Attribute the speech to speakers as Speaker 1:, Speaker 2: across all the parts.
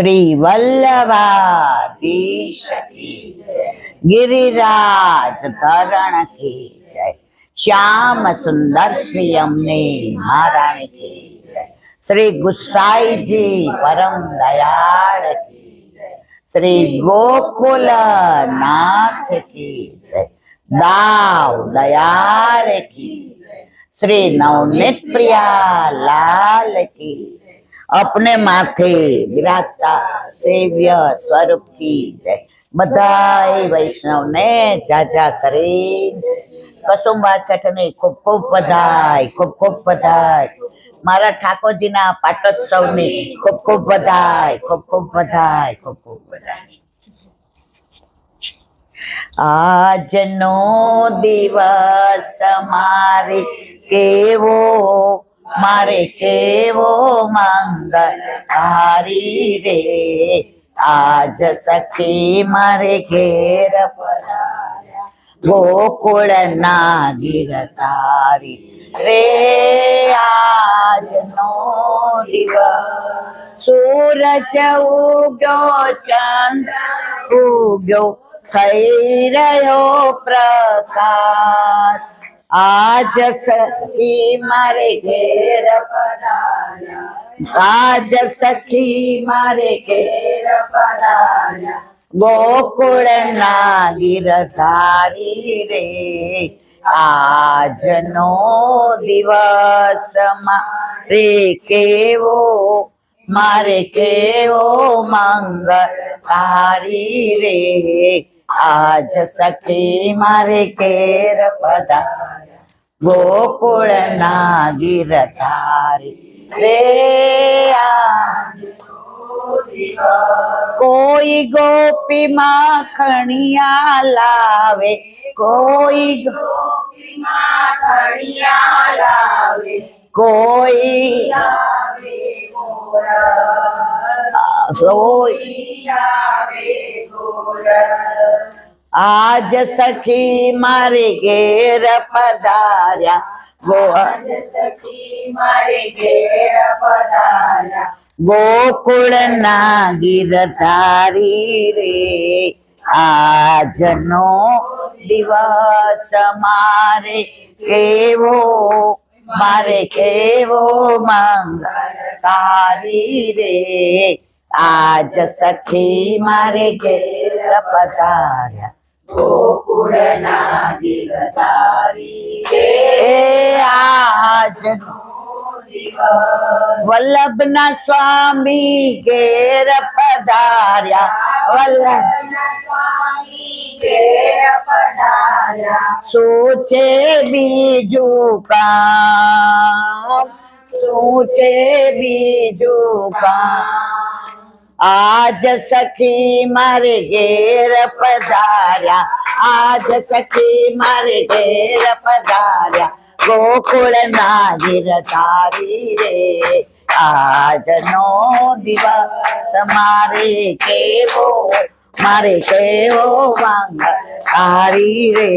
Speaker 1: श्री वल्लभाधीश की जय, गिरिराज धरण की जय, श्याम सुंदर श्री अम्ने महारानी की जय, श्री गुसाई जी परम दयाल की जय, श्री गोकुल नाथ की जय, दाव दयाल की जय, श्री नवनीत प्रिया लाल की जय, अपने माथे विराजता सेव्य स्वरूप की जय। बधाई वैष्णव ने जाजा करे कसुंबा छठने खूब खूब बधाई, खूब खूब बधाई। मारा ठाकोरजी ना पाटोत्सव ने खूब खूब बधाई, खूब खूब बधाई, खूब खूब बधाई। आज नो दिवस मारे केवो मारे केवो मंगलकारी रे, आज सखी मारे घेर पधार्या गोकुल ना गिरधारी रे। आज नो दिवस सूरज उग्यो चंद्र उग्यो થઈ રહ્યો પ્રકાશ, आज सखी मारे घेर पधार्या, आज सखी मारे घेर पधार्या गोकुल ना गिरधारी रे। आज नो दिवस मारे केवो मारे केवो मंगलकारी रे, आज सखी मारे घेर पधार्या गोकुल ना गिरधारी रे। आज कोई गोपी माखणिया लावे, कोई गोपी माखणिया लावे, कोई आज सखी मारे घेर पधार्या आज सखी मारे घेर पधार्या गोकुल ना गिरधारी रे। आज नो दिवस मारे केवो मारे केवो मंगलकारी रे, आज सखी मारे घेर पधार्या गोकुल ना गिरधारी रे। आज वल्लभ ना स्वामी घेर पधार्या, वल्लभ ना स्वामी घेर पधार्या सोचे बीजू काम, सोचे बीजू काम। आज सखी मारे घेर पधार्या, आज सखी मारे घेर पधार्या गोकुल ना गिरधारी रे। आज नो दिवस मारे केवो मंगलकारी रे,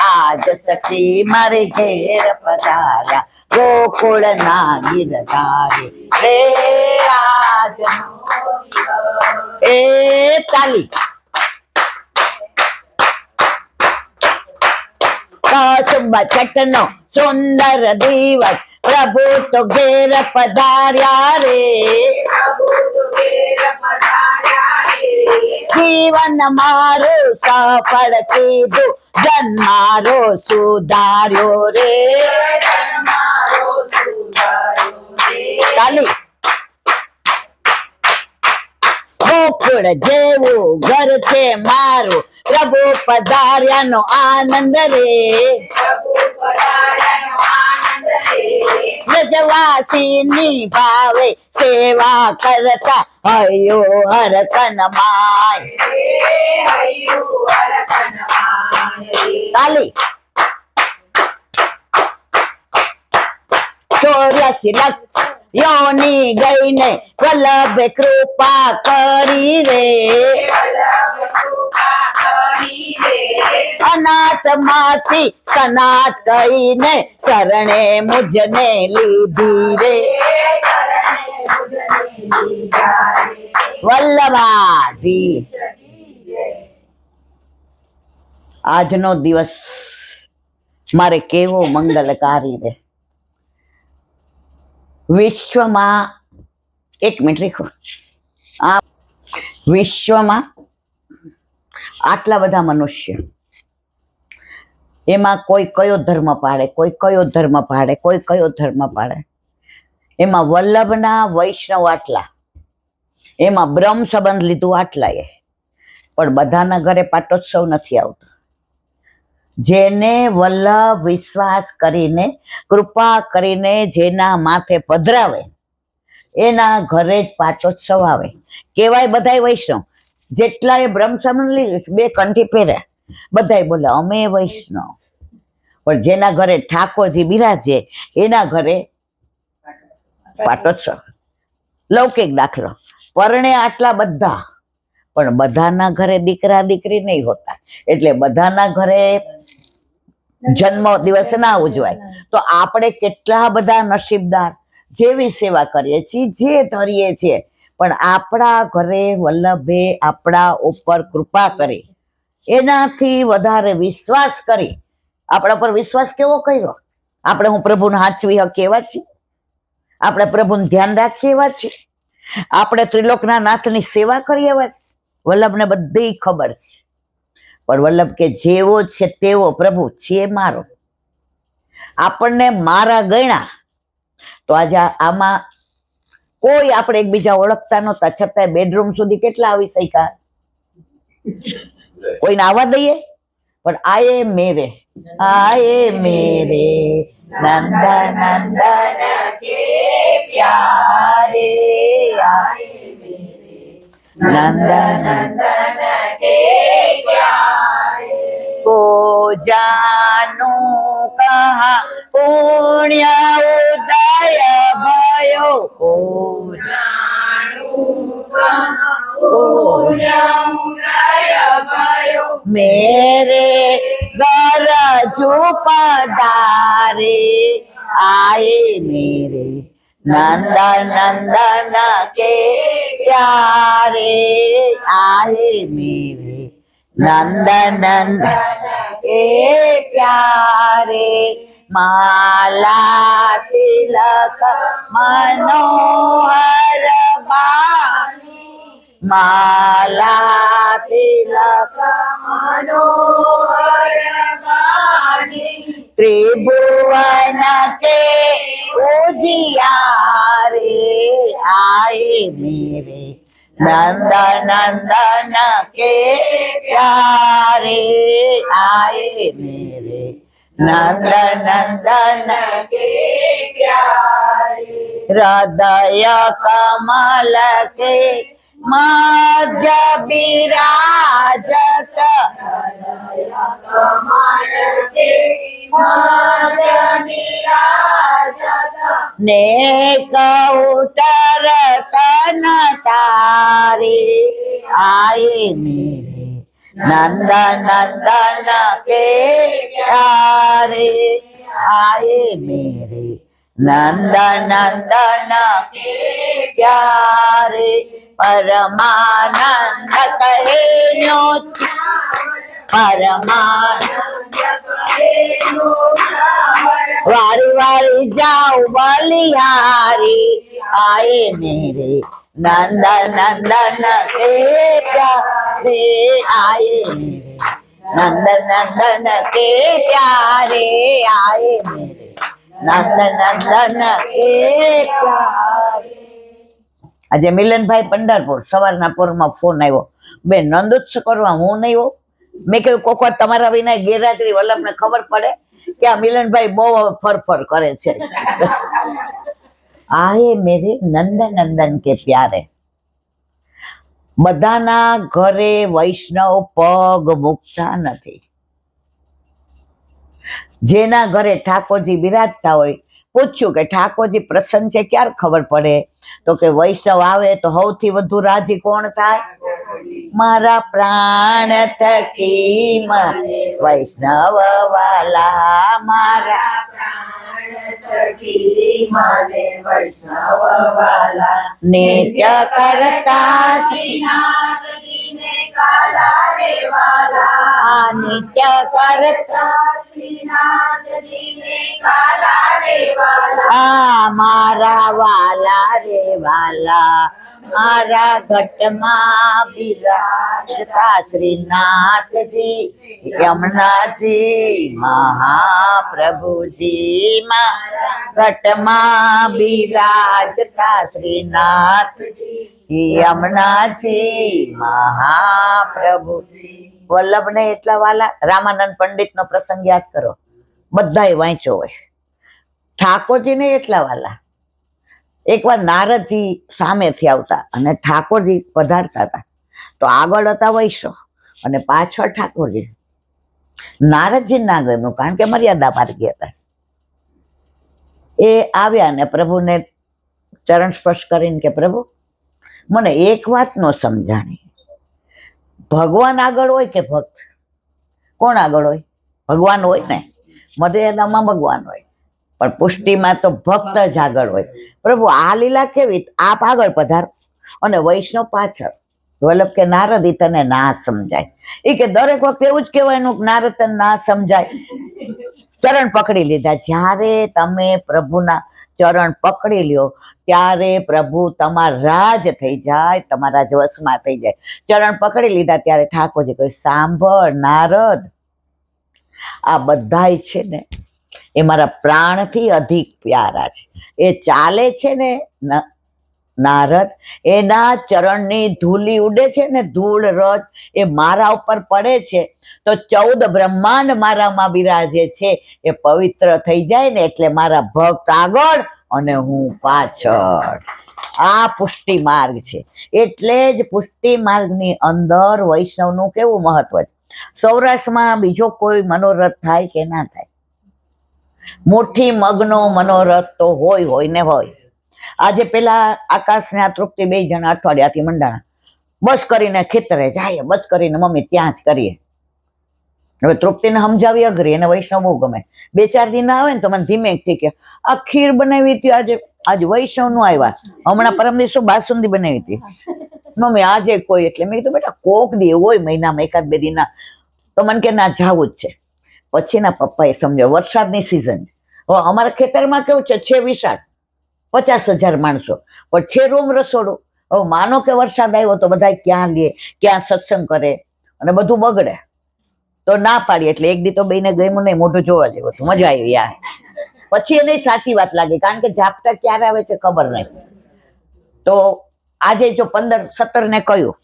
Speaker 1: आज सखी मारे घेर पधार्या गोकुल ना गिरधारी रे। आज ए ताली कसुंबा छठनो सुंदर दिवस प्रभु तो घेर पधार्या रे, जीवन मारो सफल कीधु जन्मारो सुधार्यो रे। ताली गोकुल जेवू घर छे मारू प्रभु पधार्या नो आनंद रे, ब्रजवासी निभावे सेवा करता हयो हर कनमाय। ताली 84 लाख योनी गई ने वल्लभ कृपा करी रे, अनाथ माथी सनाथ कही ने चरणे मुझने लीधी रे। વલ્લભાધીશ. આજનો દિવસ મારે કેવો મંગલકારી રહે. વિશ્વમાં એક મિનિટ રાખો. આ વિશ્વમાં આટલા બધા મનુષ્ય, એમાં કોઈ કયો ધર્મ પાડે, કોઈ કયો ધર્મ પાડે, કોઈ કયો ધર્મ પાડે. એમાં વલ્લભના વૈષ્ણવ આટલા, એમાં બ્રહ્મ સંબંધ લીધું આટલા એ, પણ બધાના ઘરે પાટોત્સવ નથી આવતો. જેને વલ્લભ વિશ્વાસ કરીને, કૃપા કરીને જેના માથે પધરાવે એના ઘરે જ પાટોત્સવ આવે. કેવાય બધાય વૈષ્ણવ, જેટલા એ બ્રહ્મ સંબંધ લીધું, બે કંઠી પહેર્યા, બધાય બોલે અમે વૈષ્ણવ. પણ જેના ઘરે ઠાકોરજી બિરાજે એના ઘરે પાટોત્સવ. લૌકિક દાખલો, પરણે આટલા બધા, પણ બધાના ઘરે દીકરા દીકરી નહીં હોતા, એટલે બધાના ઘરે જન્મ દિવસ ના ઉજવાય. તો આપણે કેટલા બધા નસીબદાર, જેવી સેવા કરીએ છીએ, જે ધરીએ છીએ, પણ આપણા ઘરે વલ્લભે આપણા ઉપર કૃપા કરી, એનાથી વધારે વિશ્વાસ કરી. આપણા પર વિશ્વાસ કેવો કર્યો? આપણે હું પ્રભુને હાચવી હકીએ એવા છીએ? આપણે પ્રભુનું ધ્યાન રાખીએ એવા છીએ? આપણે ત્રિલોકના નાથની સેવા કરીએ એવા? વલ્લભને બધી ખબર છે, પણ વલ્લભ કે જેવો છે તેવો પ્રભુ છે મારો. આપણને મારા ગણ્યા તો આજે આમાં કોઈ આપણે એકબીજા ઓળખતા નહોતા, છતાંય બેડરૂમ સુધી કેટલા આવી શક્યા? કોઈને આવવા દઈએ? પણ આયે મેરે નંદા નંદન કે પ્યારે, નંદન નંદન કે પ્યારે, કો જાનુ કહા પુણ્ય ઉદય भयो, કો જાનુ કહા પુણ્ય ઉદય भयो, मेरे घर जो पधारे, आए मेरे नंदन नंदन के प्यारे, आए मेरे नंदन नंदन के प्यारे, माला तिलक मनोहर बानी, माला तिलक मनोहर बानी, त्रिभुवन के उजियारे, आए मेरे नंदन नंदन के प्यारे, आए मेरे नंदन नंदन के प्यारे, हृदय कमल के मध्य विराजत, हृदय कमल के मध्य विराजत, नेक उतर तन तारे, आए मेरे नंदन नंदन के प्यारे, आए मेरे नंदन नंदन के प्यारे, परमानंद कहे नो, परमानंद कहे नो, वारी वारी जाओ बलिहारी, आए मेरे नंदन नंदन के प्यारे, आए मेरे नंदन नंदन के प्यारे, आए मेरे नंदन नंदन के प्यारे. આજે મિલનભાઈ પંઢરપુર સવારના પોરમાં ફોન આવ્યો, બેન નંદોત્સવ કરવા હું નહીં હોઉં. મેં કહ્યું કોક વાર તમારા વિના ગેરહાજરી વલ્લભને ખબર પડે કે આ મિલનભાઈ બહુ ફરફર કરે છે. આયે મેરે નંદન નંદન કે પ્યારે. બધાના ઘરે વૈષ્ણવ પગ મૂકતા નથી. જેના ઘરે ઠાકોરજી બિરાજતા હોય, પૂછ્યું કે ઠાકોરજી પ્રસન્ન છે ક્યારે ખબર પડે? તો કે વૈષ્ણવ આવે તો સૌથી વધુ રાજી કોણ થાય? મારા પ્રાણ થકી મને વૈષ્ણવ વાલા, મારા નિત્ય કરતા
Speaker 2: શ્રીનાથજીને કાલા રે વાલા,
Speaker 1: આ નિત્ય કરતા
Speaker 2: શ્રીનાથજીને કાલા રે વાલા,
Speaker 1: આ મારા વાલા રે વાલા, મારા ઘટમાં બિરાજતા શ્રીનાથજી, યમુનાજી મહાપ્રભુજી, મારા ઘટમાં બિરાજતા શ્રીનાથજી, યમુનાજી મહાપ્રભુજી. વલ્લભને એટલા વાલા. રામાનંદ પંડિત નો પ્રસંગ યાદ કરો, બધાએ વાંચ્યો હોય. ઠાકોરજીને એટલા વાલા. એકવાર નારદજી સામેથી આવતા અને ઠાકોરજી પધારતા હતા, તો આગળ હતા વૈષ્ણવ અને પાછળ ઠાકોરજી. નારદજી ના ગમ્યું, કારણ કે મર્યાદા પારકી હતા. એ આવ્યા ને પ્રભુને ચરણ સ્પર્શ કરીને કે પ્રભુ મને એક વાત નો સમજાણી, ભગવાન આગળ હોય કે ભક્ત? કોણ આગળ હોય? ભગવાન હોય ને, મર્યાદામાં ભગવાન હોય, પણ પુષ્ટિમાં તો ભક્ત જ આગળ હોય. પ્રભુ આ લીલા કેવી? આપ આગળ પધારો અને વૈષ્ણવ પાછળ. વલ્લભ કે નારદ ઈ તને ના સમજાય. એ કે દરેક વખતે એવું જ કહેવાયનું કે નારદ તને ના સમજાય. ચરણ પકડી લીધા. જ્યારે તમે પ્રભુના ચરણ પકડી લ્યો ત્યારે પ્રભુ તમારા જ થઈ જાય, તમારા જ વશમાં થઈ જાય. ચરણ પકડી લીધા ત્યારે ઠાકોરજી કહે સાંભળ નારદ, આ બધાય છે ને એ મારા પ્રાણથી અધિક પ્યારા છે. એ ચાલે છે ને નારદ, એના ચરણની ધૂલી ઉડે છે ને, ધૂળ રજ એ મારા ઉપર પડે છે તો 14 બ્રહ્માંડ મારામાં બિરાજે છે. એ પવિત્ર થઈ જાય ને એટલે મારા ભક્ત આગળ અને હું પાછળ. આ પુષ્ટિ માર્ગ છે. એટલે જ પુષ્ટિ માર્ગની અંદર વૈષ્ણવનું કેવું મહત્વ છે. સૌરાષ્ટ્રમાં બીજો કોઈ મનોરથ થાય કે ના થાય? મુઠ્ઠી મગનો મનોરથ તો હોય ને હોય. આજે પેલા આકાશ ને આ તૃપ્તિ 2 જણા અઠવાડિયાથી મંડાણા, બસ કરીને ખેતરે જાય, બસ કરીને મમ્મી ત્યાં જ કરીએ. હવે તૃપ્તિને સમજાવી અઘરી, એને વૈષ્ણવ બહુ ગમે. 2-4 દિન આવે ને તો મને ધીમેથી કે આ ખીર બનાવી હતી આજે વૈષ્ણવ નું આવ્યા, હમણાં પરમ દિવસે બાસુંદી બનાવી હતી મમ્મી, આજે કોઈ. એટલે મેં કીધું બેટા કોક દી હોય મહિનામાં 1-2 દિન, તો મને કે ના જાવું જ છે. પછી ના પપ્પાએ સમજાવ્યું વરસાદની સિઝન. હવે અમારા ખેતરમાં કેવું છે વિશાળ, 50,000 માણસો, પણ છે રૂમ રસોડું. હવે માનો કે વરસાદ આવ્યો તો બધા ક્યાં લે, ક્યાં સત્સંગ કરે અને બધું બગડે. તો ના પાડી. એટલે એક દી તો બેને ગયું નહીં, મોઢું જોવા જેવું હતું, મજા આવી યાર. પછી એને સાચી વાત લાગી, કારણ કે ઝાપટા ક્યારે આવે છે ખબર નહીં. તો આજે જો 15-17 ને કહ્યું,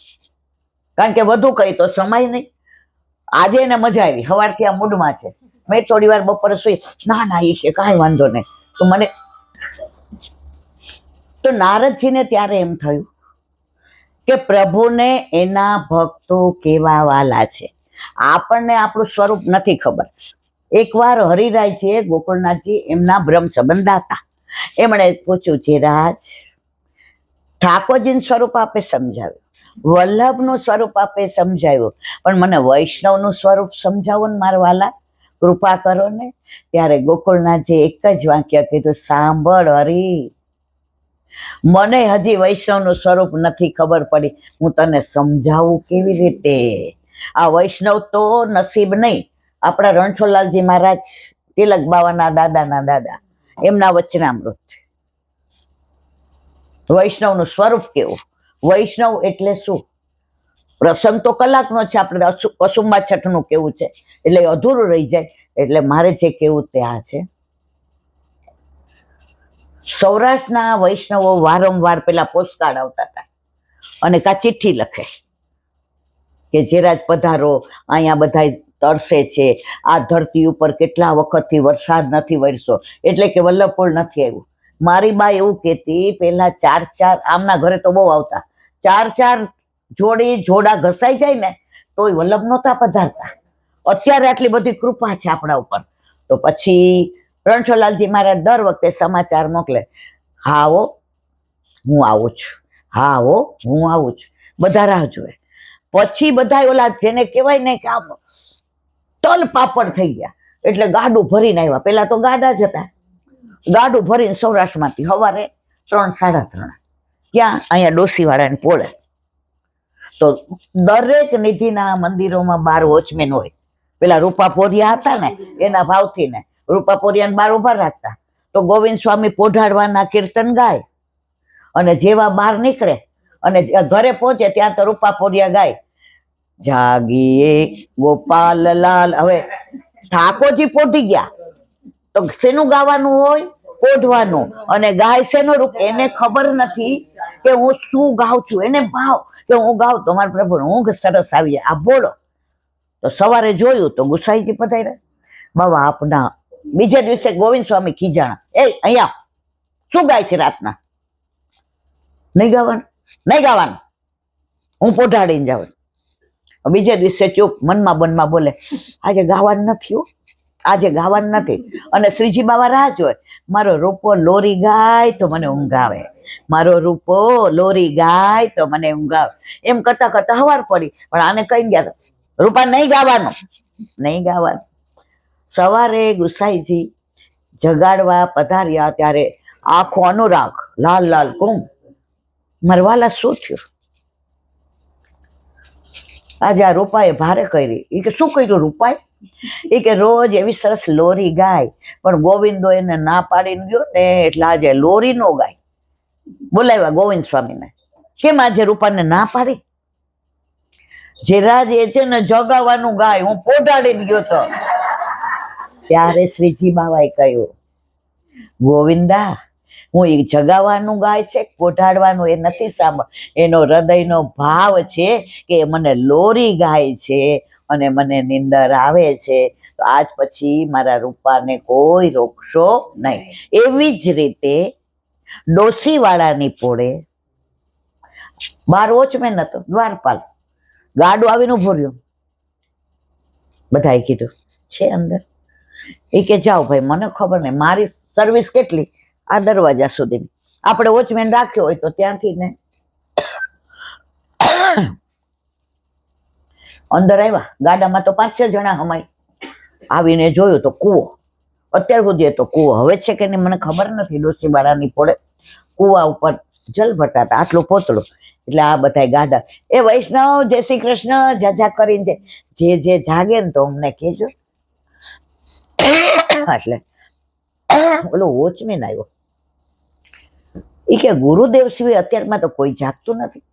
Speaker 1: કારણ કે વધુ કહી તો સમય નહીં. આજે એને મજા આવી, સવારથી આ મૂડમાં છે. મેં થોડી વાર બપોરે સુઈ, ના એ છે કાંઈ વાંધો નહીં. તો મને તો નારદજીને ત્યારે એમ થયું કે પ્રભુને એના ભક્તો કેવા વાલા છે. આપણને આપણું સ્વરૂપ નથી ખબર. એકવાર હરિરાયજી ગોકુળનાથજી એમના બ્રહ્મ સંબંધ હતા, એમણે પૂછ્યું છે રાજ, ઠાકોરજીનું સ્વરૂપ આપે સમજાવ્યું, વલ્લભનું સ્વરૂપ આપે સમજાવ્યું, પણ મને વૈષ્ણવનું સ્વરૂપ સમજાવો ને મારા વાલા, કૃપા કરો ને. ત્યારે ગોકુળનાથજી એક જ વાક્ય કીધું, સાંભળ હરી, મને હજી વૈષ્ણવનું સ્વરૂપ નથી ખબર પડી, હું તને સમજાવું કેવી રીતે. આ વૈષ્ણવ તો નસીબ નહીં. આપણા રણછોડલાલજી મહારાજ તિલક બાવાના દાદાના દાદા, એમના વચનામૃત. વૈષ્ણવનું સ્વરૂપ કેવું? વૈષ્ણવ એટલે શું? પ્રસંગ તો કલાકનો છે, આપણે કસુંબા છઠનું કેવું છે એટલે અધૂરું રહી જાય. એટલે મારે જે કેવું તે આ છે. સૌરાષ્ટ્રના વૈષ્ણવો વારંવાર પેલા પોસ્ટકાર્ડ આવતા હતા અને કા ચિઠ્ઠી લખે કે જેરાજ પધારો, અહીંયા બધા તરસે છે, આ ધરતી ઉપર કેટલા વખતથી વરસાદ નથી વરસ્યો, એટલે કે વલ્લભપુર નથી આવ્યું. મારી બા એવું કહેતી, પેલા 4-4 આમના ઘરે તો બહુ આવતા, 4-4 જોડા ઘસાઈ જાય ને તોય વલ્લભ નહોતા પધારતા. અત્યારે આટલી બધી કૃપા છે આપણા ઉપર. તો પછી રણછોડલાલજી મહારાજ દર વખતે સમાચાર મોકલે, હા હો હું આવું છું, હા હો હું આવું છું. બધા રાહ જોવે. પછી બધા ઓલા જેને કહેવાય ને કે આમ તલ પાપડ થઈ ગયા, એટલે ગાડું ભરીને આવ્યા. પેલા તો ગાડા જ હતા, ગાડું ભરીને સૌરાષ્ટ્રમાંથી સવારે 3-3:30 ક્યાં અહીંયા ડોસીવાળાને પોળે. તો દરેક નિધિના મંદિરોમાં 12 વોચમેન હોય. પેલા રૂપાપોરિયા હતા ને એના ભાવથી ને રૂપાપોરિયાને 12 ઉભા રાખતા. તો ગોવિંદ સ્વામી પોઢાડવાના કીર્તન ગાય અને જેવા બહાર નીકળે અને ઘરે પહોંચે ત્યાં તો રૂપાપોરિયા ગાય, જાગીએ ગોપાલલાલ. હવે ઠાકોરજી પોઢી ગયા તો શેનું ગાવાનું હોય? પોઢવાનું. અને ગાય શેનો રૂપ? એને ખબર નથી કે હું શું ગાઉં છું, એને ભાવ કે હું ગાઉં તો મારા પ્રભુ ઊંઘ સરસ આવી જાય. આ બોલો. તો સવારે જોયું તો ગુસાઈજી પધાર્યા. બાબા આપના બીજે દિવસે ગોવિંદ સ્વામી ખીજાણા, એ અહીંયા શું ગાય છે રાતના? નહીં ગાવાનું, નહીં ગાવાનું, હું પોઢાડીને જાઉં. બીજે દિવસે ચૂપ, મનમાં બનમાં બોલે, આજે ગાવાનું નથી, આજે ગાવાનું નથી. અને શ્રીજી બાબા રાહ જોય, મારો રૂપો લોરી ગાય તો મને ઊંઘ આવે, મારો રૂપો લોરી ગાય તો મને ઊંઘ આવે. એમ કરતા કરતા હવાર પડી, પણ આને કઈ ગયા, રૂપા નહીં ગાવાનું, નહીં ગાવાનું. સવારે ગુસાઈજી જગાડવા પધાર્યા ત્યારે આખો અનુરાગ લાલ લાલ કુંભ. મરવાલા શું થયું? આજે આ રૂપાએ ભારે કરી. એ કે શું કર્યું રૂપાએ? એ કે રોજ એવી સરસ લોરી ગાય, પણ ગોવિંદો એને ના પાડીને ગયો ને એટલે આજે લોરી નો ગાય. બોલાવ્યા ગોવિંદ સ્વામીને, કેમ આજે રૂપાને ના પાડી? જે છે ને જગાવાનું ગાય, હું પોઢાડીને ગયો તો. ત્યારે શ્રીજી બાબાએ કહ્યું, ગોવિંદા, હું એ જગાવાનું ગાય છે, પોઢાડવાનું એ નથી સાંભળ. એનો હૃદયનો ભાવ છે કે મને લોરી ગાય છે અને મને નિંદર આવે છે, તો આજ પછી મારા રૂપાને કોઈ રોકશો નહીં. એવી જ રીતે ડોસીવાળાની પોળે 12 વોચમેન હતો, દ્વારપાલ. ગાડું આવીને ઉભો રહ્યો. બધાએ કીધું છે અંદર. એ કે જાઓ ભાઈ, મને ખબર નહીં, મારી સર્વિસ કેટલી, આ દરવાજા સુધી. આપણે વોચમેન રાખ્યો હોય તો ત્યાંથી ને અંદર આવ્યા. ગાડામાં તો 5-6 જણા હમાય. આવીને જોયું તો કૂવો. અત્યાર સુધી તો કૂવો હવે છે કે નહીં મને ખબર નથી. ડોસીવાળાની પોળે કૂવા ઉપર જલ ભરતા, આટલું પોતળું. એટલે આ બધા ગાડા, એ વૈષ્ણવ જય શ્રી કૃષ્ણ જાજા કરીને જે જાગે ને તો અમને કહેજો. એટલે ઓલો વોચમેન આવ્યો. એ કે ગુરુદેવ સિવાય અત્યારમાં તો કોઈ જાગતું નથી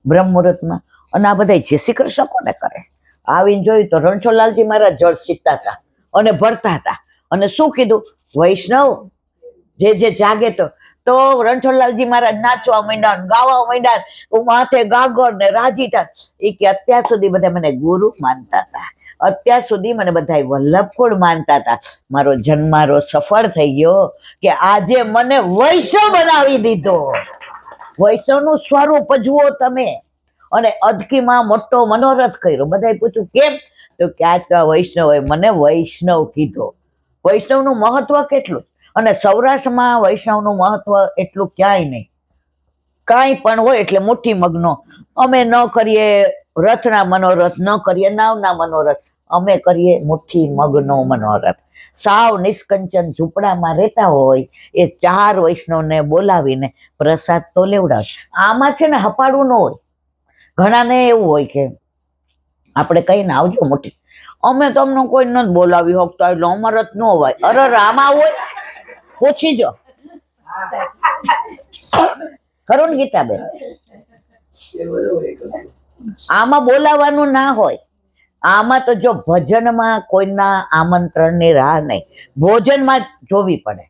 Speaker 1: બ્રહ્મ મુહૂર્તમાં, અને આ બધા જય શ્રી કૃષ્ણ કોને કરે? આવીને જોયું તો રણછોડલાલજી મારા જળ સીટતા હતા અને ભરતા હતા. અને શું કીધું? વૈષ્ણવ જે જાગે તો રણછોડલાલજી મહારાજ નાચવા માંડ્યા, ગાવા માંડ્યા, માથે ગાગર ને રાજી થાય. એ કે અત્યાર સુધી બધા મને ગુરુ માનતા હતા, અત્યાર સુધી મને બધા વલ્લભકુળ માનતા હતા. મારો જન્મારો સફળ થઈ ગયો કે આજે મને વૈષ્ણવ બનાવી દીધો. વૈષ્ણવનું સ્વરૂપ જુઓ તમે. અને અદકીમાં મોટો મનોરથ કર્યો. બધાએ પૂછ્યું કેમ? તો કે આ વૈષ્ણવે મને વૈષ્ણવ કીધો. વૈષ્ણવનું મહત્વ કેટલું! અને સૌરાષ્ટ્રમાં વૈષ્ણવનું મહત્વ એટલું ક્યાંય નહીં. કાંઈ પણ હોય એટલે મુઠ્ઠી મગનો. અમે ન કરીએ રથના મનોરથ, ન કરીએ નાવના મનોરથ, અમે કરીએ મુઠ્ઠી મગનો મનોરથ. સાવ નિષ્કંચન ઝૂંપડામાં રહેતા હોય એ 4 વૈષ્ણવને બોલાવીને પ્રસાદ તો લેવડાવે. આમાં છે ને હપાડું ન હોય. ઘણાને એવું હોય કે આપણે કહીને આવજો મોટી, અમે તમને કોઈ નથી બોલાવી શકતા એટલે અમારે જ ન હોય. અરે આમાં હોય, પૂછી જો. ખરું ને ગીતાબેન? આમાં બોલાવાનું ના હોય. આમાં તો જો ભજનમાં કોઈના આમંત્રણની રાહ નહીં, ભોજનમાં જોવી પડે.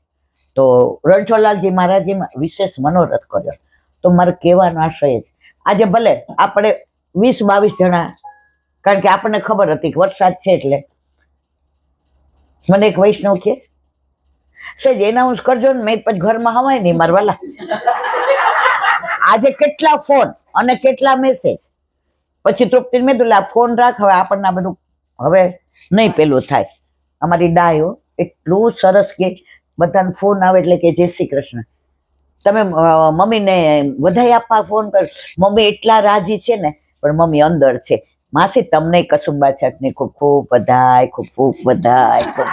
Speaker 1: તો રણછોડલાલજી મહારાજે વિશેષ મનોરથ કર્યો. તો મારે કહેવાનો આશય જ, આજે ભલે આપણે 20-22 જણા, કારણ કે આપણને ખબર હતી કે વરસાદ છે એટલે મને એક વૈષ્ણવ કે સેજ એનાઉન્સ કરજો ને. મેં પછી ઘરમાં હવાય નહીં મારવાલા. આજે કેટલા ફોન અને કેટલા મેસેજ. પછી તૃપ્તિ મેં કીધું આ ફોન રાખ, હવે આપણને બધું હવે નહીં પેલું થાય. અમારી ડાયો એટલું સરસ કે બધાને ફોન આવે એટલે કે જય શ્રી કૃષ્ણ. તમે મમ્મીને વધાઈ આપવા ફોન કર, મમ્મી એટલા રાજી છે ને પણ મમ્મી અંદર છે. માસી તમને કસુંબા છઠની ખૂબ ખૂબ બધાય, ખૂબ ખૂબ બધાય, ખૂબ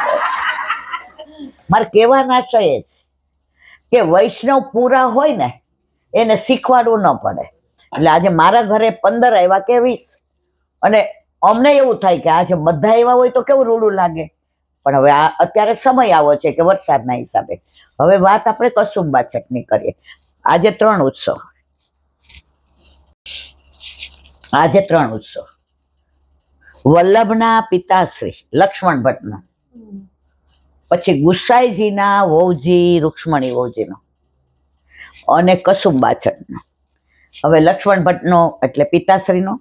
Speaker 1: મારે કહેવાના છે જ કે વૈષ્ણવ પૂરા હોય ને એને શીખવાડવું ન પડે. એટલે આજે મારા ઘરે 15 આવ્યા કે 20, અને અમને એવું થાય કે આજે બધા આવ્યા હોય તો કેવું રૂડું લાગે. પણ હવે આ અત્યારે સમય આવો છે કે વરસાદના હિસાબે હવે વાત આપણે કસુંબા છઠની કરીએ. આજે 3 ઉત્સવ, આજે 3 ઉત્સવ. વલ્લભના પિતાશ્રી લક્ષ્મણ ભટ્ટનો, પછી ગુસાઈજીના વહુજી રૂક્ષ્મણી વહુજીનો, અને કસુંબા છઠનો. હવે લક્ષ્મણ ભટ્ટનો એટલે પિતાશ્રીનો,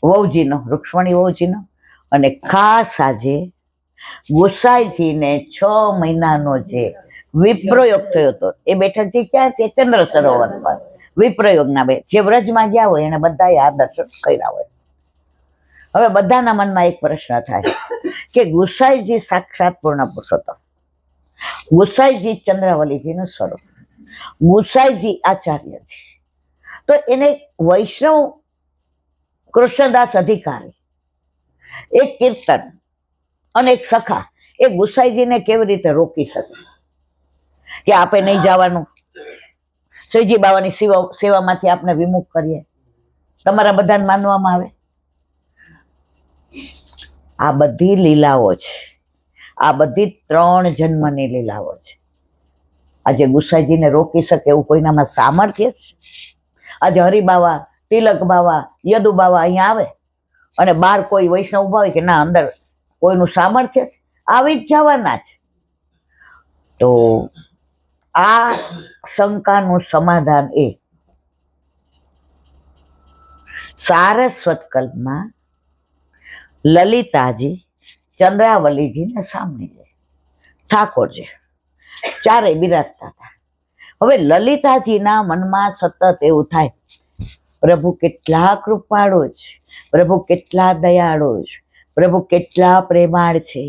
Speaker 1: વહુજીનો રૂક્ષ્મણી વહુજીનો, અને ખાસ આજે ગુસાઈજીને 6 મહિનાનો જે વિપ્રયોગ થયો હતો એ બેઠકજી ક્યાં છે? ચંદ્ર સરોવર પર વિપ્રયોગના જે વ્રજમાં ગયા હોય એને બધાએ આ દર્શન કર્યા હોય. હવે બધાના મનમાં એક પ્રશ્ન થાય કે ગુસાઈજી સાક્ષાત પૂર્ણ પુરુષોત્તમ, ગુસાઈજી ચંદ્રાવલીજીનું સ્વરૂપ, ગુસાઈજી આચાર્ય છે, તો એને વૈષ્ણવ કૃષ્ણદાસ અધિકારી, એક કીર્તન અને એક સખા એ ગુસાઈજીને કેવી રીતે રોકી શકે કે આપે નહીં જવાનું, શ્રીજી બાવાની સેવામાંથી આપને વિમુખ કરીએ? તમારા બધાને માનવામાં આવે? આ બધી લીલાઓ છે, આ બધી 3 જન્મની લીલાઓ છે. આજે ગુસાઈજીને રોકી શકે એવું કોઈનામાં સામર્થ્ય છે? આજે હરિબાવા, તિલક બાવા, યદુ બાવા અહીંયા આવે અને બહાર કોઈ વૈષ્ણવ ઉભા હોય કે ના અંદર કોઈનું સામર્થ્ય છે? આવી જ જવાના છે. તો આ શંકાનું સમાધાન એ સારસ્વત કલ્પમાં લલિતાજી ચંદ્રાવલીજીને સામે ઠાકોરજી ચારે બિરાજતા હતા. હવે લલિતાજીના મનમાં સતત એવું થાય, પ્રભુ કેટલા કૃપાળુ છે, પ્રભુ કેટલા દયાળુ છે, પ્રભુ કેટલા પ્રેમાળ છે,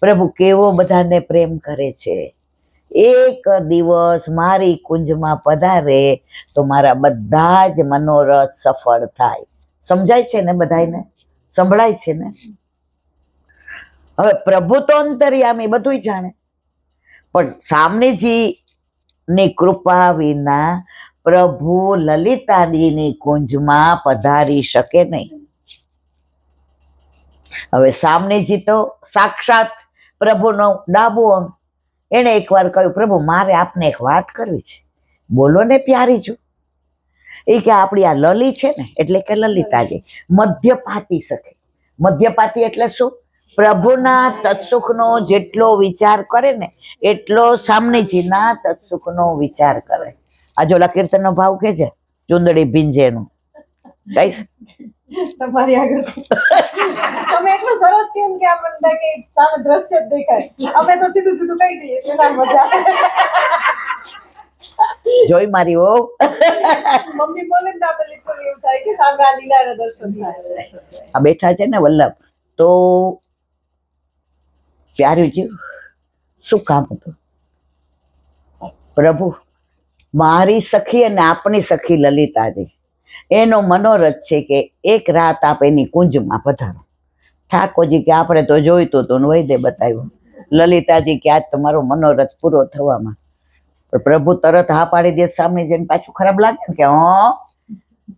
Speaker 1: પ્રભુ કેવો બધાને પ્રેમ કરે છે. એક દિવસ મારી કુંજમાં પધારે તો મારા બધા જ મનોરથ સફળ થાય. સમજાય છે ને? બધાને સંભળાય છે ને? હવે પ્રભુ તો અંતર્યામી બધું જાણે, પણ સામનેજી ની કૃપા વિના પ્રભુ લલિતાજીની કુંજમાં પધારી શકે નહીં. હવે સામનેજી તો સાક્ષાત પ્રભુનો ડાબો અંગ, એને એકવાર કહ્યું, પ્રભુ મારે આપને એક વાત કરવી છે. બોલો ને પ્યારી છું. એ કે આપણી આ લલી છે ને, એટલે કે લલિતાજી મધ્યપાતી સખી. મધ્યપાતી એટલે શું? પ્રભુના તત્સુખનો જેટલો વિચાર કરે ને એટલો સામનેજીના તત્સુખનો વિચાર કરે. આ જો કીર્તનનો ભાવ કે છે, ચુંદડી ભીંજેનું કઈશ
Speaker 3: તમારી આગળ તમે એટલું સરસ કેમ કે આપણને કે સામે દ્રશ્ય જ દેખાય, અમે તો સીધું સીધું કહી દઈએ એટલે ના મજા આવે.
Speaker 1: જોઈ મારી ઓ
Speaker 3: મમ્મી બોલે ને આપણે લિટરલી એવું થાય કે સામે આ લીલાના દર્શન થાય.
Speaker 1: આ બેઠા છે ને વલ્લભ, તો પ્યારીજી શું કામ હતું? પ્રભુ મારી સખી અને આપણી સખી લલિતાજી, એનો મનોરથ છે કે એક રાત આપ એની કુંજમાં પધારો. ઠાકોરજી કે આપણે તો જોઈતું હતું વૈદે બતાવ્યું. લલિતાજી કે આજ તમારો મનોરથ પૂરો થવામાં. પણ પ્રભુ તરત હા પાડી દે. સામે જઈને પાછું ખરાબ લાગે ને કે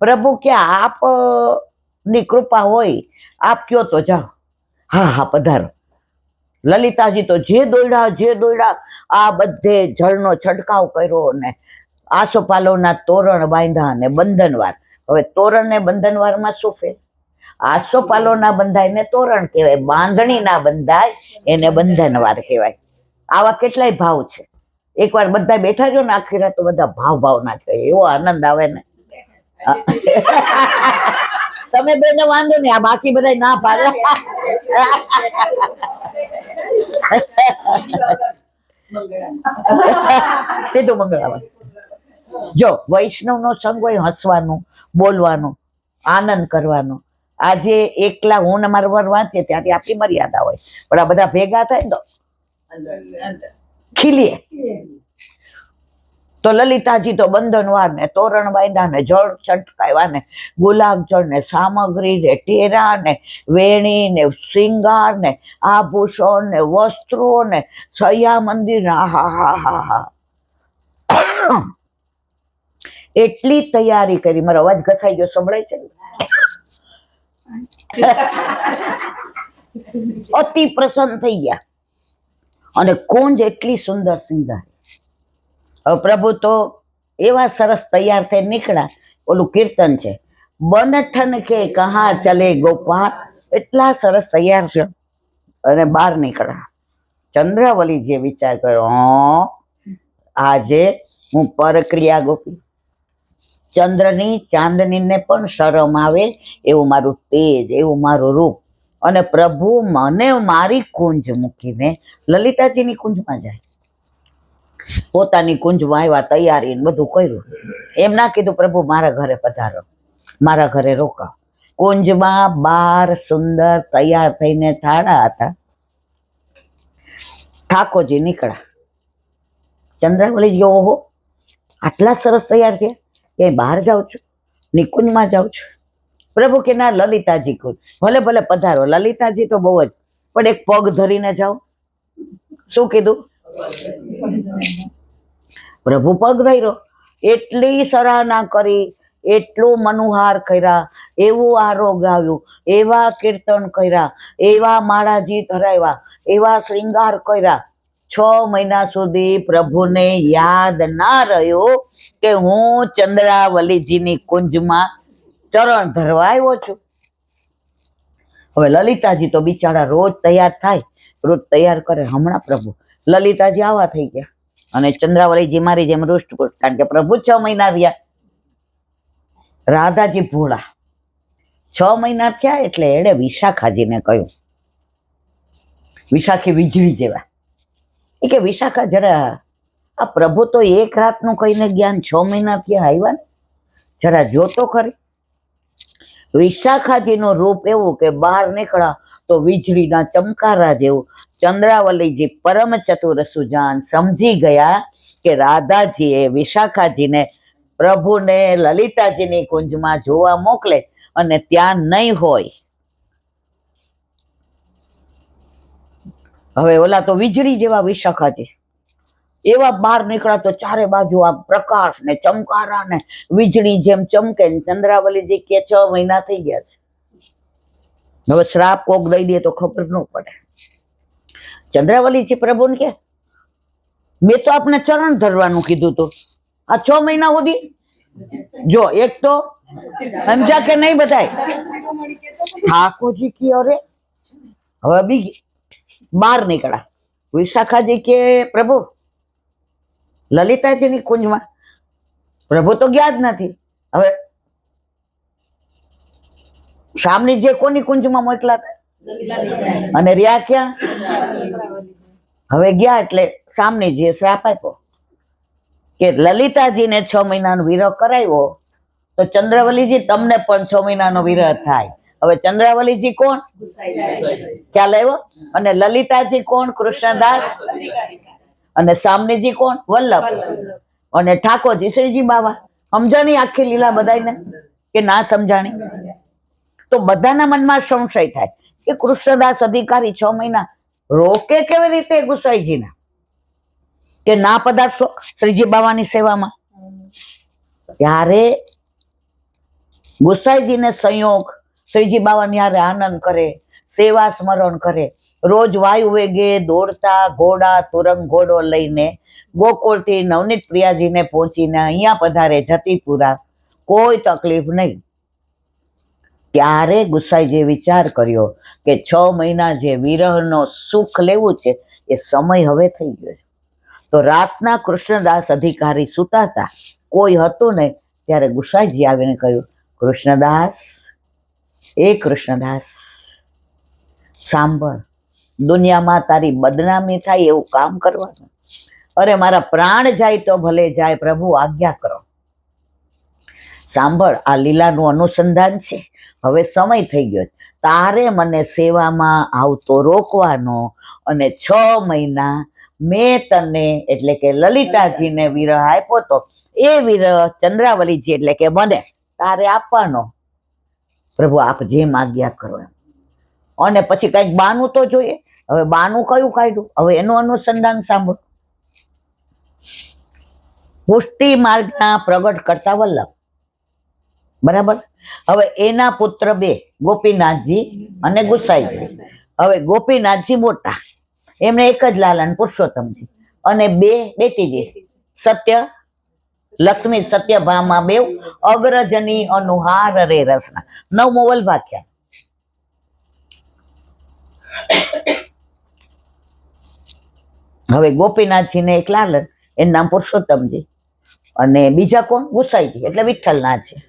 Speaker 1: પ્રભુ કે આપ ની કૃપા હોય, આપ કયો તો જાઓ. હા હા પધારો. લલિતાજી તો જે દોડ્યા આ બધે જળનો છંટકાવ કર્યો ને આસોપાલવના તોરણ બાંધ્યા ને બંધનવાર. હવે તોરણ ને બંધનવારમાં શું ફેર? આસોપાલવના બંધાય ને તોરણ કહેવાય, બાંધણી ના બંધાય એને બંધનવાર કહેવાય. આવા કેટલાય ભાવ છે. એકવાર બધા બેઠા જો ને આખી રાત તો બધા ભાવ ના છે, એવો આનંદ આવે ને. તમે બેને વાંધો નહીં, આ બાકી બધા ના પાડે. સીધું મંગળાવાર. જો વૈષ્ણવનો સંગ હોય હસવાનું, બોલવાનું, આનંદ કરવાનો. આજે એકલા હું ને મારો વર વાંચીએ ત્યાંથી આપણી મર્યાદા હોય, પણ આ બધા ભેગા થાય ને તો ખીલીએ. તો લલિતાજી તો બંધનવાર ને તોરણ બાંધ્યા ને જળ છટકાવ્યા ને ગુલાબજળ ને સામગ્રી ને ટેરા ને વેણી ને શ્રૃંગાર ને આભૂષણ ને વસ્ત્રો ને સૈયા મંદિર ને હા એટલી તૈયારી કરી. મારો અવાજ ઘસાઈ ગયો, સંભળાય છે? અતિ પ્રસન્ન થઈ ગયા અને કુંજ એટલી સુંદર સિંગારી. હવે પ્રભુ તો એવા સરસ તૈયાર થઈ નીકળ્યા. ઓલું કીર્તન છે, બનઠન કે કહા ચલે ગોપાલ. એટલા સરસ તૈયાર થયો અને બહાર નીકળ્યા. ચંદ્રાવલી જે વિચાર કર્યો, આજે હું પરક્રિયા ગોપી, ચંદ્રની ચાંદનીને પણ શરમ આવે એવું મારું તેજ, એવું મારું રૂપ, અને પ્રભુ મને મારી કુંજ મૂકીને લલિતાજીની કુંજમાં જાય. પોતાની કુંજમાં આવ્યા, તૈયારી બધું કર્યું. એમ ના કીધું પ્રભુ મારા ઘરે પધારો, મારા ઘરે રોકાવ. કુંજમાં બાર સુંદર તૈયાર થઈને ઠાડા હતા. ઠાકોરજી નીકળ્યા. ચંદ્રાવલી ગયો, ઓહો આટલા સરસ તૈયાર થયા, ક્યાંય બહાર જાઉં છું, નિકુંજમાં જાઉં છું. પ્રભુ કે ના, લલિતાજી કુંજ, ભલે ભલે પધારો. લલિતાજી તો બહુ જ, પણ એક પગ ધરીને જાઓ. શું કીધું? પ્રભુ પગ ધર્યો. એટલી સરાહના કરી, એટલું મનુહાર કર્યા, એવું આરોગ આવ્યું, એવા કીર્તન કર્યા, એવા માળાજી ધરાવ્યા, એવા શ્રૃંગાર કર્યા. 6 મહિના સુધી પ્રભુને યાદ ના રહ્યું કે હું ચંદ્રાવલીજીની કુંજમાં ચરણ ધરવા આવ્યો છું. હવે લલિતાજી તો બિચારા રોજ તૈયાર થાય, રોજ તૈયાર કરે. હમણાં પ્રભુ લલિતાજી આવા થઈ ગયા અને ચંદ્રાવલીજી મારી જેમ રૂષ્ટપુષ્ટ, કારણ કે પ્રભુ 6 મહિના રહ્યા. રાધાજી ભોળા 6 મહિના થયા એટલે એણે વિશાખાજીને કહ્યું, વિશાખી વીજળી જેવા, એ કે વિશાખા જરા આ પ્રભુ તો એક રાતનું કહીને જ્ઞાન 6 મહિના થયા આવ્યા ને, જરા જોતો ખરી. વિશાખાજીનું રૂપ એવું કે બહાર નીકળ્યા તો વીજળીના ચમકારા જેવું. ચંદ્રાવલીજી પરમ ચતુર સુજાન સમજી ગયા કે રાધાજીએ વિશાખાજીને પ્રભુને લલિતાજીની કુંજમાં જોવા મોકલે અને ત્યાં નહીં હોય. હવે ઓલા તો વીજળી જેવા વિશાખાજી એવા બહાર નીકળ્યા તો ચારે બાજુ આ પ્રકાશ ને ચમકારા ને વીજળી જેમ ચમકે. ચંદ્રાવલીજી કે 6 મહિના થઈ ગયા છે, હવે શ્રાપ કોક દઈ દે તો ખબર ન પડે. ચંદ્રાવલીજી પ્રભુને કે મેં તો આપણે ચરણ ધરવાનું કીધું હતું, આ 6 મહિના સુધી જો એક તો સમજા કે નહીં બધાય. ઠાકોરજી કે અરે હવે બી બહાર નીકળ્યા. વિશાખાજી કે પ્રભુ લલિતાજીની કુંજમાં, પ્રભુ તો ગયા જ નથી. હવે સામની જે કોની કુંજમાં મોકલા અને રહ્યા ક્યાં? હવે ગયા એટલે સામની જે શ્રાપ આપ્યો કે લલિતાજીને 6 મહિનાનો વિરહ કરાવ્યો તો ચંદ્રાવલીજી તમને પણ 6 મહિનાનો વિરહ થાય. હવે ચંદ્રાવલીજી કોણ? ખ્યાલ આવ્યો? અને લલિતાજી કોણ? કૃષ્ણદાસ. અને સામનેજી કોણ? વલ્લભ. અને ઠાકોરજી શ્રીજી બાવા. સમજાણી આખી લીલા બધાને કે ના સમજાણી? તો બધાના મનમાં સંશય થાય કે કૃષ્ણદાસ અધિકારી 6 મહિના રોકે કેવી રીતે ગુસાઈજીને કે ના પધારશો શ્રીજી બાવાની સેવામાં? ત્યારે ગુસાઈજીને સંયોગ શ્રીજી બાવાની હારે આનંદ કરે, સેવા સ્મરણ કરે. રોજ વાયુ વેગે દોડતા ઘોડા તુરંગ ઘોડો લઈને ગોકુળથી નવનીત પ્રિયાજીને પહોંચીને અહીંયા પધારે જતીપુરા, કોઈ તકલીફ નહીં. ત્યારે ગુસાઈજીએ વિચાર કર્યો કે 6 મહિના જે વિરહનો સુખ લેવું છે એ સમય હવે થઈ ગયો છે. તો રાતના કૃષ્ણદાસ અધિકારી સૂતા હતા, કોઈ હતું નહીં. ત્યારે ગુસાઈજી આવીને કહ્યું, કૃષ્ણદાસ, એ કૃષ્ણદાસ સાંભળ, દુનિયામાં તારી બદનામી થાય એવું કામ કરવાનું. અરે મારા પ્રાણ જાય તો ભલે જાય, પ્રભુ આજ્ઞા કરો. સાંભળ, આ લીલાનું અનુસંધાન છે, હવે સમય થઈ ગયો. તારે મને સેવામાં આવતો રોકવાનો અને 6 મહિના મેં તને એટલે કે લલિતાજીને વિરહ આપ્યો તો એ વિરહ ચંદ્રાવલીજી એટલે કે મને તારે આપવાનો. પ્રભુ આપ જે માગ્યા કરો એમ. અને પછી કઈક બાનું તો જોઈએ. હવે બાનું કયું કાઢ્યું? હવે એનું અનુસંધાન સાંભળો. પુષ્ટિ માર્ગના પ્રગટ કરતા વલ્લભ, બરાબર. હવે એના પુત્ર બે, ગોપીનાથજી અને ગુસાઈજી. હવે ગોપીનાથજી મોટા, એમને એક જ લાલન પુરુષોત્તમજી, અને બે બેટીજી સત્ય લક્ષ્મી સત્યભામા બેવ અગ્રજની અનુહાર રે રસના. 9મો વલ્ભાખ્યા. હવે ગોપીનાથજી ને એક લાલન, એનું નામ પુરુષોત્તમજી, અને બીજા કોણ? ગુસાઈજી એટલે વિઠ્ઠલનાથજી.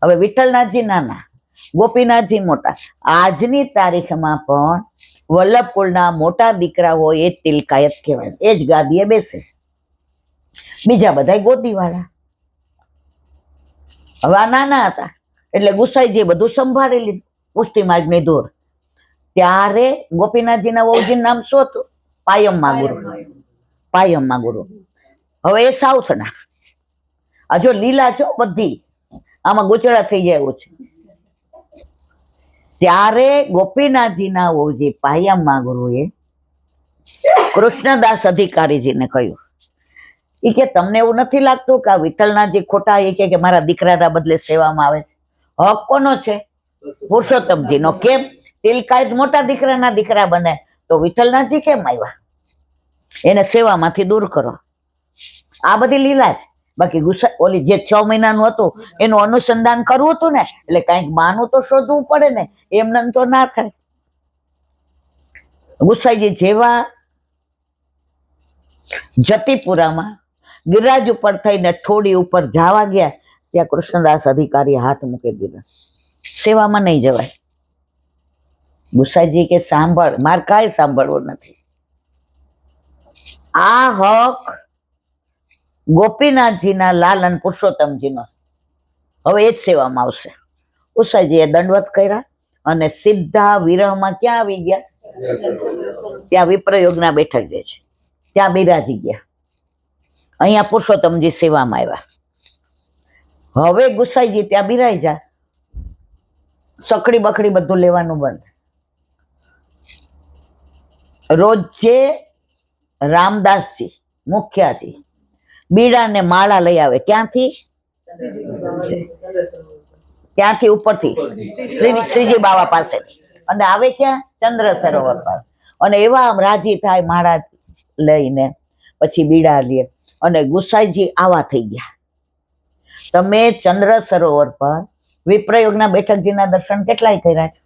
Speaker 1: હવે વિઠ્ઠલનાથજી નાના, ગોપીનાથજી મોટા. આજની તારીખમાં પણ વલ્લભકુળના મોટા દીકરા હોય એ તિલકાયત કહેવાય, એ જ ગાદીએ બેસે. બીજા બધા ગોદીવાળા. હવે આ નાના હતા એટલે ગુસાઈજી બધું સંભાળી લીધું, પુષ્ટિ માર્ગની દોર. ત્યારે ગોપીનાથજીના વહુજીનું નામ શું હતું? પાયમ્મા ગુરુ. પાયમ્મા ગુરુ. હવે એ સાઉથના. આ જો લીલા છો બધી, આમાં ગોચડા થઈ જાય એવું છે. ત્યારે ગોપીનાથજીના વહુજી પાયમ્મા ગુરુએ કૃષ્ણદાસ અધિકારીજીને કહ્યું, એ કે તમને એવું નથી લાગતું કે આ વિઠ્ઠલનાથજી ખોટા? એ કે મારા દીકરાના બદલે સેવામાં આવે છે. હક કોનો છે? પુરુષોત્તમજીનો. કેમ? તિલકાયત મોટા દીકરાના દીકરા બને તો વિઠ્ઠલનાથજી કેમ આવ્યા? એને સેવામાંથી દૂર કરો. આ બધી લીલા છે. બાકી ઓલી જે 6 મહિનાનું હતું એનું અનુસંધાન કરવું હતું ને, એટલે કઈક બાનું તો શોધવું પડે ને, એમને તો ના થાય. ગુસાઈજી જેવા જતીપુરામાં ગિરિરાજ ઉપર થઈને થોડી ઉપર જવા ગયા, ત્યાં કૃષ્ણદાસ અધિકારી હાથ મૂકી દીધા, સેવામાં નહીં જવાય. ગુસાઈજી કે સાંભળ, માર કાંઈ સાંભળવું નથી. આ હક ગોપીનાથજીના લાલન પુરુષોત્તમજીનો, હવે એ જ સેવામાં આવશે. ગુસાઈજીએ દંડવત કર્યા અને સીધા વિરહમાં ક્યાં આવી ગયા? ત્યાં વિપ્રયોગના બેઠક જે છે ત્યાં બિરાજી ગયા. અહીંયા પુરુષોત્તમજી સેવામાં આવ્યા. હવે ગુસાઈજી ત્યાં બિરાઈ જા, સકડી બકડી બધું લેવાનું બંધ. રોજે રામદાસજી મુખ્યાજી બીડા ને માળા લઈ આવે. ક્યાંથી? ત્યાંથી ઉપરથી શ્રીજી બાવા પાસે, અને આવે ક્યાં? ચંદ્ર સરોવર પર. અને એવા આમ રાજી થાય માળા લઈને, પછી બીડા લે. અને ગુસાઈજી આવા થઈ ગયા. તમે ચંદ્ર સરોવર પર વિપ્રયોગના બેઠકજીના દર્શન કેટલાય કર્યા છે?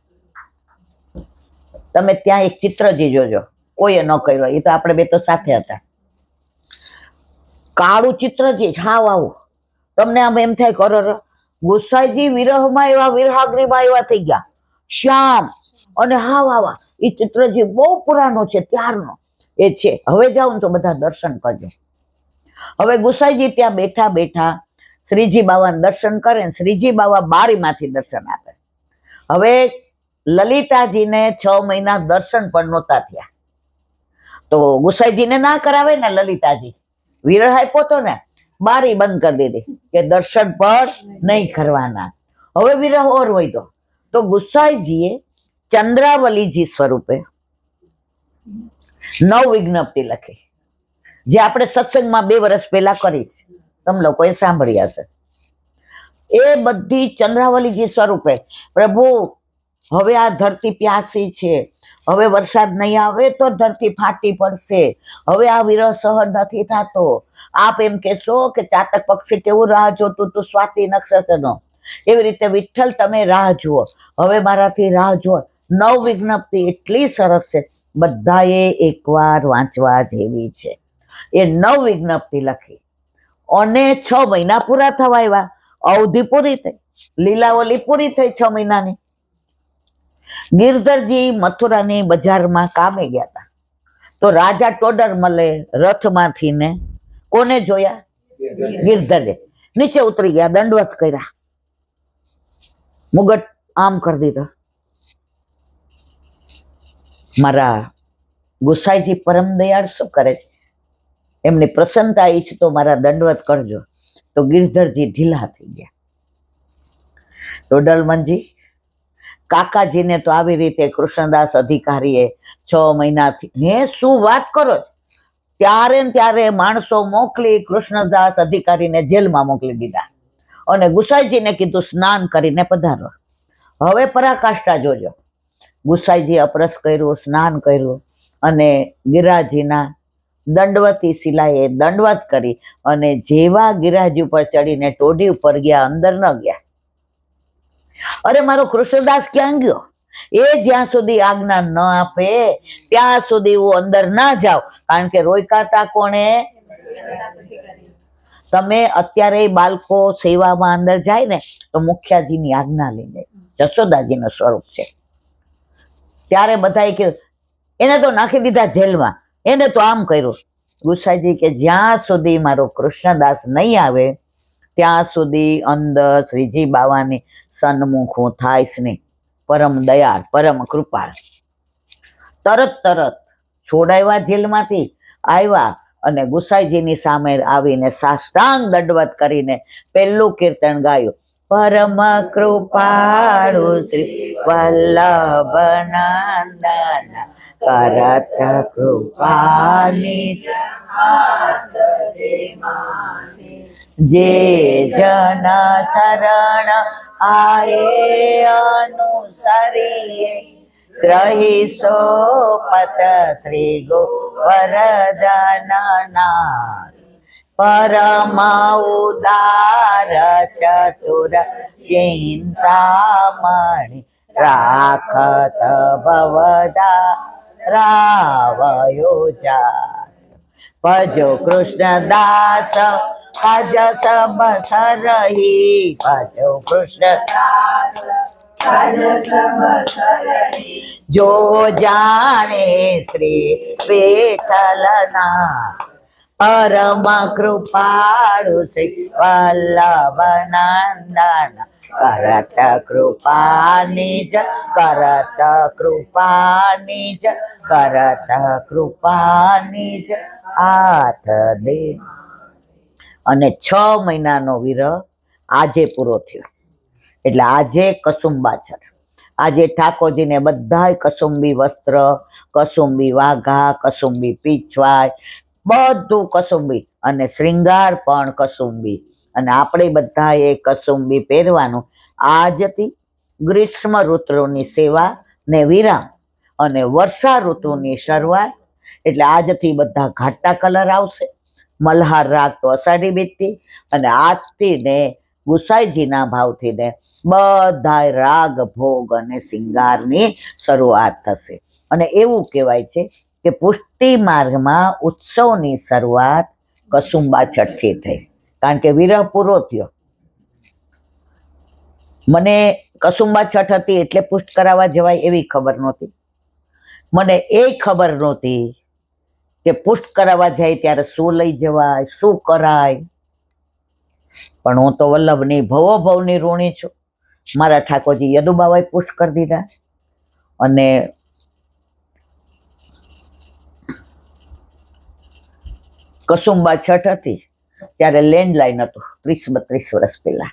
Speaker 1: તમે ત્યાં એક ચિત્રજી જોજો, કોઈએ ન કર્યો, એ તો આપણે બે તો સાથે હતા. કાળું ચિત્રજી હાવ આવું, તમને આમ એમ થાય કરો ગુસાઈજી વિરહમાં એવા વિરહાગ્નિમાં એવા થઈ ગયા, શ્યામ અને હાવ આવા. એ ચિત્રજી બહુ પુરાનો છે, ત્યારનો એ છે. હવે જાઓ ને તો બધા દર્શન કરજો. હવે ગુસાઈજી ત્યાં બેઠા બેઠા શ્રીજી બાવાના દર્શન કરે ને શ્રીજી બાવા બારીમાંથી દર્શન આપે. હવે લલિતાજીને 6 મહિના દર્શન પણ નહોતા થયા, તો ગુસાઈજીને ના કરાવે ને લલિતાજી, વિરહ આપ્યો તો ને, બારી બંધ કરી દીધી કે દર્શન પણ નહીં કરવાના. હવે વિરહ ઓર હોય તો ગુસાઈજીએ ચંદ્રાવલીજી સ્વરૂપે 9 વિજ્ઞપ્તિ લખી, જે આપણે સત્સંગમાં 2 વર્ષ પહેલા કરી છે, તમે લોકોએ સાંભળ્યા છે. એ બધી ચંદ્રાવલીજી સ્વરૂપે, પ્રભુ હવે આ ધરતી પ્યાસી છે, હવે વરસાદ નહીં આવે તો ધરતી ફાટી પડશે, હવે આ વિરહ સહન નથી થતો. આપ એમ કહેશો કે ચાતક પક્ષી કેવું રાહ જોતું તું સ્વાતિ નક્ષત્રનો, એવી રીતે વિઠ્ઠલ તમે રાહ જુઓ, હવે મારાથી રાહ જુઓ. 9 વિજ્ઞપ્તિ એટલી સરસ છે, બધાએ એકવાર વાંચવા જેવી છે. એ 9 વિજ્ઞપ્તિ લખી અને 6 મહિના પૂરા થવા આવ્યા, અવધિ પૂરી થઈ, લીલાવલી પૂરી થઈ 6 મહિનાની. ગિરધરજી મથુરાની બજારમાં કામે ગયા હતા, તો રાજા ટોડરમલે રથમાંથી ને કોને જોયા? ગિરધરે. નીચે ઉતરી ગયા, દંડવત કર્યા, મુગટ આમ કરી દીધો. મારા ગુસાઈજી પરમ દયાળ શું કરે છે? એમની પ્રસન્નતા ઈચ્છતો મારા દંડવત કરજો. તો ગિરધરજી ઢીલા થઈ ગયા. ડોડલમનજી કાકાજીને તો આવી રીતે કૃષ્ણદાસ અધિકારીએ 6 મહિનાથી, હે શું વાત કરો છો? ત્યારે ને ત્યારે માણસો મોકલી કૃષ્ણદાસ અધિકારીને જેલમાં મોકલી દીધા અને ગુસાઈજીને કીધું સ્નાન કરીને પધારો. હવે પરાકાષ્ઠા જોજો. ગુસાઈજી અપરસ કર્યું, સ્નાન કર્યું અને ગિરાજીના દંડવતી શિલાએ દંડવત કરી અને જેવા ગિરાજી ઉપર ચડીને ટોડી ઉપર ગયા, અંદર ન ગયા. અરે મારો કૃષ્ણદાસ ક્યાં ગયો? એ જ્યાં સુધી આજ્ઞા ન આપે ત્યાં સુધી હું અંદર ના જાઉં, કારણ કે રોયકાતા કોણે? તમે અત્યારે બાળકો સેવામાં અંદર જાય ને તો મુખ્યાજીની આજ્ઞા લઈ જાય. જશોદાજીનું સ્વરૂપ છે. ત્યારે બધાએ કીધું એને તો નાખી દીધા જેલમાં, એને તો આમ કર્યું. ગુસાઈજી કે જ્યાં સુધી મારો કૃષ્ણદાસ નહીં આવે ત્યાં સુધી અંદર શ્રીજી બાવાની સન્મુખ હું થાઈશ નહીં. પરમ દયાળ, પરમ કૃપાળ. તરત છોડાવ્યા, જેલમાંથી આવ્યા અને ગુસાઈજીની સામે આવીને સાષ્ટાંગ દંડવત કરીને પહેલું કીર્તન ગાયું. પરમ કૃપાળુ શ્રી વલ્લભ નંદન કરત કૃપાની જે જન શરણ આયે અનુસરીએ ગ્રહી સોપત શ્રી ગોવર્ધનના પરમ ઉદાર ચતુર ચિંતામણી રાખત ભવદા રાવયો જા. ભજો કૃષ્ણદાસ ભજ સબ સરહી, ભજો કૃષ્ણદાસ જો જાણે શ્રી વિઠ્ઠલના પરમ કૃપાળુ શ્રી વલ્લભ નંદન કરત કૃપાની જ, કરત કૃપાની જ, કરત કૃપાની જ હાથ દે. અને 6 મહિનાનો વિરહ આજે પૂરો થયો. એટલે આજે કસુંબાચર, આજે ઠાકોરજીને બધાય કસુંબી વસ્ત્ર, કસુંબી વાઘા, કસુંબી પીછવાય, બધું કસુંબી અને શ્રૃંગાર પણ કસુંબી. અને આપણે બધાએ કસુંબી પહેરવાનું. આજથી ગ્રીષ્મ ઋતુની સેવા ને વિરામ અને વર્ષા ઋતુની શરૂઆત. એટલે આજથી બધા ઘાટા કલર આવશે. મલ્હાર રાગ તો અષાઢી બીજથી અને આજથી ને ગુસાઈજીના ભાવથી ને બધાય રાગ ભોગ અને શિંગારની શરૂઆત થશે. અને એવું કહેવાય છે કે પુષ્ટિ માર્ગમાં ઉત્સવની શરૂઆત કસુંબા છઠથી થઈ, કારણ કે વિરહ પૂરો થયો. મને કસુંબા છઠ હતી એટલે પુષ્ટ કરાવવા જવાય એવી ખબર નહોતી. મને એ ખબર નહોતી કે પુષ્ટ કરાવવા જાય ત્યારે શું લઈ જવાય, શું કરાય. પણ હું તો વલ્લભની ભવો ભવની ઋણી છું. મારા ઠાકોરજી યદુબાવાએ પુષ્ટ કરી દીધા. અને કસુંબા છઠ હતી ત્યારે લેન્ડલાઇન હતું 30-32 વર્ષ પહેલા.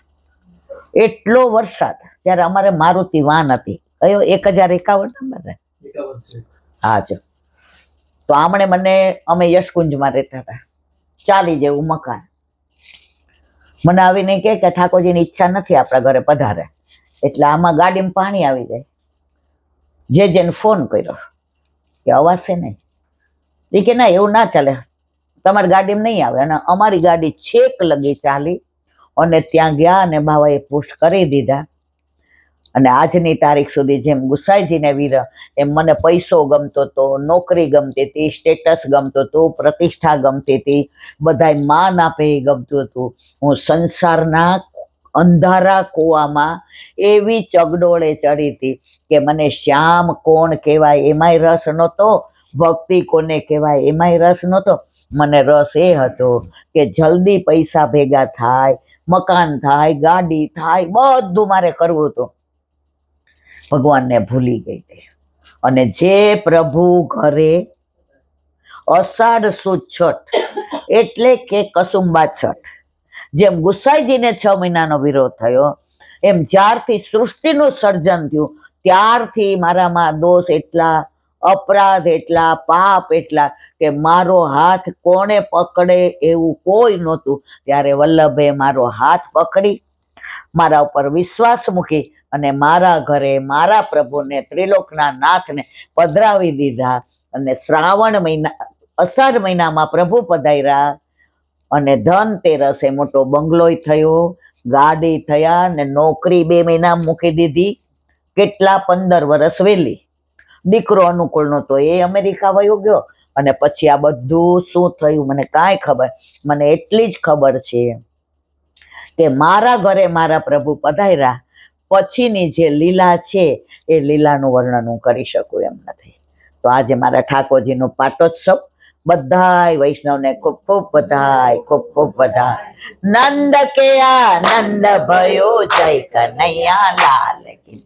Speaker 1: એટલો વરસાદ, ત્યારે અમારે મારુતિ વાન હતી. કયો 1051 નંબર ને? હા જો. તો આમણે મને, અમે યશકુંજમાં રહેતા હતા, 40 જેવું મકાન. મને આવીને કહે કે ઠાકોરજીની ઈચ્છા નથી આપણા ઘરે પધારે, એટલે આમાં ગાડીમાં પાણી આવી જાય. જેને ફોન કર્યો કે અવાશે નહીં. એ કે ના એવું ના ચાલે, તમારી ગાડીમાં નહીં આવે. અને અમારી ગાડી છેક લગી ચાલી અને ત્યાં ગયા અને બાવાએ પુષ્ટ કરી દીધા. અને આજની તારીખ સુધી જેમ ગુસાઈજીને વિરહ, એમ મને પૈસો ગમતો હતો, નોકરી ગમતી હતી, સ્ટેટસ ગમતું હતું, પ્રતિષ્ઠા ગમતી હતી, બધાય માન આપે એ ગમતું હતું. હું સંસારના અંધારા કૂવામાં એવી ચગડોળે ચડી હતી કે મને શ્યામ કોણ કહેવાય એમાંય રસ નહોતો, ભક્તિ કોને કહેવાય એમાંય રસ નહોતો. મને રસ એ હતો કે જલ્દી પૈસા ભેગા થાય, મકાન થાય, ગાડી થાય, બધું મારે કરવું હતું. ભગવાનને ભૂલી ગઈ હતી. અને જે પ્રભુ ઘરે અષાઢ સુદ છઠ એટલે કે કસુંબા છઠ. જેમ ગુસાઈજીને 6 મહિનાનો વિરોધ થયો, એમ જ્યારથી સૃષ્ટિનું સર્જન થયું ત્યારથી મારામાં દોષ એટલા, અપરાધ એટલા, પાપ એટલા કે મારો હાથ કોણે પકડે એવું કોઈ નહોતું. ત્યારે વલ્લભે મારો હાથ પકડી મારા ઉપર વિશ્વાસ મૂકી અને મારા ઘરે મારા પ્રભુને, ત્રિલોકના નાથને પધરાવી દીધા. અને શ્રાવણ મહિના, અષાઢ મહિનામાં પ્રભુ પધાર્યા અને ધનતેરસે મોટો બંગલોય થયો, ગાડી થયા ને નોકરી 2 મહિના મૂકી દીધી. કેટલા 15 વર્ષ વહેલી. દીકરો અનુકૂળ નહોતો, એ અમેરિકા વયો ગયો. અને પછી આ બધું શું થયું મને કાંઈ ખબર. મને એટલી જ ખબર છે કે મારા ઘરે મારા પ્રભુ પધાર્યા પછીની જે લીલા છે એ લીલાનું વર્ણન હું કરી શકું એમ નથી. તો આજે મારા ઠાકોરજીનો પાટોત્સવ, બધાય વૈષ્ણવને ખૂબ ખૂબ બધાય, ખૂબ ખૂબ બધાય. નંદ કે આનંદ ભયો જય કનૈયા લાલ કી.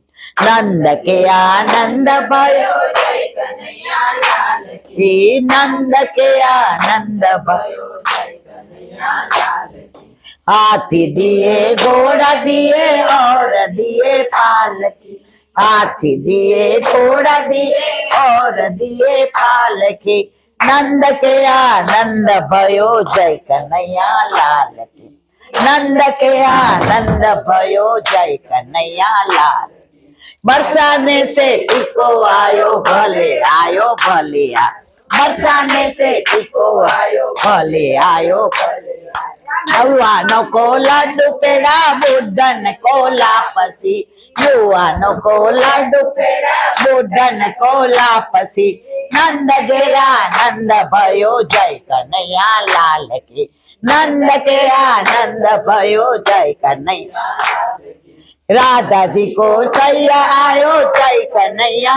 Speaker 1: નંદ કે આનંદ ભયો
Speaker 2: જય કનૈયા લાલ કી.
Speaker 1: નંદ કે આનંદ ભયો
Speaker 2: જય કનૈયા લાલ કી.
Speaker 1: हाथी दिए घोड़ा दिए और दिए पालकी. हाथी दिए घोड़ा दिए और दिए पालकी. नंद के आनंद भयो जय कन्हैया लाल की. नंद के आनंद भयो जय कन्हैया लाल. बरसाने से टीको आयो भले आ. बरसाने से टीको आयो भले आयो. युवानो को लड्डू पेड़ा बुढ़न को लापसी. युवानो को लड्डू पेड़ा बुढ़न को लापसी. नंद गेरा नंद भयो जय कन्हैया लाल की. नंद के आनंद भयो जय कन्हैया. राधा जी को सैया आयो जय कन्हैया.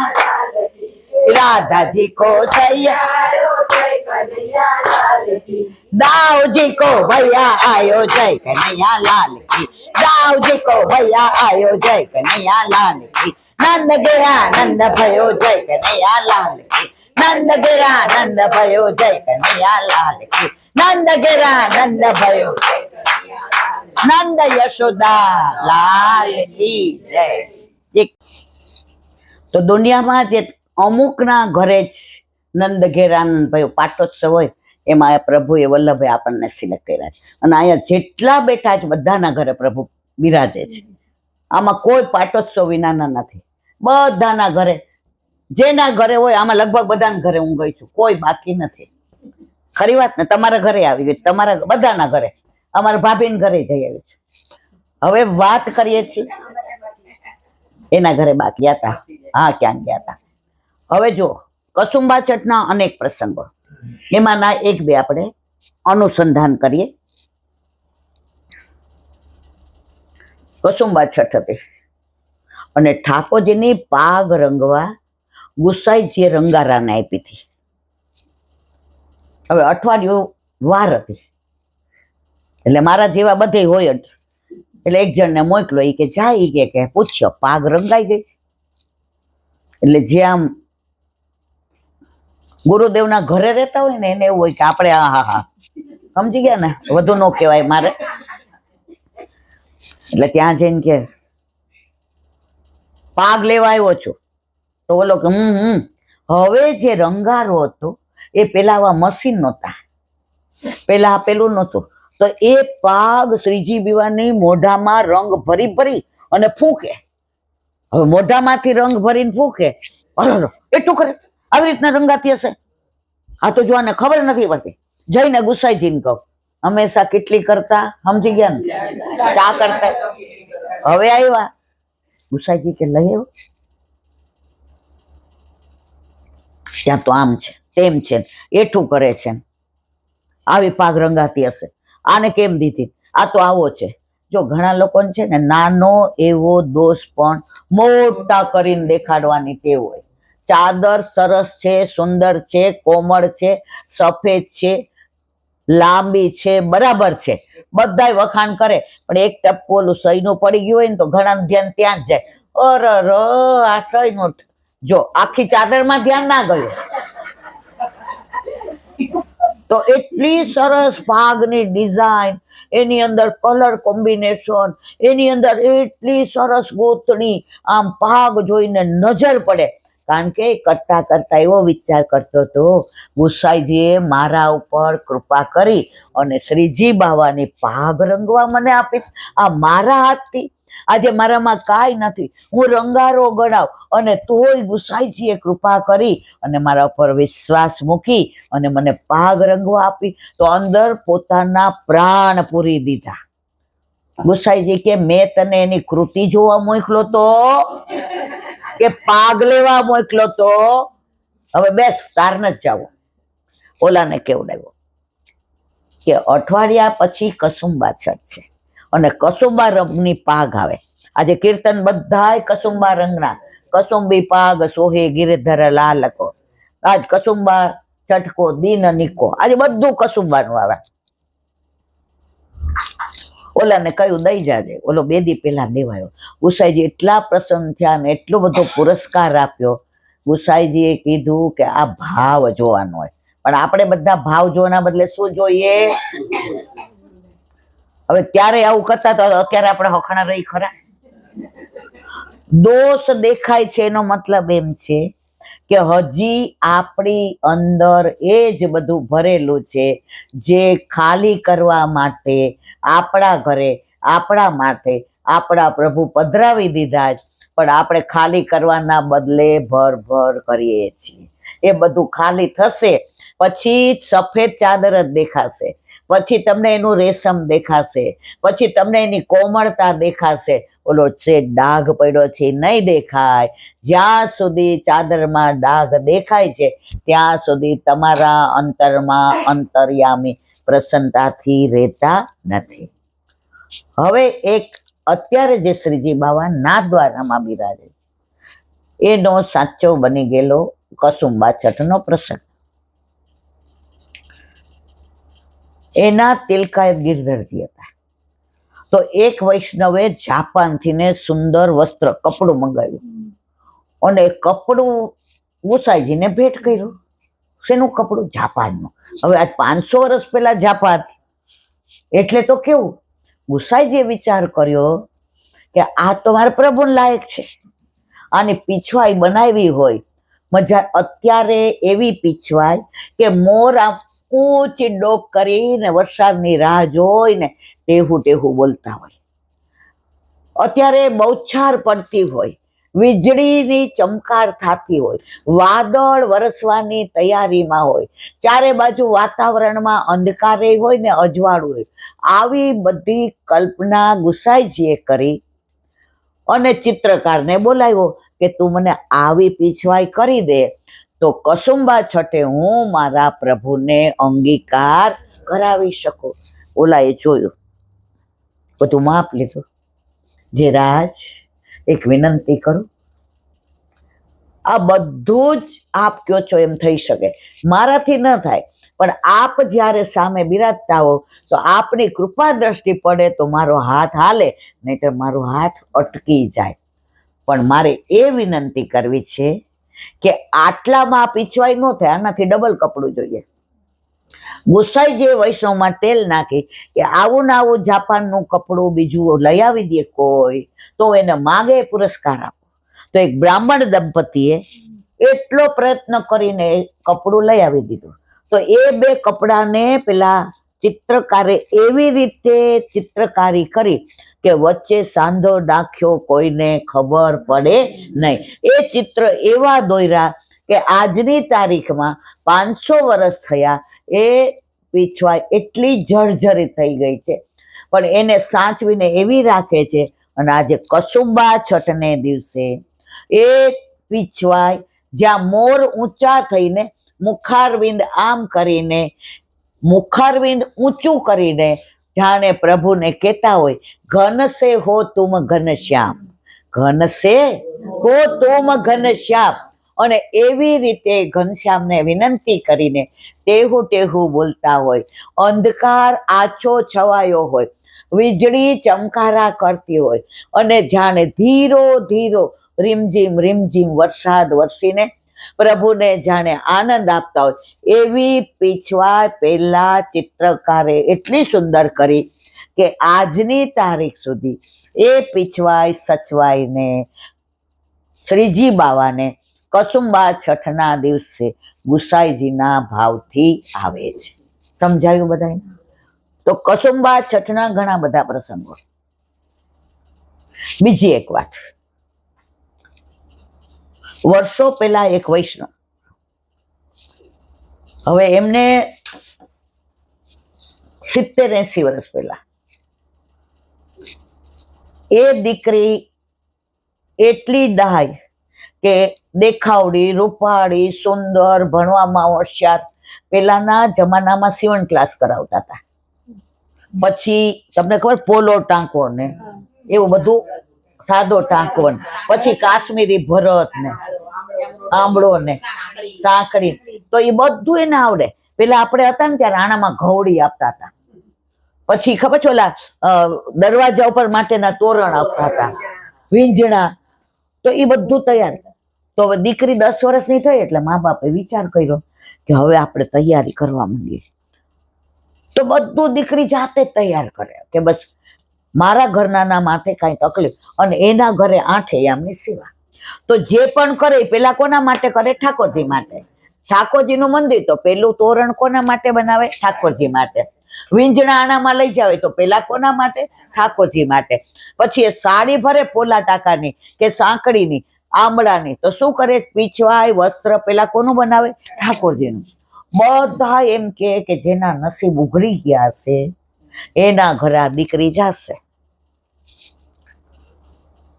Speaker 1: राधा जी को सैया
Speaker 2: आयो जय कन्हैया लाल की.
Speaker 1: दाऊ जी को भैया आयो जय कन्हैया लाल की. दाऊ जी को भैया आयो जय कन्हैया लाल की. नंद गया नंद भयो जय कन्हैया लाल की. नंद गया नंद भयो जय कन्हैया लाल की. नंद गया नंद भयो नंद यशोदा लाल की जय. તો દુનિયામાં જે અમુકના ઘરે જ નંદ ઘેરાનંદ ભાઈ પાટોત્સવ હોય એમાં પ્રભુએ વલ્લભે આપણને સિલેક્ટ કર્યા છે. અને અહીંયા જેટલા બેઠા છે બધાના ઘરે પ્રભુ બિરાજે છે. આમાં કોઈ પાટોત્સવ વિનાના નથી. બધાના ઘરે, જેના ઘરે હોય, આમાં લગભગ બધાના ઘરે હું ગઈ છું, કોઈ બાકી નથી. ખરી વાત ને? તમારા ઘરે આવી ગઈ, તમારા બધાના ઘરે, અમારા ભાભીના ઘરે જઈ આવી છે. હવે વાત કરીએ છીએ એના ઘરે બાકી હતા. હા, ક્યાં ગયા હતા? હવે જો કસુંબા છઠના અનેક પ્રસંગો, એમાંના એક બે આપણે અનુસંધાન કરીએ. કસુંબા છઠ હતી અને ઠાકોરજીની પાગ રંગવા ગુસાઈજીએ રંગારાને આપી હતી. હવે અઠવાડિયું વાર હતી એટલે મારા જેવા બધે હોય જ. એટલે એક જણને મોકલો, એ કે જાય, કે પૂછ્યો પાગ રંગાઈ ગઈ. એટલે જે આમ ગુરુદેવના ઘરે રહેતા હોય ને એને એવું હોય કે આપણે હા સમજી ગયા ને, વધુ ન કહેવાય મારે. એટલે ત્યાં જઈને કે પાગ લેવા આવ્યો છું. તો બોલો કે હવે જે રંગારો હતો એ પેલા આવા મશીન નહોતા, પેલા પેલું નહોતું. તો એ પાગ શ્રીજી બીવાની મોઢામાં રંગ ભરી ભરી અને ફૂંકે. હવે મોઢામાંથી રંગ ભરીને ફૂંકે, એટલું કરે આવી રીતના રંગાતી હશે. આ તો જોવાને ખબર નથી પડતી. જઈને ગુસાઈજીને કહું, હંમેશા કેટલી કરતા, સમજી ગયા ને, ચા કરતા. હવે આવ્યા ગુસાઈજી કે લઈ આવ્યો, ત્યાં તો આમ છે તેમ છે, એઠું કરે છે, આવી પાગ રંગાતી હશે, આને કેમ દીધી, આ તો આવો છે. જો ઘણા લોકોને છે ને નાનો એવો દોષ પણ મોટા કરીને દેખાડવાની ટેવ હોય. ચાદર સરસ છે, સુંદર છે, કોમળ છે, સફેદ છે, લાંબી છે, બરાબર છે, બધાય વખાણ કરે, પણ એક ટપકું ઓલું સહીનું પડી ગયું હોય ને તો ઘણાનું ધ્યાન ત્યાં જ જાય. અર આ સહીનું, જો આખી ચાદરમાં ધ્યાન ના ગયું, તો એટલી સરસ પાઘની ડિઝાઇન, એની અંદર કલર કોમ્બિનેશન, એની અંદર એટલી સરસ ગોતણી, આમ પાઘ જોઈને નજર પડે. કારણ કે કરતા કરતા એવો વિચાર કરતો હતો, ગુસાઈજીએ મારા ઉપર કૃપા કરી અને શ્રીજી બાવાની પાઘ રંગવા મને આપી. આ મારા હાથથી, આજે મારામાં કાંઈ નથી, હું રંગારો ગણાવ, અને તોય ગુસાઈજીએ કૃપા કરી અને મારા ઉપર વિશ્વાસ મૂકી અને મને પાઘ રંગવા આપી. તો અંદર પોતાના પ્રાણ પૂરી દીધા. ગુસાઈજી કે મેં તને એની કૃતિ જોવા મોકલો તો કે પાઘ લેવા મોકલો તો? હવે બેસ, તાર ન જાવ. ઓલાને કેવડાવ્યો કે અઠવાડિયા પછી કસુંબા છઠ છે અને કસુંબા રંગની પાઘ આવે. આજે કીર્તન બધાય કસુંબા રંગના, કસુંબી પાઘ સોહે ગિરધર લાલકો, આજ કસુંબા છઠકો દીન નિકો, આજે બધું કસુંબાનું આવે. ઓલાને કયું દઈ જાજે. ઓલો 2 દી પહેલા દેવાયો. ગુસાઈજી એટલા પ્રસન્ન થયા ને એટલો બધો પુરસ્કાર આપ્યો. ગુસાઈજીએ કીધું કે આ ભાવ જોવાનો હોય, પણ આપણે બધા ભાવ જોવાના બદલે શું જોઈએ? હવે ત્યારે આવું કરતા તો અત્યારે આપણે હખણા રહી ખરા? દોષ દેખાય છે એનો મતલબ એમ છે કે હજી આપણી અંદર એ જ બધું ભરેલું છે જે ખાલી કરવા માટે આપણા ઘરે, આપણા માટે આપણા પ્રભુ પધરાવી દીધા જ, પણ આપણે ખાલી કરવાના બદલે ભર કરીએ છીએ. એ બધું ખાલી થશે પછી સફેદ ચાદર જ દેખાશે, પછી તમને એનું રેશમ દેખાશે, પછી તમને એની કોમળતા દેખાશે. ઓલો છે ડાઘ પડ્યો છે નહીં દેખાય. જ્યાં સુધી ચાદરમાં ડાઘ દેખાય છે ત્યાં સુધી તમારા અંતરમાં અંતર્યામી પ્રસન્નતાથી રહેતા નથી. હવે એક અત્યારે જે શ્રીજી બાવા નાથદ્વારામાં બિરાજે, એનો સાચો બની ગયેલો કસુંબા છઠનો પ્રસંગ. એના તિલકાયત ગિરધરજી હતા. તો એક વૈષ્ણવે જાપાનથી ને સુંદર વસ્ત્ર, કપડું મંગાવ્યું અને કપડું ગુસાઈજીને ભેટ કર્યું. શેનું કપડું? જાપાનનું. હવે આજ 500 વર્ષ પહેલા જાપાન એટલે તો કેવું? ગુસાઈજીએ વિચાર કર્યો કે આ તો મારા પ્રભુને લાયક છે, આની પીછવાઈ બનાવી હોય મજા. અત્યારે એવી પીછવાઈ કે મોર આમ ઊંચી ડોક કરીને વરસાદની રાહ જોઈને ટેહું બોલતા હોય. અત્યારે બૌછાર પડતી હોય, વીજળીની ચમકાર થતી હોય, વાદળ વરસવાની તૈયારીમાં હોય, ચારે બાજુ વાતાવરણમાં અંધકારે હોય ને અજવાળું હોય. આવી બધી કલ્પના ગુસાઈજીએ કરી અને ચિત્રકારને બોલાવ્યો કે તું મને આવી પીછવાઈ કરી દે તો કસુંબા છઠે હું મારા પ્રભુને અંગીકાર કરાવી શકું. ઓલાએ જોયું, બધું માપ લીધું. જે રાજ, એક વિનંતી કરું, આ બધું જ આપ કયો છો એમ થઈ શકે, મારાથી ન થાય, પણ આપ જ્યારે સામે બિરાજતા હો તો આપની કૃપા દ્રષ્ટિ પડે તો મારો હાથ હાલે, નહીતર મારો હાથ અટકી જાય. પણ મારે એ વિનંતી કરવી છે કે આટલામાં પીછવાઈ ન થાય, આનાથી ડબલ કપડું જોઈએ. ગુસાઈ જે વૈષ્ણવમાં તેલ નાખી કે આવું ને આવું જાપાનનું કપડું બીજું લઈ આવી દે કોઈ, તો એને માગે પુરસ્કાર આપો. તો એક બ્રાહ્મણ દંપતીએ એટલો પ્રયત્ન કરીને કપડું લઈ આવી દીધું. તો એ 2 કપડાને પેલા ચિત્રકારે એવી રીતે ચિત્રકારી કરી કે વચ્ચે સાંધો નાખ્યો, કોઈને ખબર પડે નહીં. એ ચિત્ર એવા દોર્યા કે આજની તારીખમાં 500 વર્ષ થયા, એ પીછવાઈ એટલી જર્જરિત થઈ ગઈ છે, પણ એને સાચવીને એવી રાખે છે. અને આજે કસુંબા છઠને દિવસે એ પીછવાઈ જ્યાં મોર ઊંચા થઈને મુખારવિંદ આમ કરીને, મુખારવિંદ ઊંચું કરીને જાણે પ્રભુને કહેતા હોય, ઘન સે હો તુમ ઘનશ્યામ, ઘન સે હો તુમ ઘનશ્યામ. અને એવી રીતે ઘનશ્યામને વિનંતી કરીને ટેહું બોલતા હોય. અંધકાર આછો છવાયો હોય, વીજળી ચમકારા કરતી હોય અને જાણે ધીરો ધીરો રીમઝીમ વરસાદ વરસીને પ્રભુને જાણે આનંદ આપતા હોય એવી પીછવાય પહેલા ચિત્રકારે એટલી સુંદર કરી કે આજની તારીખ સુધી એ પીછવાય સચવાઈને શ્રીજી બાવાને કસુંબા છઠના દિવસે ગુસાઈજીના ભાવથી આવે છે. સમજાયું બધાને? તો કસુંબા છઠના ઘણા બધા પ્રસંગો. બીજી એક વાત, વર્ષો પહેલા એક વૈષ્ણવ, હવે એમને 70-80 વર્ષ પહેલા એ દીકરી એટલી ડાય કે દેખાવડી, રૂપાળી, સુંદર, ભણવામાં હોશિયાર. પેલાના જમાનામાં સીવણ ક્લાસ કરાવતા હતા. પછી તમને ખબર પોલો ટાંકો ને એવું બધું, સાદો ટાંકો ને પછી કાશ્મીરી ભરત ને આંબળો ને સાંકળી, તો એ બધું એને આવડે. પેલા આપણે હતા ને ત્યારે આણામાં ઘઉડી આપતા હતા. પછી ખબર છે ઓલા દરવાજા ઉપર માટેના તોરણ આપતા હતા, વીંજણા, તો એ બધું તૈયાર. તો હવે દીકરી 10 વર્ષની થઈ એટલે મા બાપે વિચાર કર્યો કે હવે આપણે તૈયારી કરવા માંડીએ. તો બધું દીકરી જાતે જ તૈયાર કરે કે બસ મારા ઘરના માટે કાંઈ તકલીફ, અને એના ઘરે 8 આમની સેવા. તો જે પણ કરે પેલા કોના માટે કરે? ઠાકોરજી માટે. ઠાકોરજીનું મંદિર તો પેલું તોરણ કોના માટે બનાવે? ઠાકોરજી માટે. વીંજણા આણામાં લઈ જાવે તો પેલા કોના માટે? ઠાકોરજી માટે. પછી એ સાડી ભરે પોલા ટાકાની કે સાંકળીની, આંબળાની, તો શું કરે? પીછવાય વસ્ત્ર પેલા કોનું બનાવે? ઠાકોરજીનું. બધા એમ કે જેના નસીબ ઉઘડી ગયા છે એના ઘરે આ દીકરી જશે.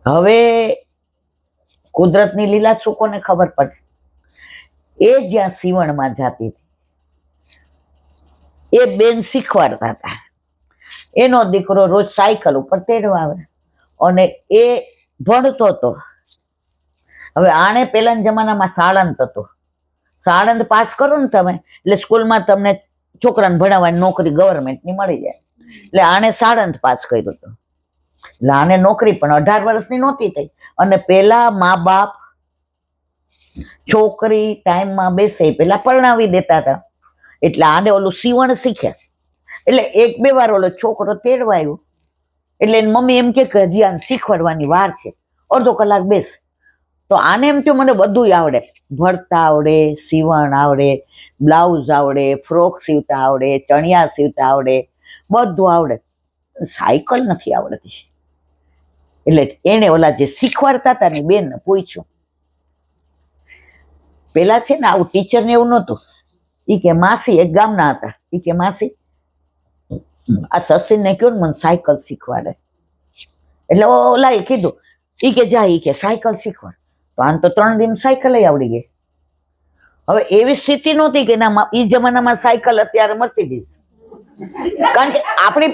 Speaker 1: હવે કુદરતની લીલા શું કોને ખબર પડે? એ જ્યાં સીવણમાં જાતી હતી એ બેન શીખવાડતા હતા. એનો દીકરો રોજ સાયકલ ઉપર તેડવા આવે અને એ ભણતો હતો. હવે આણે પેલાના જમાનામાં સાળંત હતો. સાળંદ પાસ કરો ને તમે એટલે સ્કૂલમાં તમને છોકરાને ભણાવવાની નોકરી ગવર્મેન્ટની મળી જાય. એટલે આણે સાળંદ પાસ કર્યું હતું. એટલે આને નોકરી પણ 18 વર્ષની નહોતી થઈ. અને પેલા મા બાપ છોકરી ટાઈમમાં બેસે પેલા પરણાવી દેતા હતા. એટલે આને ઓલું સીવણ શીખે. એટલે 1-2 વાર ઓલો છોકરો તેડવા આવ્યો એટલે એની મમ્મી એમ કે હજી આને શીખવાડવાની વાર છે, અડધો કલાક બેસ. તો આને એમ થયું મને બધું આવડે, ભરતા આવડે, સીવણ આવડે, બ્લાઉઝ આવડે, ફ્રોક સીવતા આવડે, ચણિયા સીવતા આવડે, બધું આવડે, સાયકલ નથી આવડતી. એટલે એને ઓલા જે શીખવાડતા હતા ને બેન પૂછ્યું. પેલા છે ને આવું ટીચર ને એવું નહોતું. ઈ કે માસી, એક ગામના હતા, ઈ કે માસી આ સસીને કહ્યું ને મને સાયકલ શીખવાડે. એટલે ઓલા એ કીધું, ઈ કે જા, ઈ કે સાયકલ શીખવાડ. તો આમ તો 3 દિન સાયકલ આવડી ગઈ. હવે એવી સ્થિતિ નહોતી કે ના ઈ જમાનામાં સાયકલ અત્યારે મર્સિડીઝ. કારણ કે આપણી,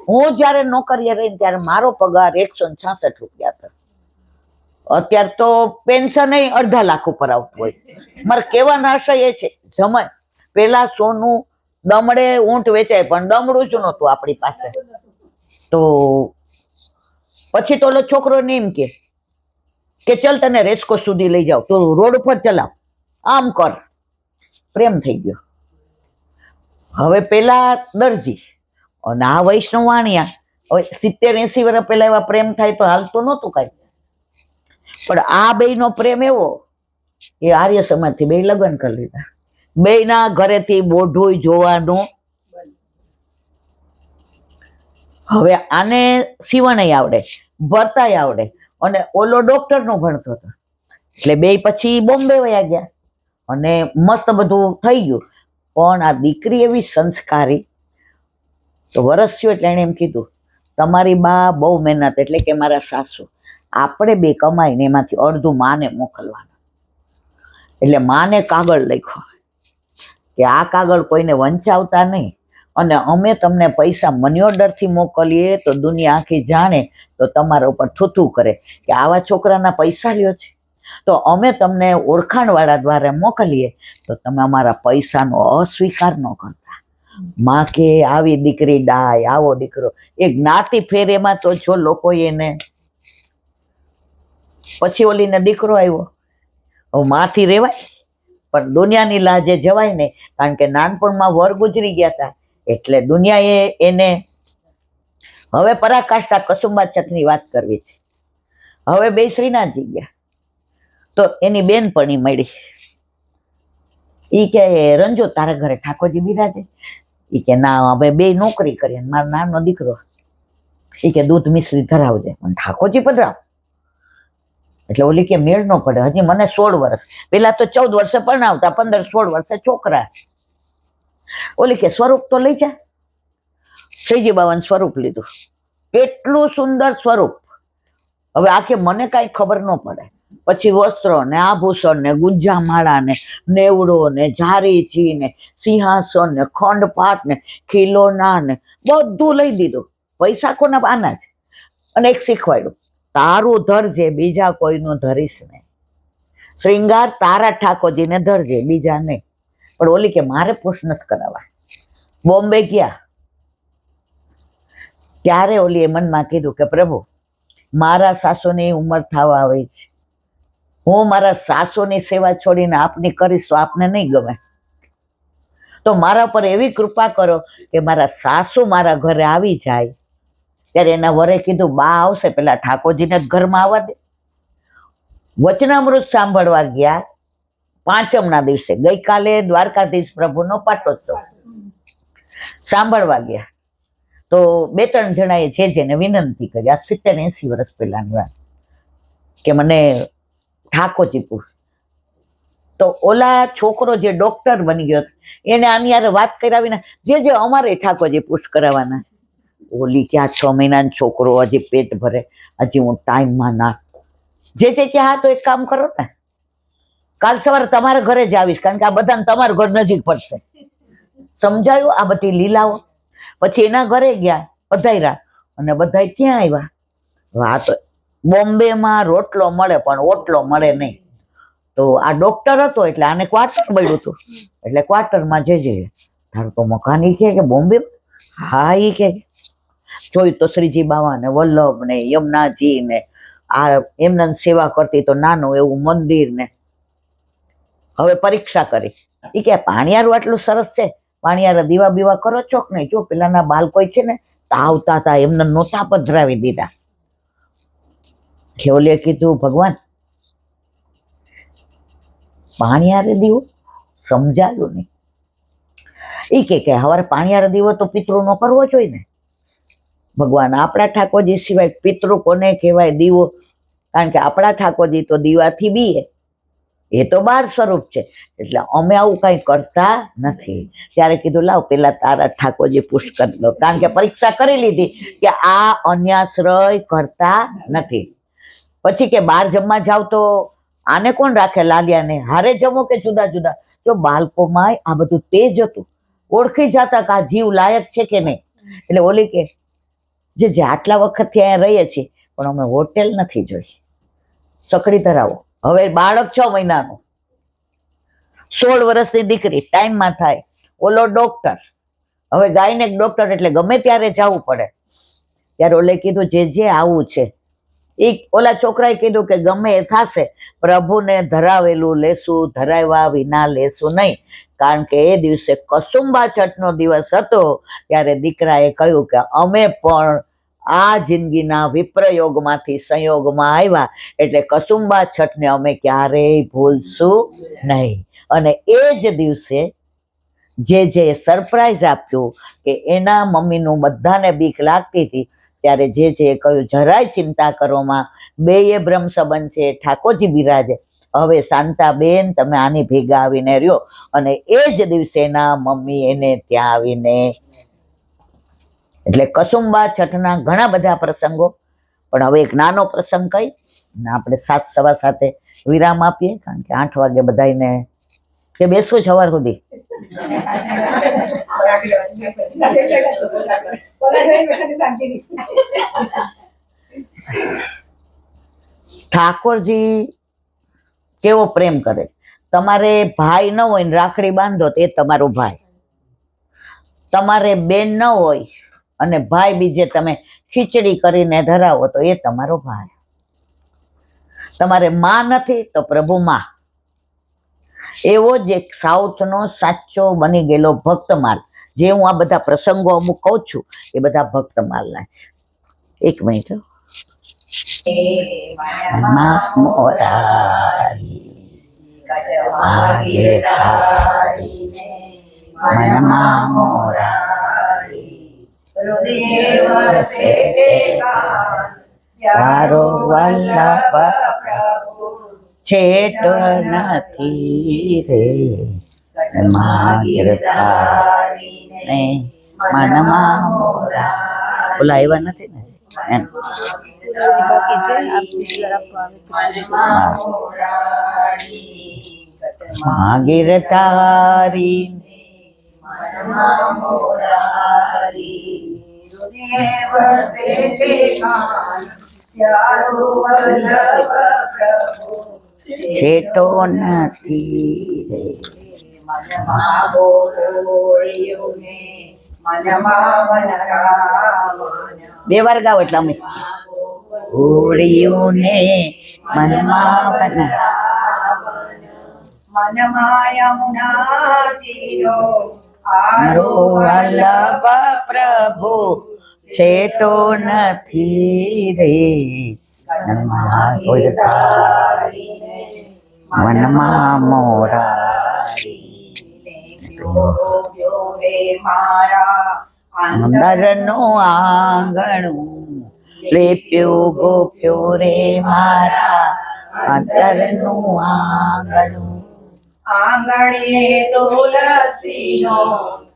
Speaker 1: હું જયારે નોકરીએ રહીને ત્યારે મારો પગાર 166 રૂપિયા હતો. અત્યારે તો પેન્શન અડધા લાખ ઉપર આવતું હોય. મારે કહેવાનો આશય એ છે, જમાય પેલા સોનું દમડે ઊંટ વેચાય પણ દમડું જ નહોતું આપણી પાસે. તો પછી તો ઓલો છોકરો ને એમ કે ચલ તને રેસકો સુધી લઈ જાવ, તો રોડ ઉપર ચલાવ, આમ કર. પ્રેમ થઈ ગયો. હવે પેલા દરજી અને આ વૈષ્ણવ વાણિયા, હવે 70-80 વર્ષ પહેલા એવા પ્રેમ થાય તો હાલતું નહોતું કઈ. પણ આ બેયનો પ્રેમ એવો, એ આર્ય સમાજથી બે લગ્ન કરી લીધા. બેયના ઘરેથી બોઢું જોવાનું. હવે આને સીવણ આવડે, ભરતાય આવડે, અને ઓલો ડોક્ટર નું ભણતો હતો. એટલે બે પછી બોમ્બે વયા ગયા અને મસ્ત બધું થઈ ગયું. પણ આ દીકરી એવી સંસ્કારી, તો વરસ થયું એટલે એને એમ કીધું તમારી બા બહુ મહેનત, એટલે કે મારા સાસુ, આપણે બે કમાઈને એમાંથી અડધું માને મોકલવાનું. એટલે માને કાગળ લખ્યો કે આ કાગળ કોઈને વંચાવતા નહીં, અને અમે તમને પૈસા મની ઓર્ડરથી મોકલીએ તો દુનિયા આખી જાણે તો તમારા ઉપર થૂથું કરે કે આવા છોકરાના પૈસા લ્યો છે. તો અમે તમને ઓળખાણવાળા દ્વારા મોકલીએ તો તમે અમારા પૈસાનો અસ્વીકાર ન કરતા. માં કે આવી દીકરી ડાય, આવો દીકરો, એ જ્ઞાતિ ફેરેમાં તો જો લોકો એને. પછી ઓલીને દીકરો આવ્યો, હવે માંથી રેવાય, પણ દુનિયાની લાજે જવાય ને, કારણ કે નાનપણમાં વર ગુજરી ગયા હતા એટલે દુનિયાએ એને હવે પરાકાષ્ઠા કસુંબા છઠની વાત કરવી છે. હવે બે શ્રીનાથજી ગયા તો એની બેનપણી મળી. ઈ કે રંજો તારા ઘરે ઠાકોરજી બિરાજે? ઈ કે ના, હવે બે નોકરી કરીએ, મારો નાનો દીકરો. ઈ કે દૂધ મિશ્રી ધરાવજે, પણ ઠાકોરજી પધરાવ. એટલે ઓલી કે મેળ ન પડે, હજી મને 16 વર્ષ, પેલા તો 14 વર્ષે પરણાવતા, 15-16 વર્ષે છોકરા. ઓલી કે સ્વરૂપ તો લઈ જા. શ્રીજી બાબાનું સ્વરૂપ લીધું, કેટલું સુંદર સ્વરૂપ. હવે આ કે મને કાંઈ ખબર ન પડે. પછી વસ્ત્રો ને આભૂષણ ને ગુંજામાળા ને નેવડો ને ઝારીચી ને સિંહાસન ને ખંડપાટ ને ખીલોના ને બધું લઈ દીધું. પૈસા કોના આના જ. અને એક શીખવાડ્યું, તારું ધરજે, બીજા કોઈનું ધરીશ નહીં. શ્રૃંગાર તારા ઠાકોરજીને ધરજે, બીજા નહીં. પણ ઓલી કે મારે પુશ નથી કરાવવા. બોમ્બે ગયા ત્યારે ઓલી એ મનમાં કીધું કે પ્રભુ, મારા સાસુની ઉંમર થવા આવી છે, હું મારા સાસુની સેવા છોડીને આપની કરીશ તો આપને નહીં ગમે. તો મારા પર એવી કૃપા કરો કે મારા સાસુ મારા ઘરે આવી જાય. ત્યારે એના વરે કીધું, બા આવશે પેલા ઠાકોરજીને જ ઘરમાં આવવા દે. વચનામૃત સાંભળવા ગયા પાંચમના દિવસે, ગઈકાલે દ્વારકાધીશ પ્રભુનો પાટોત્સવ સાંભળવા ગયા. તો 2-3 જણાએ જેને વિનંતી કરી, આ 70-80 વર્ષ પહેલાની વાત, કે મને ઠાકોરજી પૂછ. તો ઓલા છોકરો જે ડોક્ટર બની ગયો એને આની યાર વાત કરાવીને જે અમારે ઠાકોરજી પૂછ કરાવવાના. ઓલી કે આ 6 મહિનાનો છોકરો, હજી પેટ ભરે, હજી હું ટાઈમમાં ના. જે કે હા તો એક કામ કરો ને, કાલ સવારે તમારા ઘરે જ આવીશ, કારણ કે આ બધાને તમારું ઘર નજીક પડશે. સમજાયું આ બધી લીલાઓ? પછી એના ઘરે ગયા, પધાર્યા, અને બધા ત્યાં આવ્યા. આ તો બોમ્બેમાં રોટલો મળે પણ ઓટલો મળે નહીં. તો આ ડોક્ટર હતો એટલે આને ક્વાર્ટર મળ્યું હતું, એટલે ક્વાર્ટરમાં જજે. તારું તો મકાન ઈ કે બોમ્બે? હા, ઈ કે જોયું તો શ્રીજી બાવા ને વલ્લભ ને યમુનાજી ને આ એમના સેવા કરતી તો નાનું એવું મંદિર ને. હવે પરીક્ષા કરી. ઈ કે પાણીયારું આટલું સરસ છે, પાણીયારા દીવા બીવા કરો છો કે નહીં? જો પેલાના બાળકો છે ને આવતા હતા, એમને નહોતા પધરાવી દીધા. ઓલે કીધું, ભગવાન પાણીયારે દીવો સમજાયું નહીં. ઈ કે હવે પાણીયારે દીવો તો પિતૃ નો કરવો જોઈએ ને. ભગવાન, આપણા ઠાકોરજી સિવાય પિતૃ કોને કહેવાય? દીવો. કારણ કે આપણા ઠાકોરજી તો દીવાથી બીએ, એ તો 12 સ્વરૂપ છે, એટલે અમે આવું કઈ કરતા નથી. ત્યારે કીધું લાવ પેલા તારા ઠાકોરજી પુશ કરી લો, કારણ કે પરીક્ષા કરી લીધી કે આ અન્યાશ્રય કરતા નથી. પછી કે બહાર જમવા જાવ તો આને કોણ રાખે? લાલિયાને હારે જમો કે જુદા જુદા? જો બાળકોમાં આ બધું તેજ હતું, ઓળખી જતા કે આ જીવ લાયક છે કે નહીં. એટલે ઓલી કે જે આટલા વખતથી અહીંયા રહીએ છીએ પણ અમે હોટેલ નથી જોઈ, સકડી ધરાવો. હવે બાળક 6 મહિનાનું, 16 વર્ષની દીકરી, ટાઈમમાં થાય. ઓલો ડોક્ટર, હવે ગાયનેક ડોક્ટર એટલે ગમે ત્યારે જવું પડે. ત્યારે ઓલે કીધું જે આવું છે. એ ઓલા છોકરાએ કીધું કે ગમે એ થશે, પ્રભુને ધરાવેલું લેશું, ધરાવ્યા વિના લેશું નહીં. કારણ કે એ દિવસે કસુંબા છઠનો દિવસ હતો. ત્યારે દીકરાએ કહ્યું કે અમે પણ આ જિંદગીના વિપ્રયોગમાંથી સંયોગમાં આવ્યા, એટલે કસુંબા છઠને અમે ક્યારેય ભૂલશું નહીં. અને એ જ દિવસે જે સરપ્રાઈઝ આપ્યું કે એના મમ્મીનું બધાને બીક લાગતી હતી, ત્યારે જે કહ્યું જરાય ચિંતા કરોમાં, બેય બ્રહ્મ સંબંધ છે, ઠાકોરજી બિરાજે. હવે શાંતાબેન તમે આની ભેગા આવીને રહ્યો. અને એ જ દિવસે એના મમ્મી એને ત્યાં આવીને, એટલે કસુંબા છઠના ઘણા બધા પ્રસંગો. પણ હવે એક નાનો પ્રસંગ કઈ આપણે 7:15 વિરામ આપીએ, કારણ કે 8 વાગે બધાને કે બેસવું સવાર સુધી. ઠાકોરજી કેવો પ્રેમ કરે. તમારે ભાઈ ન હોય ને રાખડી બાંધો તો એ તમારો ભાઈ. તમારે બેન ન હોય અને ભાઈ બીજે તમે ખીચડી કરીને ધરાવો તો એ તમારો ભાઈ. તમારે માં નથી તો પ્રભુ માં. એવો જ એક સાઉથનો સાચો બની ગયેલો ભક્તમાલ, જે હું આ બધા પ્રસંગો અમુક કહું છું એ બધા ભક્તમાલના છે. એક મિનિટ હો. મનમાં મોરારી મનમાં મોરારી તારો વલ્લભ છેટો નથી રે ગીરધારીને મનમાં મોરારી. ઓલા આવ્યા નથી ને એમ.
Speaker 3: બાકી છે
Speaker 1: ગીરધારી છેટો નથી રે. બે વાર ગાવ એટલે અમે ઓળિયું ને મનમાં મારો વલ્લભ પ્રભુ છેટો નથી રે મનમાં મોરારી. અંદરનું આંગણું લેપ્યું ગોપ્યો રે મારા અંતરનું આંગણું.
Speaker 2: આંગણે તુલસીનો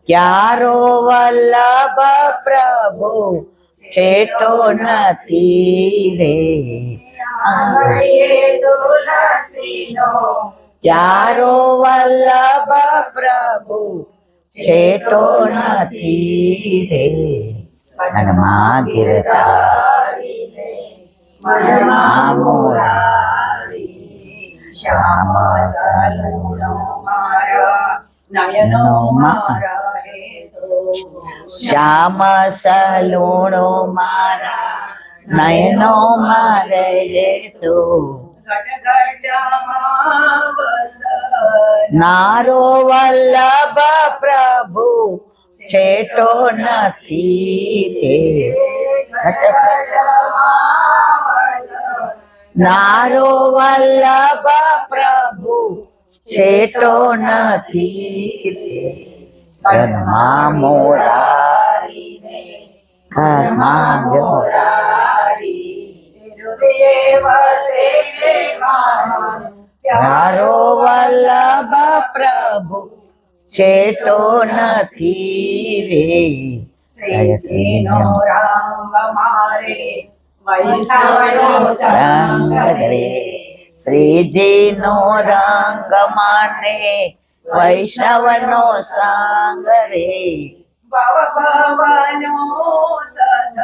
Speaker 1: ક્યારો વલ્લભ પ્રભુ છેટો નથી રે.
Speaker 2: આંગણે તુલસીનો
Speaker 1: ક્યારો વલ્લભ પ્રભુ છેટો નથી રે મનમાં ગીરધારીને મનમાં મોરારી.
Speaker 2: શ્યામ સલૂણો મારા નયનો મારા હેતો
Speaker 1: શ્યામ સલૂણો મારા નયનો મારે તો
Speaker 2: ગટગટમાં વસ
Speaker 1: નારો વલ્લભ પ્રભુ છેટો નથી રે. નારો વલ્લભ પ્રભુ છેટો નથી રે ઘરમાં મોરારીને ઘરમાં મોરારી. તારો વલ્લભ પ્રભુ છેટો નથી રે.
Speaker 2: શ્રીજીનો રંગ મારે વૈષ્ણવનો સંગ રે.
Speaker 1: શ્રીજીનો રંગ માને વૈષ્ણવનો સંગ રે.
Speaker 2: ભવનો સદ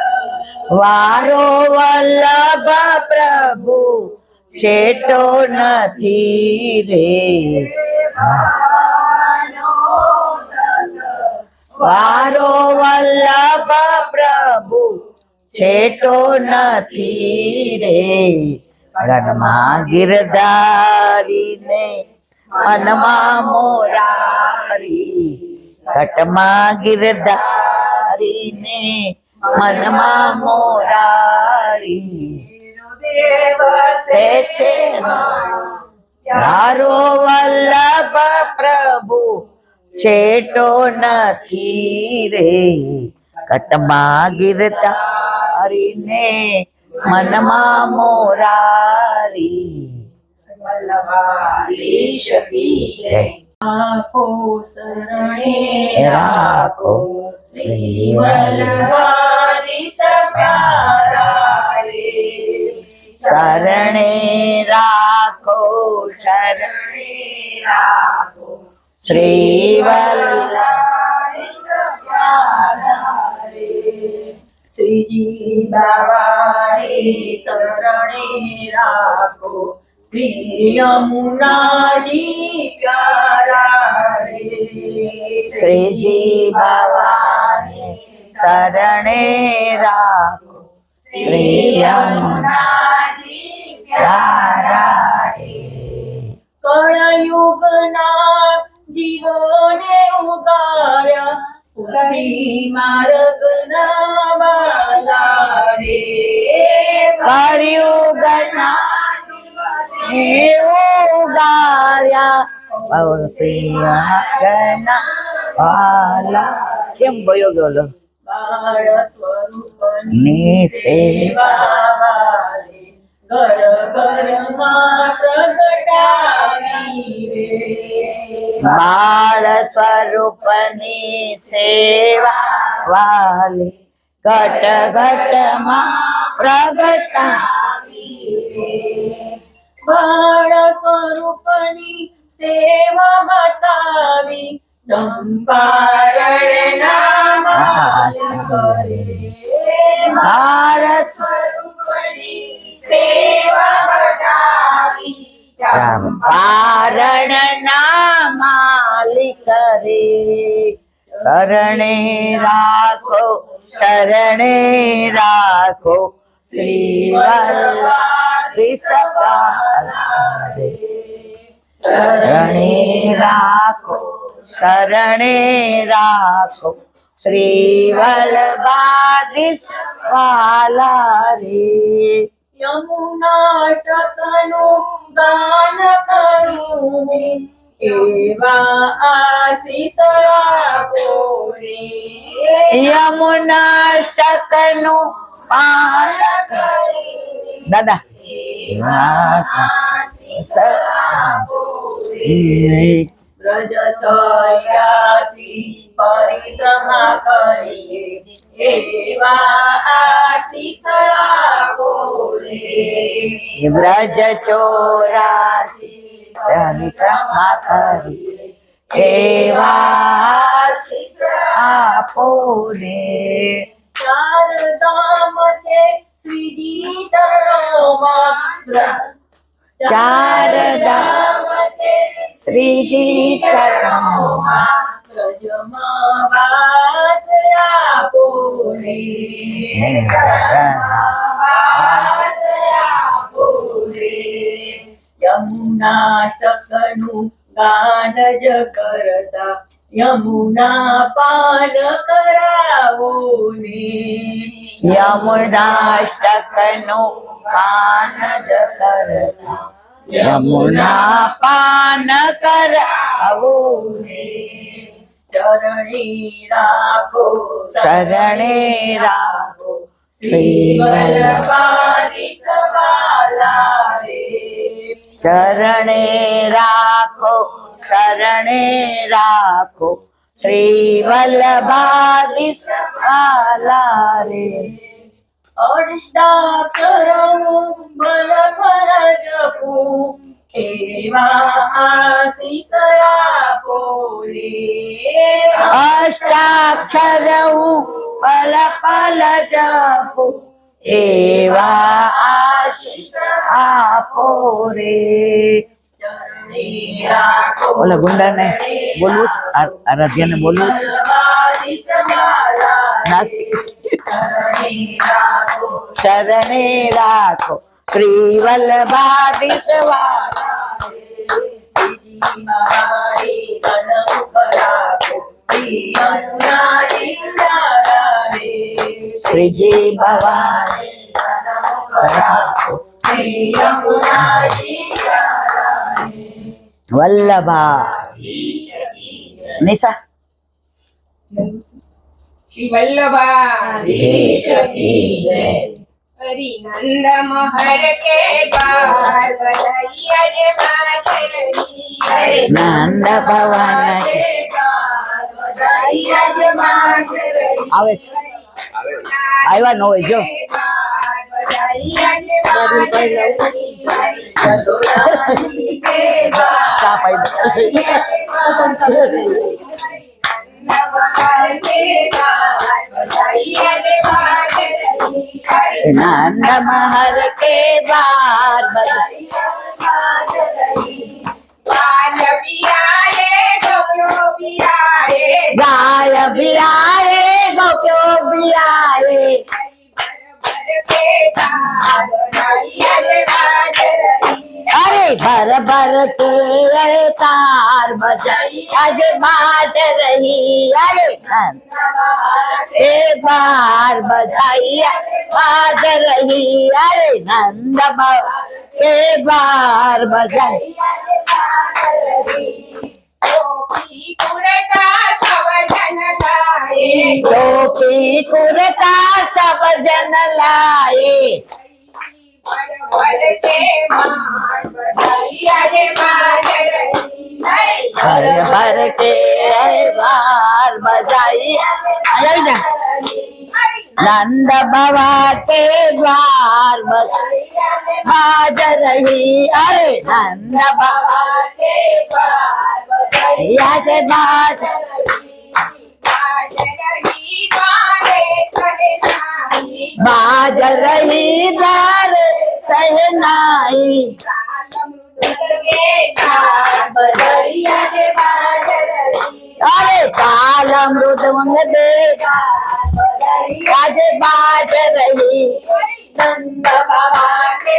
Speaker 1: વારો વલ્લભ પ્રભુ છેટો નથી રે.
Speaker 2: ભવનો સદ
Speaker 1: વારો વલ્લભ પ્રભુ છેટો નથી રે ઘરમાં ગીરધારીને મનમાં મોરારી. ઘટમાં ગીરધારીને મનમાં મોરારી.
Speaker 2: દેવ
Speaker 1: સે છે તારો વલ્લભ પ્રભુ છેટો નથી રે. ઘટમાં ગીરધારીને મનમાં મોરારી.
Speaker 2: વલ્લભાધીશ કી જય. આંખો શરણે
Speaker 1: રાખો શ્રી
Speaker 2: વલ્લભાધીશ પ્યારા રે.
Speaker 1: શરણે રાખો શરણ
Speaker 2: શરણે રાખો
Speaker 1: શ્રી વલ્લભ
Speaker 2: વલ્લભાધીશ પ્યારા રે. શ્રીજી બાવાએ શરણે રાખો શ્રી યમુનાજી પ્યારા રે.
Speaker 1: શ્રીજી બાવાને શરણે રાખો શ્રી યમુના
Speaker 2: યમુનાજી
Speaker 1: પ્યારા રે.
Speaker 2: કળયું કળિયુગના જીવોને ઉગાર્યા પુરી માર્ગના વાલા રે
Speaker 1: કળિયુગના ઉગાર્યા ભવસિંહના વાલા. કેમ ગયો ગયો
Speaker 2: બાળ સ્વરૂપની
Speaker 1: ની
Speaker 2: સેવા વાલે ઘર ઘરમાં પ્રગટાવી રે
Speaker 1: બાળ સ્વરૂપની સેવા વાલી ઘટ ઘટમાં પ્રગટાવી
Speaker 2: બાળ સ્વરૂપની સેવા બતાવી ચંપારણ નામ કરે
Speaker 1: બાળ
Speaker 2: સ્વરૂપની સેવા બતાવી
Speaker 1: ચંપારણ ના માલિક રે શરણે રાખો શરણે રાખો શ્રી વલ્લભી સવાલા રે શરણે રાખો શરણે રાખો શ્રી વલ્લભાધી સવાલા રે
Speaker 2: યમુના ટકનું ગાન કરું એવા આશીષ આપો રે
Speaker 1: યમુના શકનું પાન દાદા
Speaker 2: આશીષ આપો રે વ્રજ 84 પરિક્રમા કરીએ એવા આશીષ આપો રે
Speaker 1: વ્રજ 84 પરિક્રમા કરી એવા આશીષ આપો રે
Speaker 2: ચાર ધામ છે શ્રીજી ચરણોમાં
Speaker 1: ચાર ધામ છે શ્રીજી ચરણોમાં
Speaker 2: વ્રજમાં વાસ આપો રે વાસ આપો રે યમુના શકનું ગાન જ કરતા યમુના પાન કરાવો ને
Speaker 1: યમુના શકનું પાન જ કરતા યમુના પાન કરાવું
Speaker 2: ચરણે રાખો
Speaker 1: શરણે રાખો
Speaker 2: શ્રી વલ્લભાધી સવાલા રે
Speaker 1: શરણે રાખો શરણે રાખો શ્રી વલ્લભાધી સવાલા રે
Speaker 2: અષ્ટાક્ષરનું બલ બલ જપું એવા આશીષ આપો રે
Speaker 1: અષ્ટાક્ષર હું પલ પલ જપું એવા આશીષ આપો રે
Speaker 2: ચરણે રાખો
Speaker 1: ઓલા ગુંડાને બોલવું જ, આરાધ્યાને બોલવું જ.
Speaker 2: વલ્લભાધી સવાલા
Speaker 1: નાસ્તિક
Speaker 2: ચરણે રાખો
Speaker 1: શરણે રાખો શ્રી વલ્લભાધી સવાલા
Speaker 2: શ્રીજી મારી કનક રાખો શ્રી યમુનાજી લાલા રે
Speaker 1: શ્રીજી ભવાની
Speaker 2: કનક રાખો શ્રી યમુનાજી લાલા રે
Speaker 1: વલ્લભા નિશા
Speaker 4: શ્રી વલ્લભાધીશ
Speaker 2: કી જય.
Speaker 4: હરિ નંદ મહર કે બાર બધાઈયા જે માજરી હરિ
Speaker 1: નંદ ભવન કે
Speaker 2: બધાઈયા જ માજરી
Speaker 1: આવે છે આવ્યા ન હોય જો
Speaker 4: બધાઈયા જે માજરી
Speaker 2: યશોદાની કે
Speaker 1: ચા પાઈ દે. નંદ મહર કે બાર ગાય બિરાએ ગોપ્યો બિરાએ અરે भर भर के तार बजाई आज बाज रही अरे के बार बजाई बाज रही अरे नंद बाबा के बार बजाई
Speaker 4: टोपी कुर्ता सब जन लाए
Speaker 1: टोपी कुर्ता सब जन लाए
Speaker 4: बड़ के मार बधाई अरे बाज रही
Speaker 1: भर भर के बार बजाई अरे ना नंद बाबा के द्वार बाज रही अरे नंद बाबा के द्वार बाज बाज रही द्वार सहनाई अरे काल मृदंग दे आज बाज रही नंद बाबा के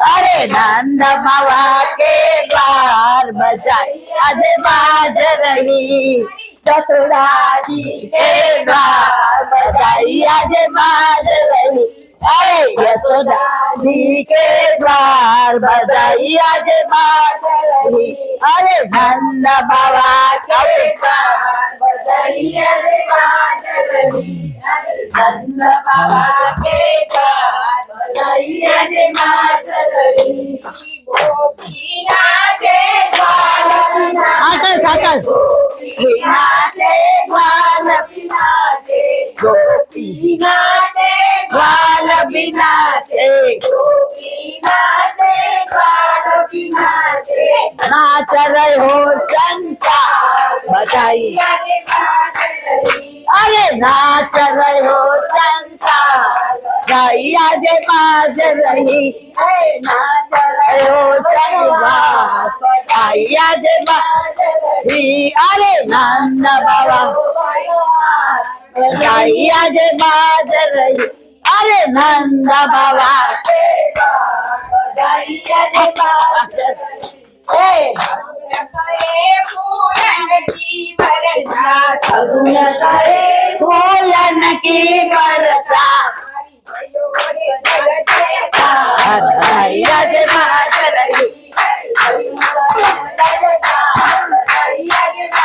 Speaker 1: अरे नंद बाबा के द्वार बजाई आज बाज रही जसोदा जी के द्वार बजाई आज बाज रही अरे यशोदा जी के द्वार बजाई आज बाज रही अरे नंद बाबा के द्वार बजाई आज बाज रही नंद बाबा के द्वार बजाई आज बाज रही आकर साकर ग्वाल बिनाचे नाच रहे हो संसार बजाई अरे नाच रहे हो संसार बजाई आज बाज रही नाच रहे हो संसार बजाई आज बाज रही अरे नंद बाबा बजाई आज बाज रही अरे नंद बाबा बजाई आज बाज रही सगुन करे फूलन की बरसा आज बाज रही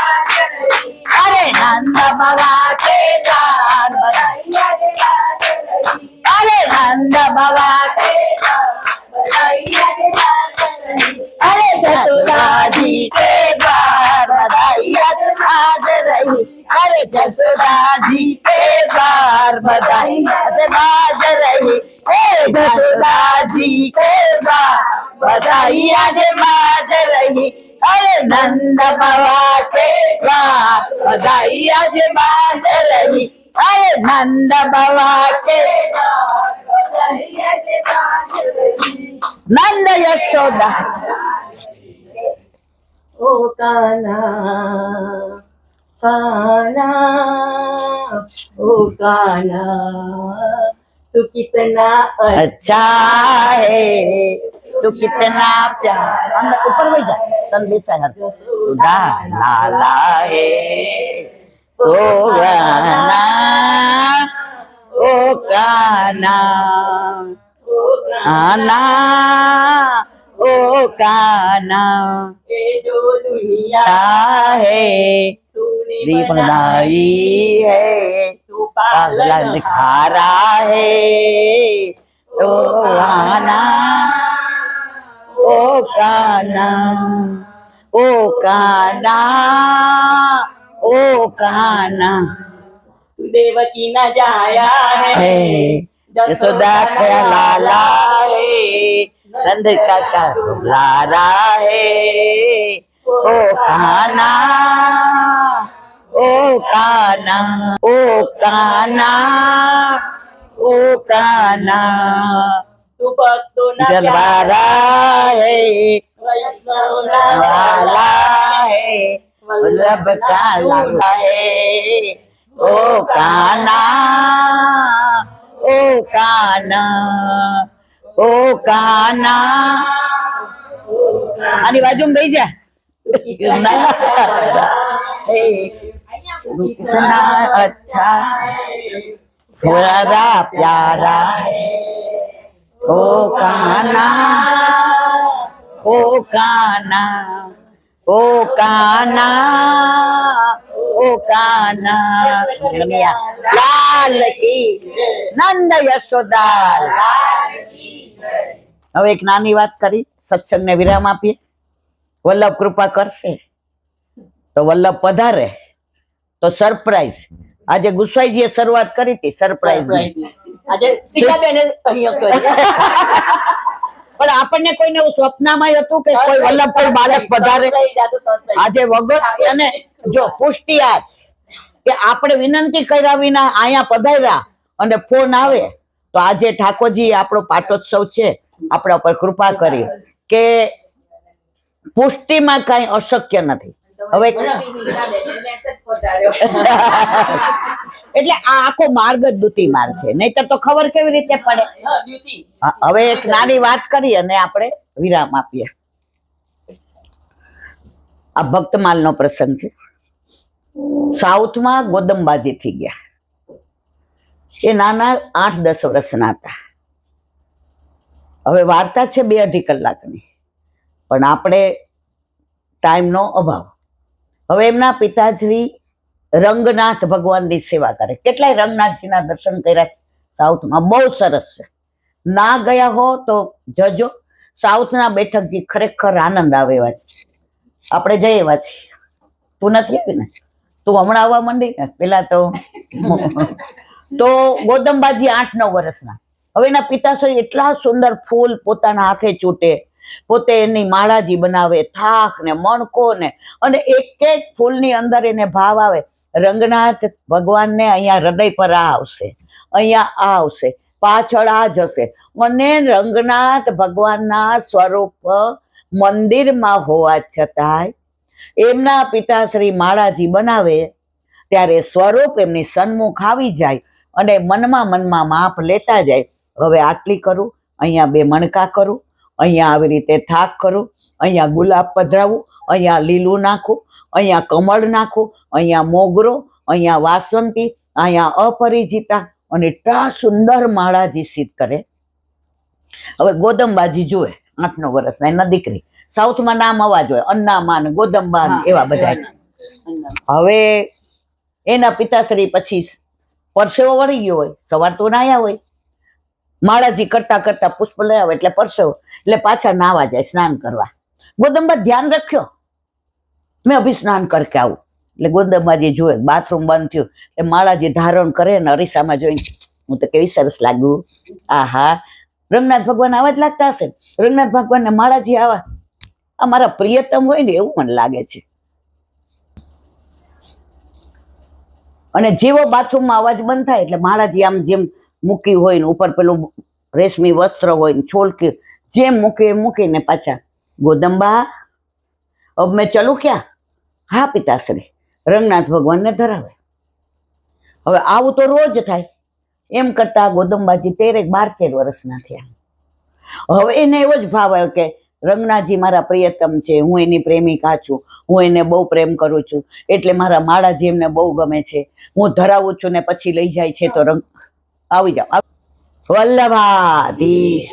Speaker 1: अरे नंद बाबा के द्वार बजाई अरे नंद बाबा के अरे जसोदा जी के द्वार बधाई आज रही अरे जसोदा जी के द्वार बधाई आज बाज रही जसोदा जी के द्वार बधाई आज बाज रही अरे नंद बाबा के द्वार बधाई आज बाज रही अरे नंद बाबा के द्वार बधाई आज बाज रही नंद यशोदा
Speaker 2: ओ काना काना ओ काना तू कितना
Speaker 1: अच्छा है तू कितना प्यार अंदर ऊपर हो जा तंबी शहर खुदा लाला है ओ गाना ओ गाना आना ओ काना
Speaker 2: ये जो दुनिया
Speaker 1: है
Speaker 2: तूने
Speaker 1: दीप बनाई है
Speaker 2: तू
Speaker 1: पागल दिखारा है तो आना ओ काना ओ काना ओ काना
Speaker 2: तू देवकी न जाया है
Speaker 1: यशोदा का लाला है नंद का लाला है ओ काना ओ काना ओ काना ओ काना
Speaker 2: तू भक्तों न
Speaker 1: जलवारा है
Speaker 2: वैष्णवना
Speaker 1: वाला है वल्लभ का लाला है ओ काना ओ काना ઓ કાના આની બાજુમાં બેસી જા कितना अच्छा प्यारा प्यारा ओ काना ओ काना ओ काना ओ काना लाल કી નંદ યશોદા હવે એક નાની વાત કરી સત્સંગને વિરામ આપીએ વલ્લભ કૃપા કરશે તો વલ્લભ પધારે તો સરપ્રાઈઝ આજે ગુસાઈજીએ શરૂઆત કરી હતી સરપ્રાઈઝ
Speaker 2: આજે ટીકાબેને અહીંયા કરી
Speaker 1: પણ આપણને કોઈને એવું સ્વપ્નમાં હતું કે કોઈ વલ્લભ કોઈ બાળક પધારે આજે વગર અને જો પુષ્ટિ આ છે કે આપણે વિનંતી કર્યા વિના અહીંયા પધાર્યા અને ફોન આવે તો આજે ઠાકોરજી આપણો પાટોત્સવ છે આપણા પર કૃપા કરી કે પુષ્ટિમાં કઈ અશક્ય નથી હવે એટલે આ આખો માર્ગ જ દૂતી માર્ગ છે નહીતર તો ખબર કેવી રીતે પડે હવે એક નાની વાત કરી અને આપણે વિરામ આપીએ આ ભક્તમાલ નો પ્રસંગ છે સાઉથમાં ગોદમબાજી થઈ ગયા એ નાના 8-10 વર્ષના હતા હવે વાર્તા છે 2-2.5 કલાકની પણ આપણે ટાઈમનો અભાવ હવે એમના પિતાશ્રી રંગનાથ ભગવાનની સેવા કરે કેટલાય રંગનાથજીના દર્શન કર્યા સાઉથમાં બહુ સરસ છે ના ગયા હો તો જજો સાઉથના બેઠકજી ખરેખર આનંદ આવે એવા છે આપણે જઈએ એવા છીએ તું નથી આપી ને તું હમણાં આવવા માંડી ને પેલા તો ગોદમબાજી 8-9 વર્ષના હવે એના પિતાશ્રી એટલા સુંદર ફૂલ પોતાના હાથે ચૂંટે પોતે એની માળાજી બનાવે થાક ને મણકો ને અને એક એક ફૂલની અંદર એને ભાવ આવે રંગનાથ ભગવાનને અહીંયા હૃદય પર આ આવશે અહીંયા આ આવશે પાછળ આ જશે અને રંગનાથ ભગવાનના સ્વરૂપ મંદિરમાં હોવા છતાંય એમના પિતાશ્રી માળાજી બનાવે ત્યારે સ્વરૂપ એમની સન્મુખ આવી જાય અને મનમાં માપ લેતા જાય હવે આટલી કરું અહીંયા 2 મણકા કરું અહીંયા આવી રીતે થાક કરું અહીંયા ગુલાબ પધરાવું અહીંયા લીલું નાખું અહીંયા કમળ નાખું અહીંયા મોગરો અહીંયા વાસંતી અહીંયા અપરિચિતા અને એટલા સુંદર માળાજી સિદ્ધ કરે હવે ગોદમબાજી જુએ 8-9 વર્ષના એના દીકરી સાઉથમાં નામ અવાજ હોય અન્નામાન ગોદમબાન એવા બધા હવે એના પિતાશ્રી પછી પરસેવો વળી ગયો હોય સવાર તો નાયા હોય માળાજી કરતા કરતા પુષ્પ લઈ આવે એટલે પરસેવો એટલે પાછા નાવા જાય સ્નાન કરવા ગોદંબા ધ્યાન રાખ્યો મેં અભી સ્નાન કરકે આવું એટલે ગોદંબાજી જોયે બાથરૂમ બંધ થયું એટલે માળાજી ધારણ કરે ને અરીસામાં જોઈને હું તો કેવી સરસ લાગુ આહા રંગનાથ ભગવાન આવા જ લાગતા હશે રંગનાથ ભગવાનને માળાજી આવા આ મારા પ્રિયતમ હોય ને એવું મને લાગે છે અને જેવો બાથરૂમમાં અવાજ બંધ થાય એટલે માળાજી આમ જેમ મૂકી હોય ને ઉપર પેલું રેશમી વસ્ત્ર હોય ને છોલકી જેમ મૂકીને પાછા ગોદંબા अब मैं चलूं क्या હા પિતાશ્રી રંગનાથ ભગવાનને ધરાવે હવે આવું તો રોજ થાય એમ કરતા ગોદમબાજી 13-12 વર્ષના થયા હવે એને એવો જ ભાવ આવ્યો કે રંગનાથજી મારા પ્રિયતમ છે હું એની પ્રેમિકા છું હું એને બહુ પ્રેમ કરું છું એટલે મારા માળાજી એમને બહુ ગમે છે હું ધરાવું છું ને પછી લઈ જાય છે તો રંગ આવી જાઓ વલ્લભાધીશ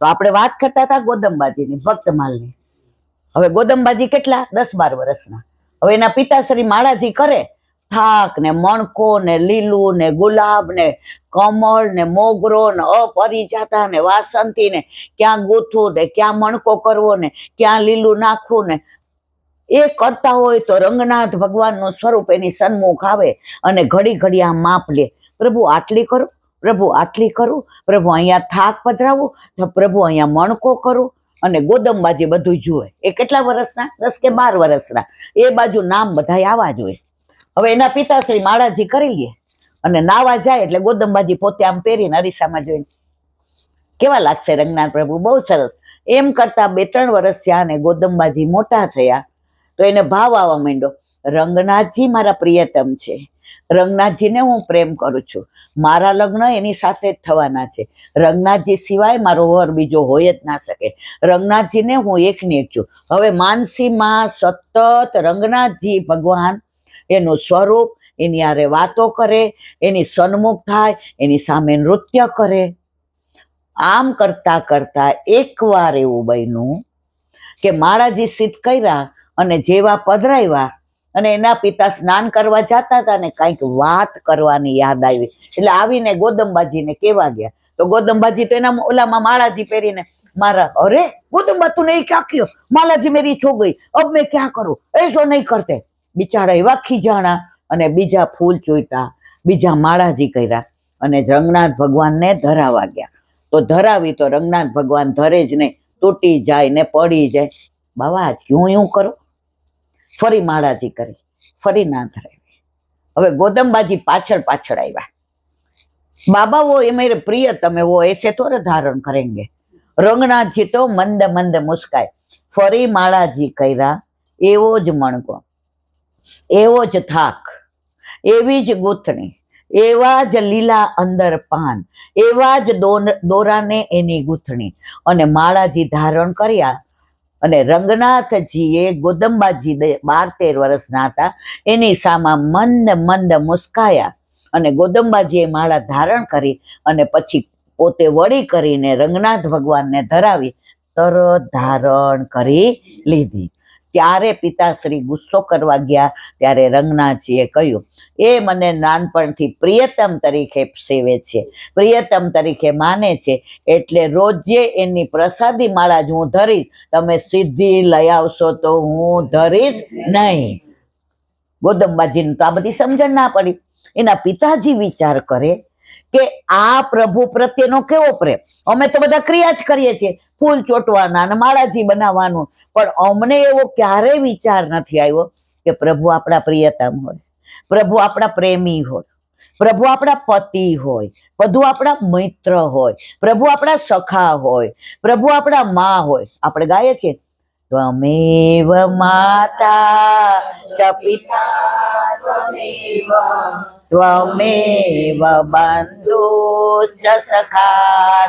Speaker 1: તો આપણે વાત કરતા હતા ગોદમબાજીની ભક્તમાલની હવે ગોદમબાજી કેટલા 10-12 વર્ષના હવે એના પિતાશ્રી માળાજી કરે થાક ને મણકો ને લીલું ને ગુલાબ ને કમળ ને મોગરો ને અપરિજાતા ને વાસંતી ને ક્યાં ગૂંથવું ને ક્યાં મણકો કરવો ને ક્યાં લીલું નાખવું ને એ કરતા હોય તો રંગનાથ ભગવાનનું સ્વરૂપ એની સન્મુખ આવે અને ઘડી ઘડી આ માપ લે પ્રભુ આટલી કરું પ્રભુ આટલી કરું પ્રભુ અહીંયા થાક પધરાવું તો પ્રભુ અહીંયા મણકો કરું અને ગોદમબાજી બધું જુએ એ કેટલા વર્ષના 10 કે 12 વર્ષના એ બાજુ નામ બધા આવા જોઈએ હવે એના પિતાશ્રી માળાજી કરી લે અને નાવા જાય એટલે ગોદમબાજી પોતે આમ પહેરીને અરીસામાં જોઈને કેવા લાગશે રંગનાથ પ્રભુ બહુ સરસ એમ કરતા 2-3 વર્ષ થયા અને ગોદમબાજી મોટા થયા તો એને ભાવ આવવા માંડ્યો રંગનાથજી મારા પ્રિયતમ છે રંગનાથજીને હું પ્રેમ કરું છું, મારા લગ્ન એની સાથે જ થવાના છે, રંગનાથજી સિવાય મારો વર બીજો હોય જ ના શકે, રંગનાથજીને હું એકની એક છું. હવે માનસીમાં સતત રંગનાથજી ભગવાન એનું સ્વરૂપ એની હારે વાતો કરે, એની સન્મુખ થાય, એની સામે નૃત્ય કરે. આમ કરતા કરતા એકવાર એવું બન્યું કે માળાજી સિદ્ધ કર્યા અને જેવા પધરાવ્યા અને એના પિતા સ્નાન કરવા જતા હતા ને કંઈક વાત કરવાની યાદ આવી, એટલે આવીને ગોદંબાજીને કેવા ગયા. તો ગોદંબાજી તો એના ઓલામાં માળાજી પહેરીને મારા, અરે ગોદંબા તું નહીં ક્યાં કયો, માલાજી મેરી છો ગઈ, અબ મેં ક્યાં કરું, એસો નહીં કરતે. બિચારા એવા ખીજાણા અને બીજા ફૂલ ચોઈટા, બીજા માળાજી કર્યા અને રંગનાથ ભગવાનને ધરાવા ગયા. તો ધરાવી તો રંગનાથ ભગવાન ધરે જ નહીં, તૂટી જાય ને પડી જાય. બાબા ક્યું એવું કરો, ફરી માળાજી કરી, ફરી ના ધરાવી. હવે ગોદંબાજી પાછળ પાછળ આવ્યા. बाबा वो ये मेरे प्रियतम है, वो ऐसे थोड़े धारण करेंगे. रंगनाथजी तो मंद मंद मुस्काय. फरी माळाजी कर्या एवो ज मणको, एवो ज थाक, एवी ज गूंथणी, एवा ज लीला अंदर पान, एवा ज दोराने एनी गूंथणी अने माळाजी धारण कर्या. અને રંગનાથજીએ ગોદંબાજી 12-13 વર્ષના હતા એની સામે મંદ મંદ મુસ્કાયા અને ગોદંબાજીએ માળા ધારણ કરી અને પછી પોતે વળી કરીને રંગનાથ ભગવાનને ધરાવી તરત ધારણ કરી લીધી. ત્યારે પિતાશ્રી ગુસ્સો કરવા ગયા ત્યારે રંગનાથજીએ કહ્યું, એ મને નાનપણથી પ્રિયતમ તરીકે સેવે છે, પ્રિયતમ તરીકે માને છે, એટલે રોજે એની પ્રસાદી માળા જ હું ધરીશ, તમે સીધી લઈ આવશો તો હું ધરીશ નહીં. ગોદંબાજીને તો આ બધી સમજણ ના પડી. એના પિતાજી વિચાર કરે કે આ પ્રભુ પ્રત્યેનો કેવો પ્રેમ, અમે તો બધા ક્રિયા જ કરીએ છીએ, ફૂલ ચોટવાના અને માળાજી બનાવવાનું, પણ અમને એવો ક્યારેય વિચાર નથી આવ્યો કે પ્રભુ આપણા પ્રિયતમ હોય, પ્રભુ આપણા પ્રેમી હોય, પ્રભુ આપણા પતિ હોય, પ્રભુ આપણા મિત્ર હોય, પ્રભુ આપણા સખા હોય, પ્રભુ આપણા માં હોય. આપણે ગાઈએ છીએ, ત્વમેવ માતા ચ પિતા ત્વમેવ બંધુશ્ચ સખા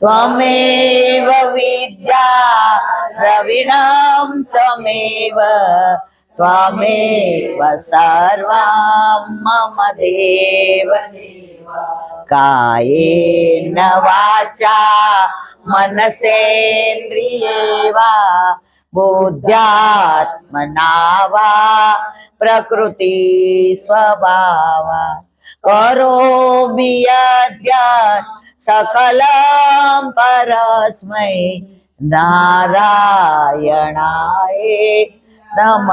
Speaker 1: ત્વમેવ વિદ્યા દ્રવિણમ ત્વમેવ સર્વં મમ દેવ કાયેન વાચા મનસેન્દ્રિયેવા બુદ્ધ્યાત્મના વા પ્રકૃતિ સ્વભાવા કરોમિ યદ્યત સકલં પરસ્મૈ નારાયણાય નમઃ.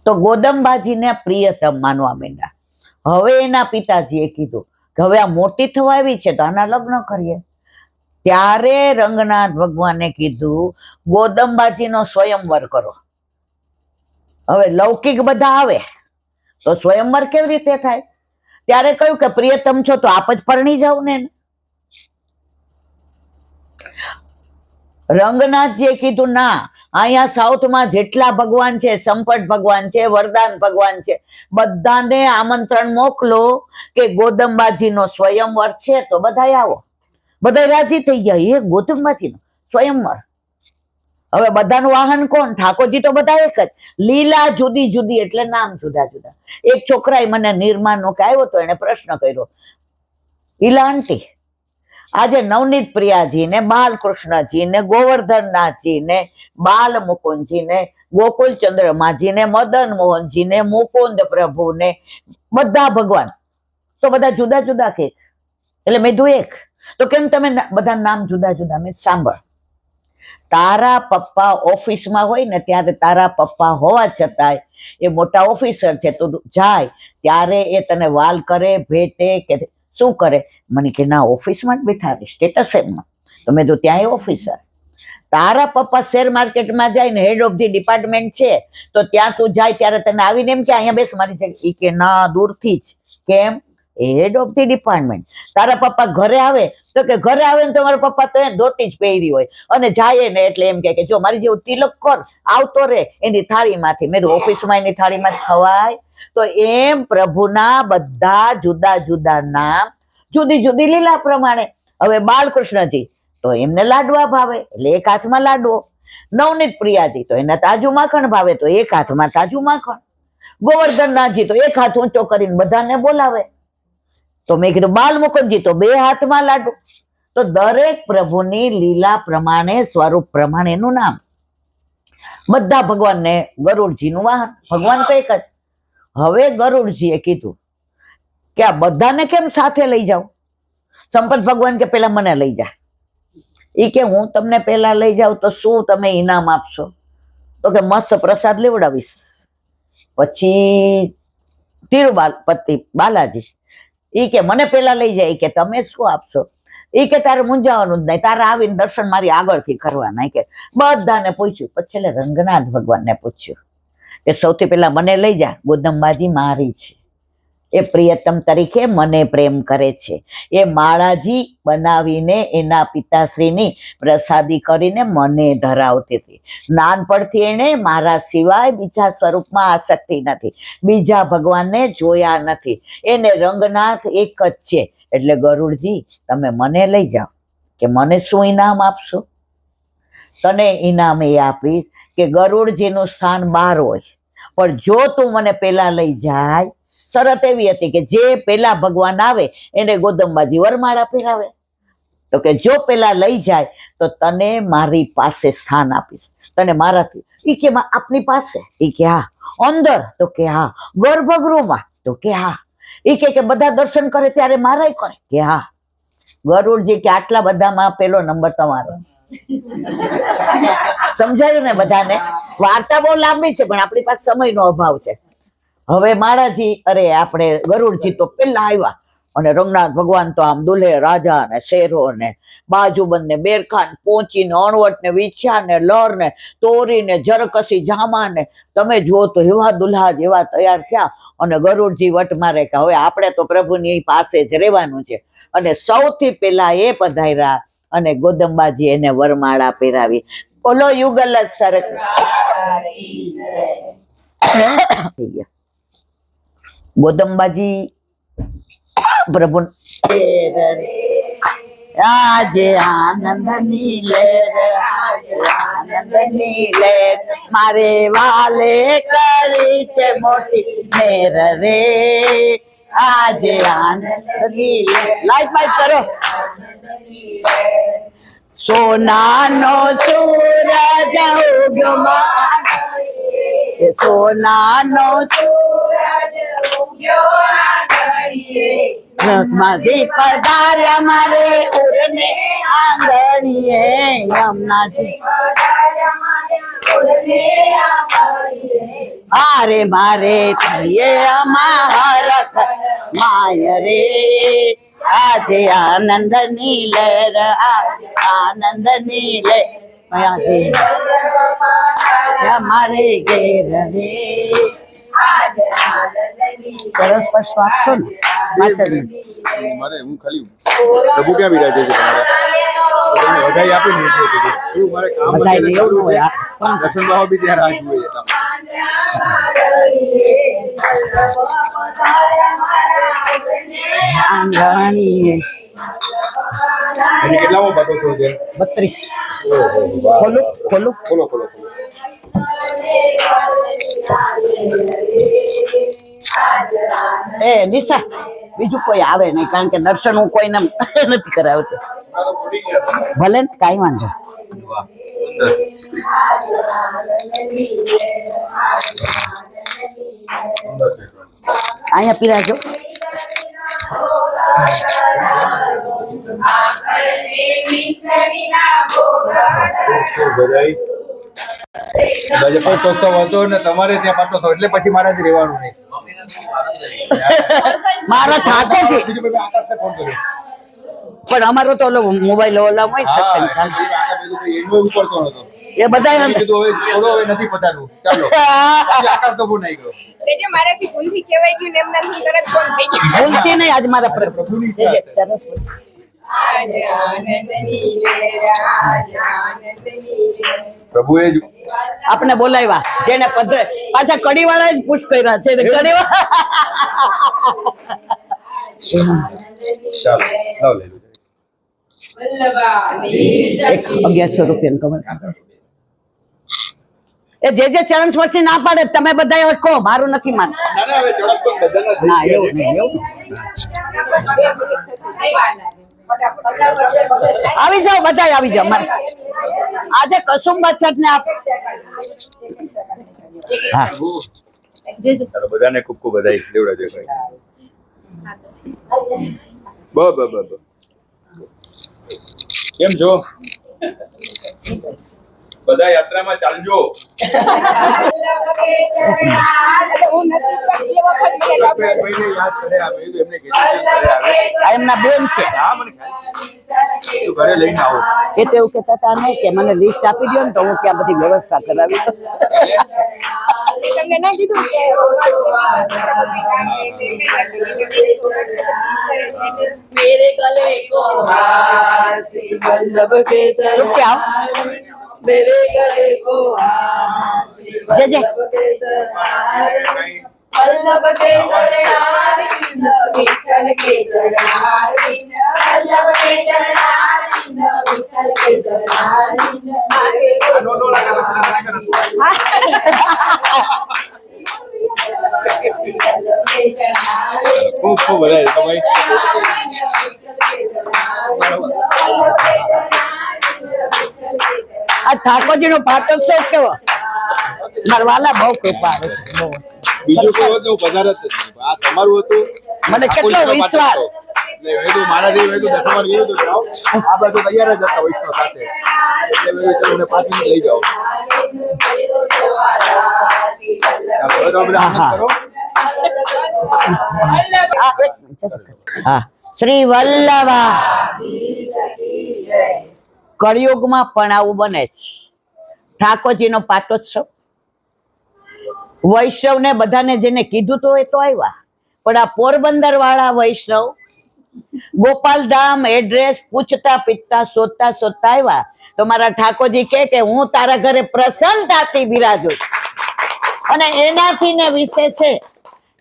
Speaker 1: તો ગોદંબાજીને પ્રિયતમ માનવા માંડ્યા. હવે એના પિતાજીએ કીધું કે હવે આ મોટી થવા આવી છે તો આના લગ્ન કરીએ. ત્યારે રંગનાથ ભગવાને કીધું ગોદંબાજીનો સ્વયંવર કરો. હવે લૌકિક બધા આવે તો સ્વયંવર કેવી રીતે થાય? ત્યારે કહ્યું કે પ્રિયતમ છો તો આપ જ પરણી જાવ ને. રંગનાથજીએ કીધું ના, અહીંયા સાઉથમાં જેટલા ભગવાન છે, સંપટ ભગવાન છે, વરદાન ભગવાન છે, બધાને આમંત્રણ મોકલો કે ગોદંબાજીનો સ્વયંવર છે તો બધા આવો. બધા રાજી થઈ ગયા, એ ગોદંબાજીનો સ્વયંવર. હવે બધાનું વાહન કોણ? ઠાકોરજી તો બધા એક જ, લીલા જુદી જુદી એટલે નામ જુદા જુદા. એક છોકરાએ મને નિર્માણનો કે આવ્યો તો એને પ્રશ્ન કર્યો, ઈલા આંટી આજે નવનીત પ્રિયાજી ને બાલકૃષ્ણજી ને ગોવર્ધનનાથજી ને બાલ મુકુંદજી ને ગોકુલ ચંદ્રમાજી ને મદન મોહનજી ને મુકુંદ પ્રભુ ને બધા ભગવાન તો બધા જુદા જુદા કે, એટલે મેં કીધું એક તો કેમ તમે બધા નામ જુદા જુદા? મેં સાંભળ, તારા પપ્પા ઓફિસમાં હોય ને ત્યારે તારા પપ્પા હોવા છતાંય એ મોટા ઓફિસર છે, તું જાય ત્યારે એ તને વાલ કરે, ભેટે કે શું કરે? મને કે ના ઓફિસમાં જ બેઠા રહે, સ્ટેટસમાં. તમે તો ત્યાં ઓફિસર. તારા પપ્પા શેર માર્કેટમાં જાય ને હેડ ઓફ ધી ડિપાર્ટમેન્ટ છે તો ત્યાં તું જાય ત્યારે તને આવીને એમ કે અહીંયા બેસ મારી જગ્યા, કે ના દૂરથી જ. કેમ? Head of the department. તારા પપ્પા ઘરે આવે તો કે ઘરે આવે ને તમારા પપ્પા તો એ ધોતી જ પહેરી હોય અને જાય ને એટલે એમ કે જો મારી જેવું તિલક કર આવતો રે એની થાળીમાંથી. મેં ઓફિસમાં એની થાળીમાં ખવાય. તો એમ પ્રભુના બધા જુદા જુદા નામ, જુદી જુદી લીલા પ્રમાણે. હવે બાલકૃષ્ણજી તો એમને લાડવા ભાવે એટલે એક હાથમાં લાડવો. નવનીત પ્રિયાજી તો એને તાજું માખણ ભાવે તો એક હાથમાં તાજું માખણ. ગોવર્ધનનાથજી તો એક હાથ ઊંચો કરીને બધાને બોલાવે. તો મેં કીધું બાલ મુકુંદજી તો બે હાથમાં લાડુ. તો દરેક પ્રભુની લીલા પ્રમાણે, સ્વરૂપ પ્રમાણે એનું નામ. બધા ભગવાનને ગરુડજીનું વાહન, ભગવાન તો એક જ. હવે ગરુડજીએ કીધું કે આ બધાને કેમ સાથે લઈ જાઓ? સંપત ભગવાન કે પેલા મને લઈ જા. એ કે હું તમને પેલા લઈ જાઉં તો શું તમે ઇનામ આપશો? તો કે મસ્ત પ્રસાદ લેવડાવીશ. પછી તિરુપતિ બાલાજી ઈ કે મને પેલા લઈ જાય. કે તમે શું આપશો? ઈ કે તારે મૂંઝાવાનું જ નહીં, તારે આવીને દર્શન મારી આગળથી કરવાના. કે બધાને પૂછ્યું. પછી છેલ્લે રંગનાથ ભગવાનને પૂછ્યું કે સૌથી પેલા મને લઈ જા. ગોદંબાજી મારી છે, એ પ્રિયતમ તરીકે મને પ્રેમ કરે છે. એ માળાજી બનાવીને એના પિતાશ્રીની પ્રસાદી કરીને મને ધરાવતી હતી. નાનપણથી એને મારા સિવાય બીજા સ્વરૂપમાં આસક્તિ નથી, બીજા ભગવાનને જોયા નથી. એને રંગનાથ એક જ છે. એટલે ગરુડજી તમે મને લઈ જાઓ. કે મને શું ઇનામ આપશો? તને ઇનામ એ આપીશ કે ગરુડજીનું સ્થાન 12 હોય, પણ જો તું મને પેલા લઈ જાય. શરત એવી હતી કે જે પેલા ભગવાન આવે એને ગોદંબાજી વરમાળા પહેરાવે. તો કે જો પેલા લઈ જાય તો તને મારી પાસે સ્થાન આપીશ, તને મારાથી. ઈ કે આપની પાસે? ઈ કે હા. અંદર? તો કે હા. ગર્ભગૃહમાં? તો કે હા. ઈ કે બધા દર્શન કરે ત્યારે મારાય કરે? કે હા. ગરુડજી કે આટલા બધામાં પેલો નંબર તમારો. સમજાયું ને બધાને? વાર્તા બહુ લાંબી છે પણ આપણી પાસે સમયનો અભાવ છે. હવે મહારાજી આપણે ગરુડજી તો પેલા આવ્યા અને રંગનાથ ભગવાન તો આમ દુલ્હે રાજા ને શેરો ને બાજુબંધ ને બેરખાન પહોંચી ને અણવટ ને વિછા ને લર ને તોરી ને જરકસી જામા ને તમે જુઓ તો એવા દુલ્હા જેવા તૈયાર થયા. અને ગરુડજી વટ મારે કે હવે આપણે તો પ્રભુની પાસે જ રહેવાનું છે. અને સૌથી પેલા એ પધાર્યા અને ગોદંબાજી એને વરમાળા પહેરાવી. બોલો યુગલ સરક. ગોદંબાજી પ્રભુ આજે આનંદની લહેર, આનંદની લહેર મારે વાલે કરી છે મોટી મેર રે. આજે આનંદની લાઈટ બાઈટ કરો. સોનાનો સૂરજ ઉગ્યો સોનાનો માજી પધાર્યા મારે ઉરને આંગણીએ. યમુનાજી આરે મારે થઈએ અમારખ માય રે. આજે આનંદની લહેર, આનંદની લહેર આજે અમારે ઘેર રે. સરસ પશુ આપશો ને માતાજી.
Speaker 5: મારે હું ખાલી પ્રભુ ક્યાં બિરાજે છે તમારા? તમને વધાઈ આપી ને એટલે કીધું મારે કામ
Speaker 1: બધાયને એવું હોય.
Speaker 5: દર્શન ભાવ બી ત્યાં રાહ જોઈએ એટલા
Speaker 1: આંગણીએ
Speaker 5: અને કેટલામો પાટો છો છે?
Speaker 1: 32. ખોલું ખોલું.
Speaker 5: ખોલો ખોલો ખોલો.
Speaker 1: એ નિશા બીજું કોઈ આવે નહીં કારણ કે દર્શન હું કોઈને નથી કરાવતું. ભલે ને કાંઈ વાંધો. અહીંયા પીરાજો.
Speaker 5: પાટોત્સવ હતો ને તમારે ત્યાં પાટોત્સવ એટલે પછી મારાથી રહેવાનું નહીં.
Speaker 1: મારા ઠાકોરજી
Speaker 5: બીજું બધું આકાશને ફોન કર્યો.
Speaker 1: પણ અમારો તો ઓલો મોબાઈલ ઓલા હોય સત્સંગ ચાલુ.
Speaker 5: એનો ઉપડતો નતો.
Speaker 1: એ બધા
Speaker 5: કીધું હવે છોડો, હવે નથી પતાનું, ચાલો. પછી આકાશ તો ફોન આવી ગયો.
Speaker 4: તે જે મારાથી ભૂલથી કહેવાય ગયું ને એમના હું તરત ફોન થઈ ગયો
Speaker 1: ભૂલતી નહીં આજ મારા
Speaker 5: આજે પ્રભુની ઈચ્છા હશે.
Speaker 1: સરસ.
Speaker 4: આજ આનંદની લહેર, આજ આનંદની લહેર.
Speaker 5: પ્રભુએ જ
Speaker 1: આપણે બોલાવ્યા જેને પધરે પાછા કડીવાળા જ પુશ કર્યા છે કડીવાળા
Speaker 5: ચાલો લાવ લઈ લો.
Speaker 4: વલ્લભા
Speaker 1: 1100 રૂપિયાનું કવર. એ જે ચરણ સ્પર્શી ના પાડે તમે બધા હવે કહો, મારું નથી માન.
Speaker 5: ના ના હવે ચોરસ પણ બધાના થઈ
Speaker 1: ના
Speaker 5: ગયા
Speaker 1: એવું
Speaker 5: છે.
Speaker 1: નહીં, એવું
Speaker 3: ફટાફટ
Speaker 1: આવી જાઓ બધા આવી જાઓ. મારે આજે કસુંબા છઠ ને આપ હા
Speaker 5: ચાલો બધાને ખૂબ ખૂબ બધાઈ દેવડાવજો ભાઈ. બ કેમ છો બધા યાત્રામાં ચાલજો.
Speaker 4: હું નથી કરતી એ વખત ગયેલા.
Speaker 5: ભાઈને યાદ કરે આવે તો એમને કહેજો કે ઘરે આવે.
Speaker 1: આ એમના બેન છે.
Speaker 5: હા મને ખ્યાલ. તું ઘરે લઈને આવો.
Speaker 1: એ તો એવું કહેતા હતા નહીં કે મને લિસ્ટ આપી દો ને તો હું ત્યાં બધી વ્યવસ્થા કરાવી દઉં.
Speaker 4: તમને ના કીધું કે
Speaker 2: मेरे गले को हार श्री वल्लभ के
Speaker 1: रुक के आओ.
Speaker 2: चरण मेरे गले को हार श्री
Speaker 1: जय जय.
Speaker 2: वल्लभ के चरण वल्लभ के चरणार बिंद विठ्ठल के चरणार बिंद वल्लभ के चरणार बिंद विठ्ठल के चरणार बिंद मागे
Speaker 5: નો નો લાગે લખના કરે. ખૂબ ખૂબ બધાઈ તો ભાઈ.
Speaker 1: આ ઠાકોરજી નો પાટોત્સવ કેવો મારા વાલા બહુ કૃપા આવે છે બહુ.
Speaker 5: બીજું કોઈ હોત ને હું પધારત જ નહીં. આ તમારું હતું.
Speaker 1: મને કેટલો વિશ્વાસ.
Speaker 5: એટલે વૈદુ મારા જેવી વૈદુ દસમાર ગયું તો જાઓ. આ બધું તૈયાર જ હતા વૈષ્ણવ સાથે. એટલે વૈદુ ચલો મને 5 મિનિટ લઈ જાઓ. ચાલો, હવે તમે બધા આનંદ કરો.
Speaker 1: આ એક હા શ્રી વલ્લભા. કળિયુગમાં પણ આવું બને છે. ઠાકોરજીનો પાટોત્સવ વૈષ્ણવને બધાને જેને કીધું તો એ તો આવ્યા, પણ આ પોરબંદર વાળા વૈષ્ણવ ગોપાલધામ એડ્રેસ પૂછતા પીછતા શોધતા શોધતા આવ્યા તો મારા ઠાકોરજી કે હું તારા ઘરે પ્રસન્નતાથી બિરાજું છું. અને એનાથી ને વિશે છે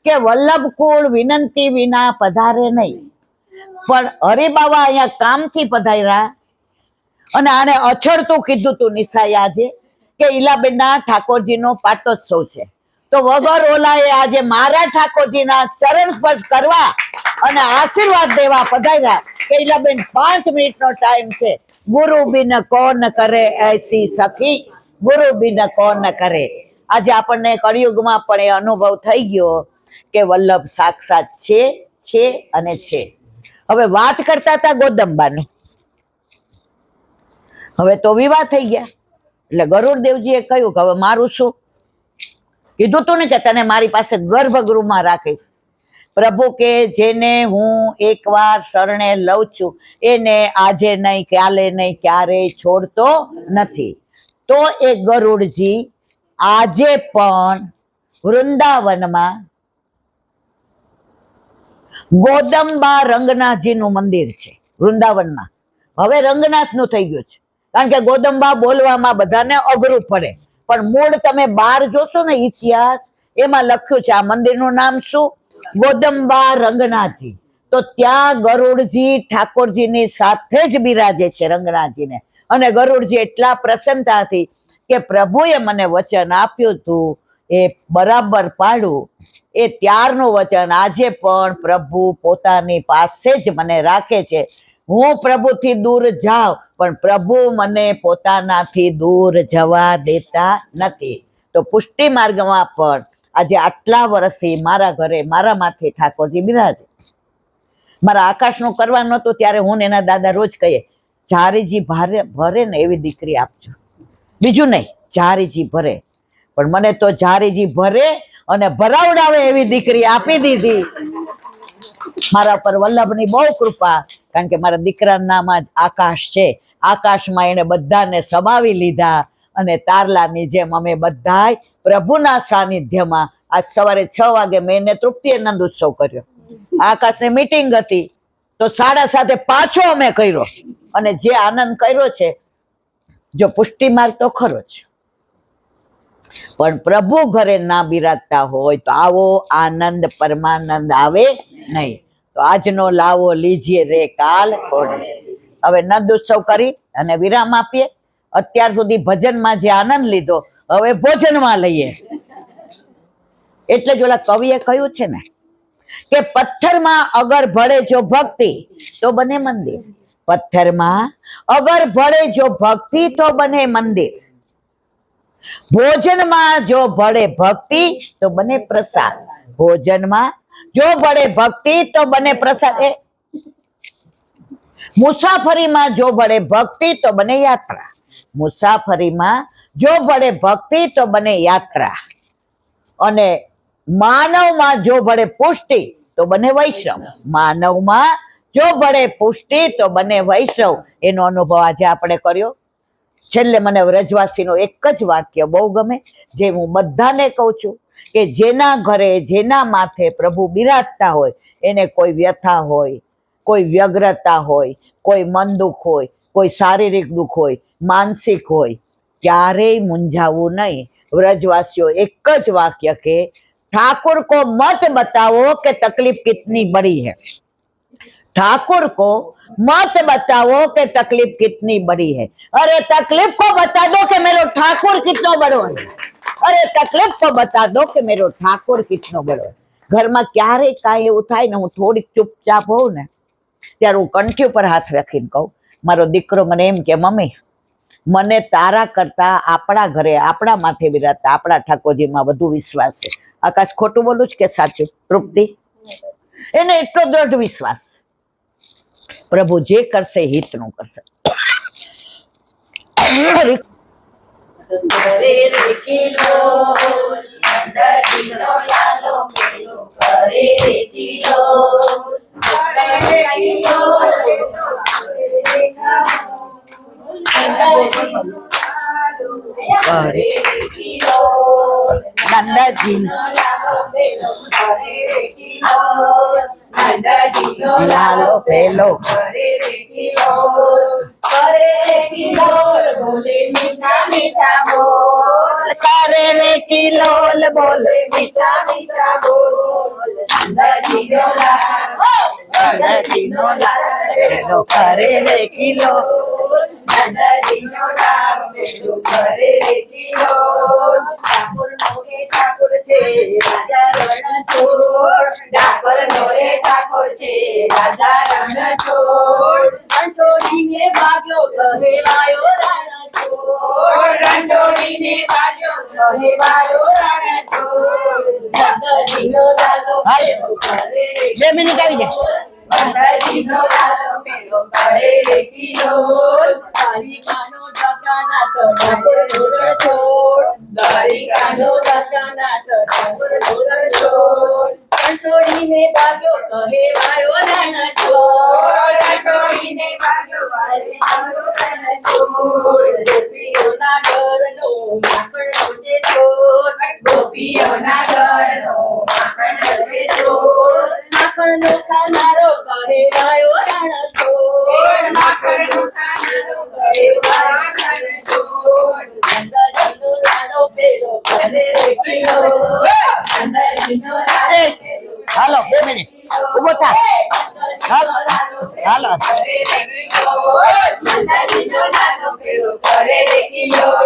Speaker 1: કે વલ્લભ કુળ વિનંતી વિના પધારે નહીં, પણ હરિબાવા અહીંયા કામથી પધાર્યા અને આને અછડતું કીધું તું નિશાએ આજે કે ઈલાબેનના ઠાકોરજીનો પાટોત્સવ છે તો વગર ઓલાએ આજે મારા ઠાકોરજીના ચરણ સ્પર્શ કરવા અને આશીર્વાદ દેવા પધાર્યા કે ઈલાબેન 5 મિનિટનો ટાઈમ છે. ગુરુ બિન કોન કરે એસી સખી, ગુરુ બિન કોન કરે. આજે આપણને કળિયુગમાં પણ એ અનુભવ થઈ ગયો કે વલ્લભ સાક્ષાત છે અને છે. હવે વાત કરતા હતા ગોદંબાને, હવે તો વિવાહ થઈ ગયા એટલે ગરુડદેવજીએ કહ્યું કે હવે મારું શું? કીધું તું ને કે તને મારી પાસે ગર્ભગૃહમાં રાખીશ. પ્રભુ કે જેને હું એકવાર શરણે લઉં છું એને આજે નહીં કાલે નહીં ક્યારેય છોડતો નથી. તો એ ગરુડજી આજે પણ વૃંદાવનમાં ગોદંબા રંગનાથજીનું મંદિર છે વૃંદાવનમાં. હવે રંગનાથનું થઈ ગયું છે કારણ કે ગોદંબા બોલવામાં બધાને અઘરું પડે, પણ મૂળ તમે બહાર જોશો ને ઇતિહાસ એમાં લખ્યું છે આ મંદિરનું નામ શું? ગોદંબા રંગનાથજી. તો ત્યાં ગરુડજી ઠાકોરજીની સાથે જ બિરાજે છે રંગનાથજીને. અને ગરુડજી એટલા પ્રસન્નતાથી કે પ્રભુએ મને વચન આપ્યું હતું એ બરાબર પાડું. એ ત્યારનું વચન આજે પણ પ્રભુ પોતાની પાસે જ મને રાખે છે. હું પ્રભુથી દૂર જાઉં પણ પ્રભુ મને પોતાનાથી દૂર જવા દેતા નથી. તો પુષ્ટિ માર્ગમાં પણ આજે આટલા વર્ષથી મારા ઘરે મારા માથે ઠાકોરજી બિરાજે. મારા આકાશનું કરવાનું હતું ત્યારે હું ને એના દાદા રોજ કહીએ જારીજી ભરે ને એવી દીકરી આપજો, બીજું નહીં જારીજી ભરે. પણ મને તો જારીજી ભરે અને ભરાવડાવે એવી દીકરી આપી દીધી. મારા પર વલ્લભની બહુ કૃપા, કારણ કે મારા દીકરાના નામ જ આકાશ છે. આકાશમાં એને બધાને સમાવી લીધા અને તારલાની જેમ અમે બધાય પ્રભુના સાનિધ્યમાં આજ સવારે 6 વાગે મેં એને તૃપ્તિ આનંદ ઉત્સવ કર્યો. આકાશની મીટિંગ હતી તો 7:30 પાછો અમે કર્યો. અને જે આનંદ કર્યો છે, જો પુષ્ટિ માર્ગ તો ખરો જ, પણ પ્રભુ ઘરે ના બિરાજતા હોય તો આવો આનંદ પરમાનંદ આવે નહીં. તો આજનો લાવો લીજીએ રે કાલ છોડે. હવે નંદ ઉત્સવ કરી અને વિરામ આપીએ. અત્યાર સુધી ભજનમાં જે આનંદ લીધો, હવે ભોજનમાં લઈએ. એટલે જ ઓલા કવિએ કહ્યું છે ને કે પથ્થરમાં અગર ભળે જો ભક્તિ તો બને મંદિર. પથ્થરમાં અગર ભળે જો ભક્તિ તો બને મંદિર. ભોજનમાં જો ભળે ભક્તિ તો બને પ્રસાદ. ભોજનમાં જો ભળે ભક્તિ તો બને પ્રસાદ. મુસાફરીમાં જો ભળે ભક્તિ તો બને યાત્રા. મુસાફરીમાં જો ભળે ભક્તિ તો બને યાત્રા. અને માનવમાં જો ભળે પુષ્ટિ તો બને વૈષ્ણવ. માનવમાં જો ભળે પુષ્ટિ તો બને વૈષ્ણવ. એનો અનુભવ આજે આપણે કર્યો. છેલ્લે મને વ્રજવાસીનું એક જ વાક્ય બહુ ગમે, જે હું બધાને કહું છું કે જેના ઘરે જેના માથે પ્રભુ બિરાજતા હોય એને કોઈ વ્યથા હોય, કોઈ વ્યગ્રતા હોય, કોઈ મન દુઃખ હોય, કોઈ શારીરિક દુઃખ હોય, માનસિક હોય, ક્યારેય મૂંઝાવું નહીં. વ્રજવાસીઓ એક જ વાક્ય કે ठाकुर को मत बताओ कि तकलीफ कितनी बड़ी है. ठाकुर को मत बताओ कि तकलीफ कितनी बड़ी है. अरे तकलीफ को बता दो कि मेरा ठाकुर कितना बड़ो है. अरे तकलीफ को बता दो कि मेरा ठाकुर कितना बड़ो है. ઘરમાં ક્યારેય કાંઈ એવું થાય ને હું થોડીક ચૂપચાપ હોઉં ને ત્યારે હું કંઠી પર હાથ રાખીને કહું, મારો દીકરો મને એમ કે મમ્મી મને તારા કરતા આપણા ઘરે આપણા માથે બિરાજતા આપણા ઠાકોરજીમાં વધુ વિશ્વાસ છે. આકાશ ખોટું બોલું છે કે સાચું? તૃપ્તિ એને એટલો દ્રઢ વિશ્વાસ, પ્રભુ જે કરશે હિતનું કરશે. નંદજી લાલો પેલો
Speaker 2: કરે રે કિલોલ બોલે મીઠા મીઠા બોલ. નંદજીનો લાલો પેલો કરે રે કિલોલ. નંદજીનો લાલો પેલો કરે રે કિલોલ. ઠાકોર છે રાજા રણછોડ. ઠાકોર નો એ ઠાકોર છે રાજા રણછોડ. રણછોડીને ભાગ્યો કહેવાયો રણછોડ. રણછોડીને ભાગ્યો કહેવાયો રણછોડ. નંદજીનો લાલો પેલો કરે રે
Speaker 1: 2 મિનિટ આવી જાય.
Speaker 2: નંદજીનો લાલો પેલો કરે રે કિલોલ. દ્વારિકાનો જગન્નાથ ઠાકોર રણછોડ. દ્વારિકાનો જગન્નાથ ઠાકોર રણછોડ. રણછોડીને ભાગ્યો કહેવાયો રણછોડ. રણછોડીને ભાગ્યો કહેવાયો રણછોડ. ગોપીઓના ઘરનો માખણનો છે ચોર. ગોપીઓના ઘરનો માખણનો છે ચોર. માખણનો ખાનારો કહેવાયો રણછોડ. માખણનો ખાનારો કહેવાયો રણછોડ. નંદજીનો લાલો પેલો કરે રે કિલોલ. નંદજીનો લાલો
Speaker 1: હાલો 2 મિનિટ ઉભો થા. હાલો હાલો
Speaker 2: કરે રે કિલોલ. નંદજીનો લાલો પેલો કરે રે કિલોલ.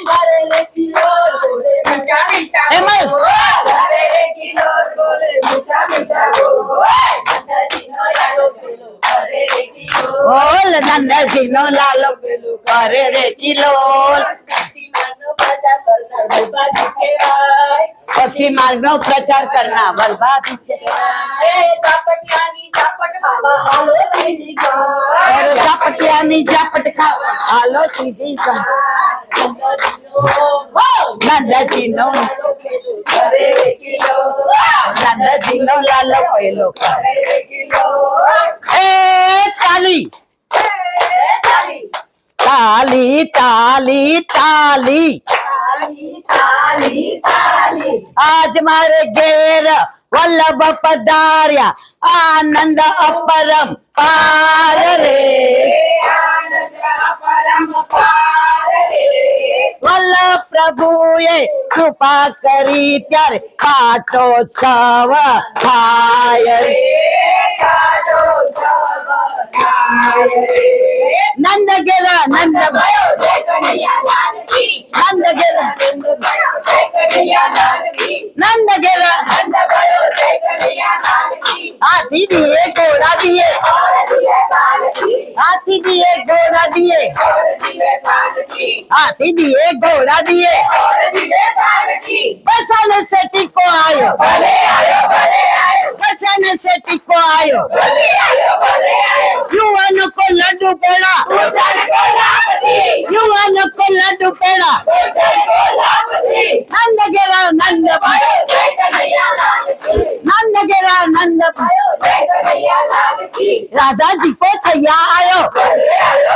Speaker 2: કરે રે કિલોલ બોલે મીઠા મીઠા
Speaker 1: એમાં
Speaker 2: બોલ. કરે રે કિલોલ બોલે મીઠા મીઠા બોલ. નંદજીનો લાલો પેલો કરે રે કિલોલ.
Speaker 1: બોલ નંદજીનો લાલો પેલો કરે રે કિલોલ. પક્ષી માર્ગનો પ્રચાર કરના બરબાદી છે. ઝાપટિયાની ઝાપટ ખાવા હાલો ત્રીજી નંદજીનો
Speaker 2: કરે રે કિલોલ.
Speaker 1: નંદજીનો લાલો પેલો
Speaker 2: કરે રે કિલોલ.
Speaker 1: એ તાલી
Speaker 2: તાલી
Speaker 1: તાલી તાલી તાલી
Speaker 2: તાલી તાલી તાલી તાલી
Speaker 1: આજ મારે ઘેર વલ્લભ પધાર્યા આનંદ અપરમ પાર રે
Speaker 2: આનંદ પરંપાર રે
Speaker 1: વલ્લભ પ્રભુએ કૃપા કરી ત્યારે પાટોત્સવ થાય રે
Speaker 2: કાઢો સવધાય રે
Speaker 1: નંદ ગેલા નંદ
Speaker 2: भयो जय कन्हैया लाल की
Speaker 1: નંદ ગેલા
Speaker 2: नंद भयो जय कन्हैया लाल की
Speaker 1: નંદ ગેલા
Speaker 2: नंद भयो जय कन्हैया लाल की
Speaker 1: હાથી દિએ ઘોડા દિએ
Speaker 2: और दिए बाल की
Speaker 1: હાથી દિએ ઘોડા દિએ
Speaker 2: और दिए बाल की
Speaker 1: હાથી દિए ઘોડા દિए
Speaker 2: और दिए बाल की
Speaker 1: બસન से ટીકો આયો
Speaker 2: भले आयो
Speaker 1: બસન से ટીકો આયો
Speaker 2: भले आयो
Speaker 1: યુવાનો કો લડ્ડુ પેડા
Speaker 2: उधर को लापसी
Speaker 1: યુવાનો કો લડ્ડુ પેડા
Speaker 2: उधर को लापसी
Speaker 1: નંદ ગેલા નંદ
Speaker 2: भयो जय कन्हैया लाल की
Speaker 1: नंद गेला नंद
Speaker 2: भयो जय कन्हैया लाल की
Speaker 1: राधा जी को सैया आयो
Speaker 2: भले आयो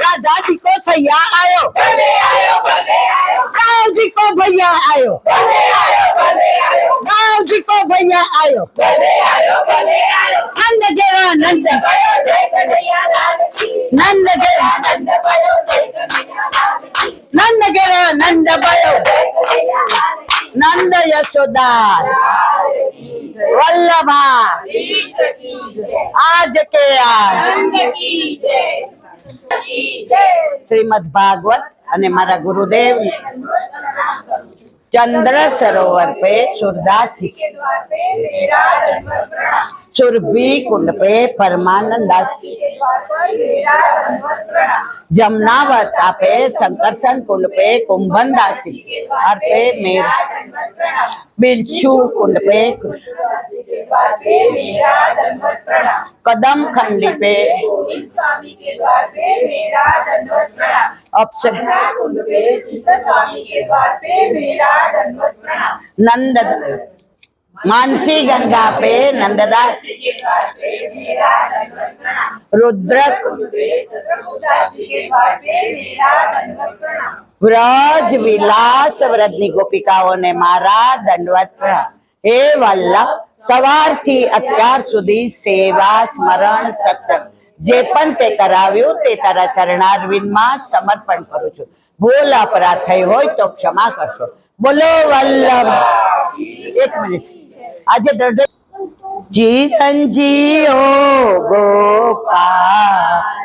Speaker 1: राधा जी को सैया आयो
Speaker 2: भले आयो
Speaker 1: गाँव जी को भैया आयो
Speaker 2: भले आयो
Speaker 1: गाँव जी को भैया आयो
Speaker 2: भले आयो
Speaker 1: नंद गेला नंद
Speaker 2: भयो जय कन्हैया लाल की
Speaker 1: नंद गेला
Speaker 2: नंद भयो जय कन्हैया लाल की
Speaker 1: नंद गेला नंद भयो
Speaker 2: जय कन्हैया लाल की
Speaker 1: नंद यशोदा
Speaker 2: लाल की जय
Speaker 1: वल्लभा
Speaker 2: ईश की जय
Speaker 1: आज के आज
Speaker 2: नंद की जय
Speaker 1: श्रीमद भागवत અને મારા ગુરુદેવ चंद्र सरोवर पे सूरदासी
Speaker 2: के द्वार पे मेरा दंडवत प्रणाम
Speaker 1: सुरभि कुंड पे परमानंद दासी
Speaker 2: के द्वार पर मेरा दंडवत प्रणाम
Speaker 1: जमुनावता पे संकर्षण कुंड पे कुंभन दासी
Speaker 2: के
Speaker 1: और
Speaker 2: द्वार
Speaker 1: पे
Speaker 2: पे
Speaker 1: मेरा
Speaker 2: मेरा दंडवत प्रणाम
Speaker 1: बिच्छू कुंड पे कृष्ण
Speaker 2: तुलसी के द्वार पे मेरा दंडवत प्रणाम
Speaker 1: कदम खंडी पे
Speaker 2: गोविंद स्वामी के द्वार पे मेरा दंडवत प्रणाम
Speaker 1: अप्सरा
Speaker 2: अप्सरा कुंड पे चित्त स्वामी के द्वार पे मेरा दंडवत प्रणाम
Speaker 1: नंद मानसी गंगा पे नंददास
Speaker 2: के द्वार पे मेरा दंडवत प्रणाम
Speaker 1: रुद्र
Speaker 2: कुंड पे चंद्रभुदासी के द्वार पे मेरा दंडवत प्रणाम
Speaker 1: व्रज विलास व्रतनी गोपिकाओने मारा दंडवत प्रणाम हे वल्लभ સવારથી અત્યાર સુધી સેવા સ્મરણ સત્સંગ જે પણ તે કરાવ્યું તે તારા ચરણારવિંદમાં સમર્પણ કરું છું. ભૂલ અપરાધ થઈ હોય તો ક્ષમા કરશો. બોલો વલ્લભ. એક મિનિટ. આજે ચિરંજીઓ ગોપાલ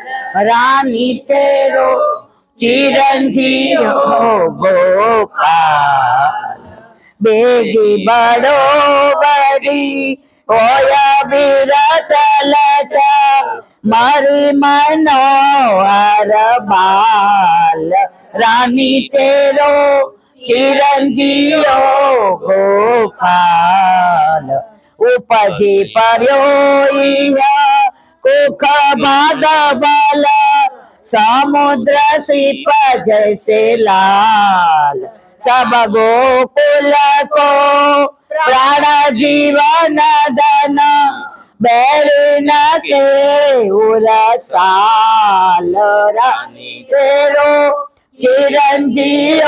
Speaker 1: રાની તેરો ચિરંજીઓ ગોપાલ बेगी बड़ो बड़ी ओया विरत लटा मारी मनोहर बाल रानी तेरो चिरंजीव गोपाल उपजी पर्यो कुख भाग बाल समुद्र सिप जैसे लाल सब गोकुल को प्राण जीवन दन बैरिन के उरसाल रानी तेरो चिरंजीव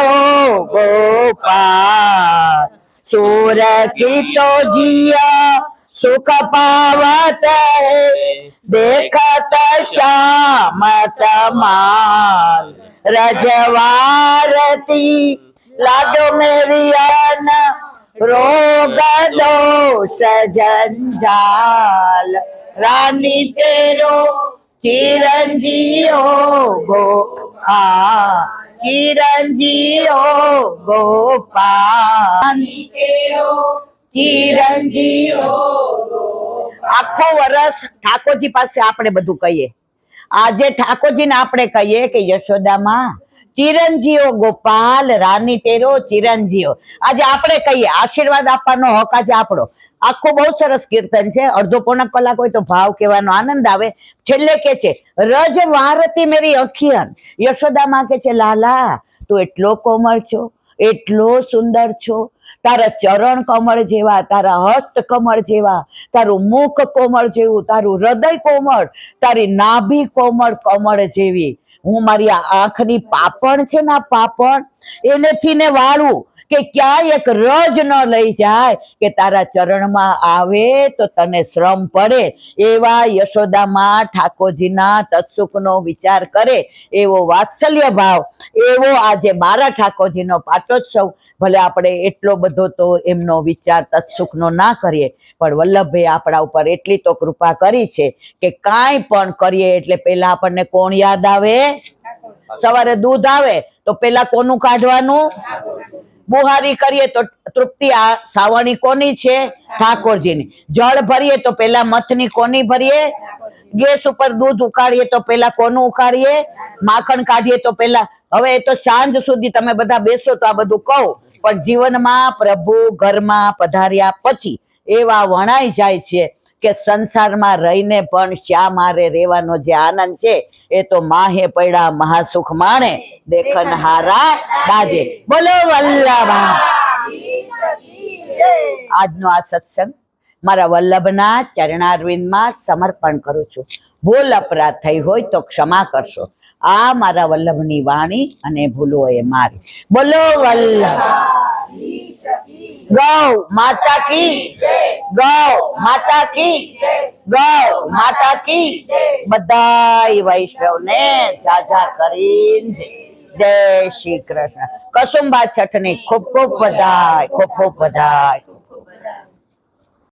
Speaker 1: गोपाल सूर की तो जिया सुख पावत है देखत श्यामत माल रजवारती लाडो मेरी अन रोग दोष जंजाल रानी तेरो चिरंजीव गोपाल चिरंजीव गोपाल
Speaker 2: तेरो
Speaker 1: चिरंजीव આખો વર્ષ ઠાકોરજી પાસે આપણે બધું કહીએ. આજે ઠાકોરજીને આપણે કહીએ કે યશોદામાં ચિરંજીવ ગોપાલ રાની તેરો ચિરંજીવ. આજે આપણે કહીએ આશીર્વાદ આપવાનો હક આજે આપણો. આખું બહુ સરસ કીર્તન છે. અડધો પોણા કલાક હોય તો ભાવ કહેવાનો આનંદ આવે. છેલ્લે કે છે રજ વારતી મેરી અખિયન. યશોદામાં કે છે લાલા તું એટલો કોમળ છો, એટલો સુંદર છો, તારા ચરણ કમળ જેવા, તારા હસ્ત કમળ જેવા, તારું મુખ કોમળ જેવું, તારું હૃદય કોમળ, તારી નાભી કોમળ કમળ જેવી. હું મારી આ આંખની પાપણ છે ને, આ પાપણ એનેથી ને વાળું કે ક્યાંય એક રજ ન લઈ જાય કે તારા ચરણમાં આવે તો તને શ્રમ પડે. એવા યશોદામાં ઠાકોરજીના તત્સુખનો વિચાર કરે, એવો વાત્સલ્ય ભાવ, એવો આજે મારા ઠાકોરજીનો પાટોત્સવ. ભલે આપણે એટલો બધો તો એમનો વિચાર તત્સુખનો ના કરીએ, પણ વલ્લભભાઈ આપણા ઉપર એટલી તો કૃપા કરી છે કે કાંઈ પણ કરીએ એટલે પેલા આપણને કોણ યાદ આવે? સવારે દૂધ આવે તો પેલા કોનું કાઢવાનું? બુહારી કરીએ તો તૃપ્તિ સાવણી કોની છે? ઠાકોરજીની. જળ ભરીએ તો પેલા મથની કોની ભરીએ? ગેસ ઉપર દૂધ ઉકાળીએ તો પેલા કોનું ઉકાળીએ? માખણ કાઢીએ તો પેલા. હવે એ તો સાંજ સુધી તમે બધા બેસો તો આ બધું કહું, પણ જીવનમાં પ્રભુ ઘરમાં પધાર્યા પછી એવા વણાઈ જાય છે કે સંસારમાં રહીને પણ શા મારે રહેવાનો જે આનંદ છે એ તો માહે પડ્યા મહાસુખ માણે, દેખન હારા દાજે. બોલો વલ્લભા. આજનો આ સત્સંગ મારા વલ્લભના ચરણારવિંદમાં સમર્પણ કરું છું. ભૂલ અપરાધ થઈ હોય તો ક્ષમા કરશો. આ મારા વલ્લભની વાણી અને ભૂલો એ મારી. બોલો વલ્લભ. ગૌ માતા કી, ગૌ માતા કી, ગૌ માતા કી. બધાય વૈષ્ણવને જાજા કરીને જય શ્રી કૃષ્ણ. કસુંબા છઠની ખૂબ ખૂબ બધાય, ખૂબ ખૂબ બધાય.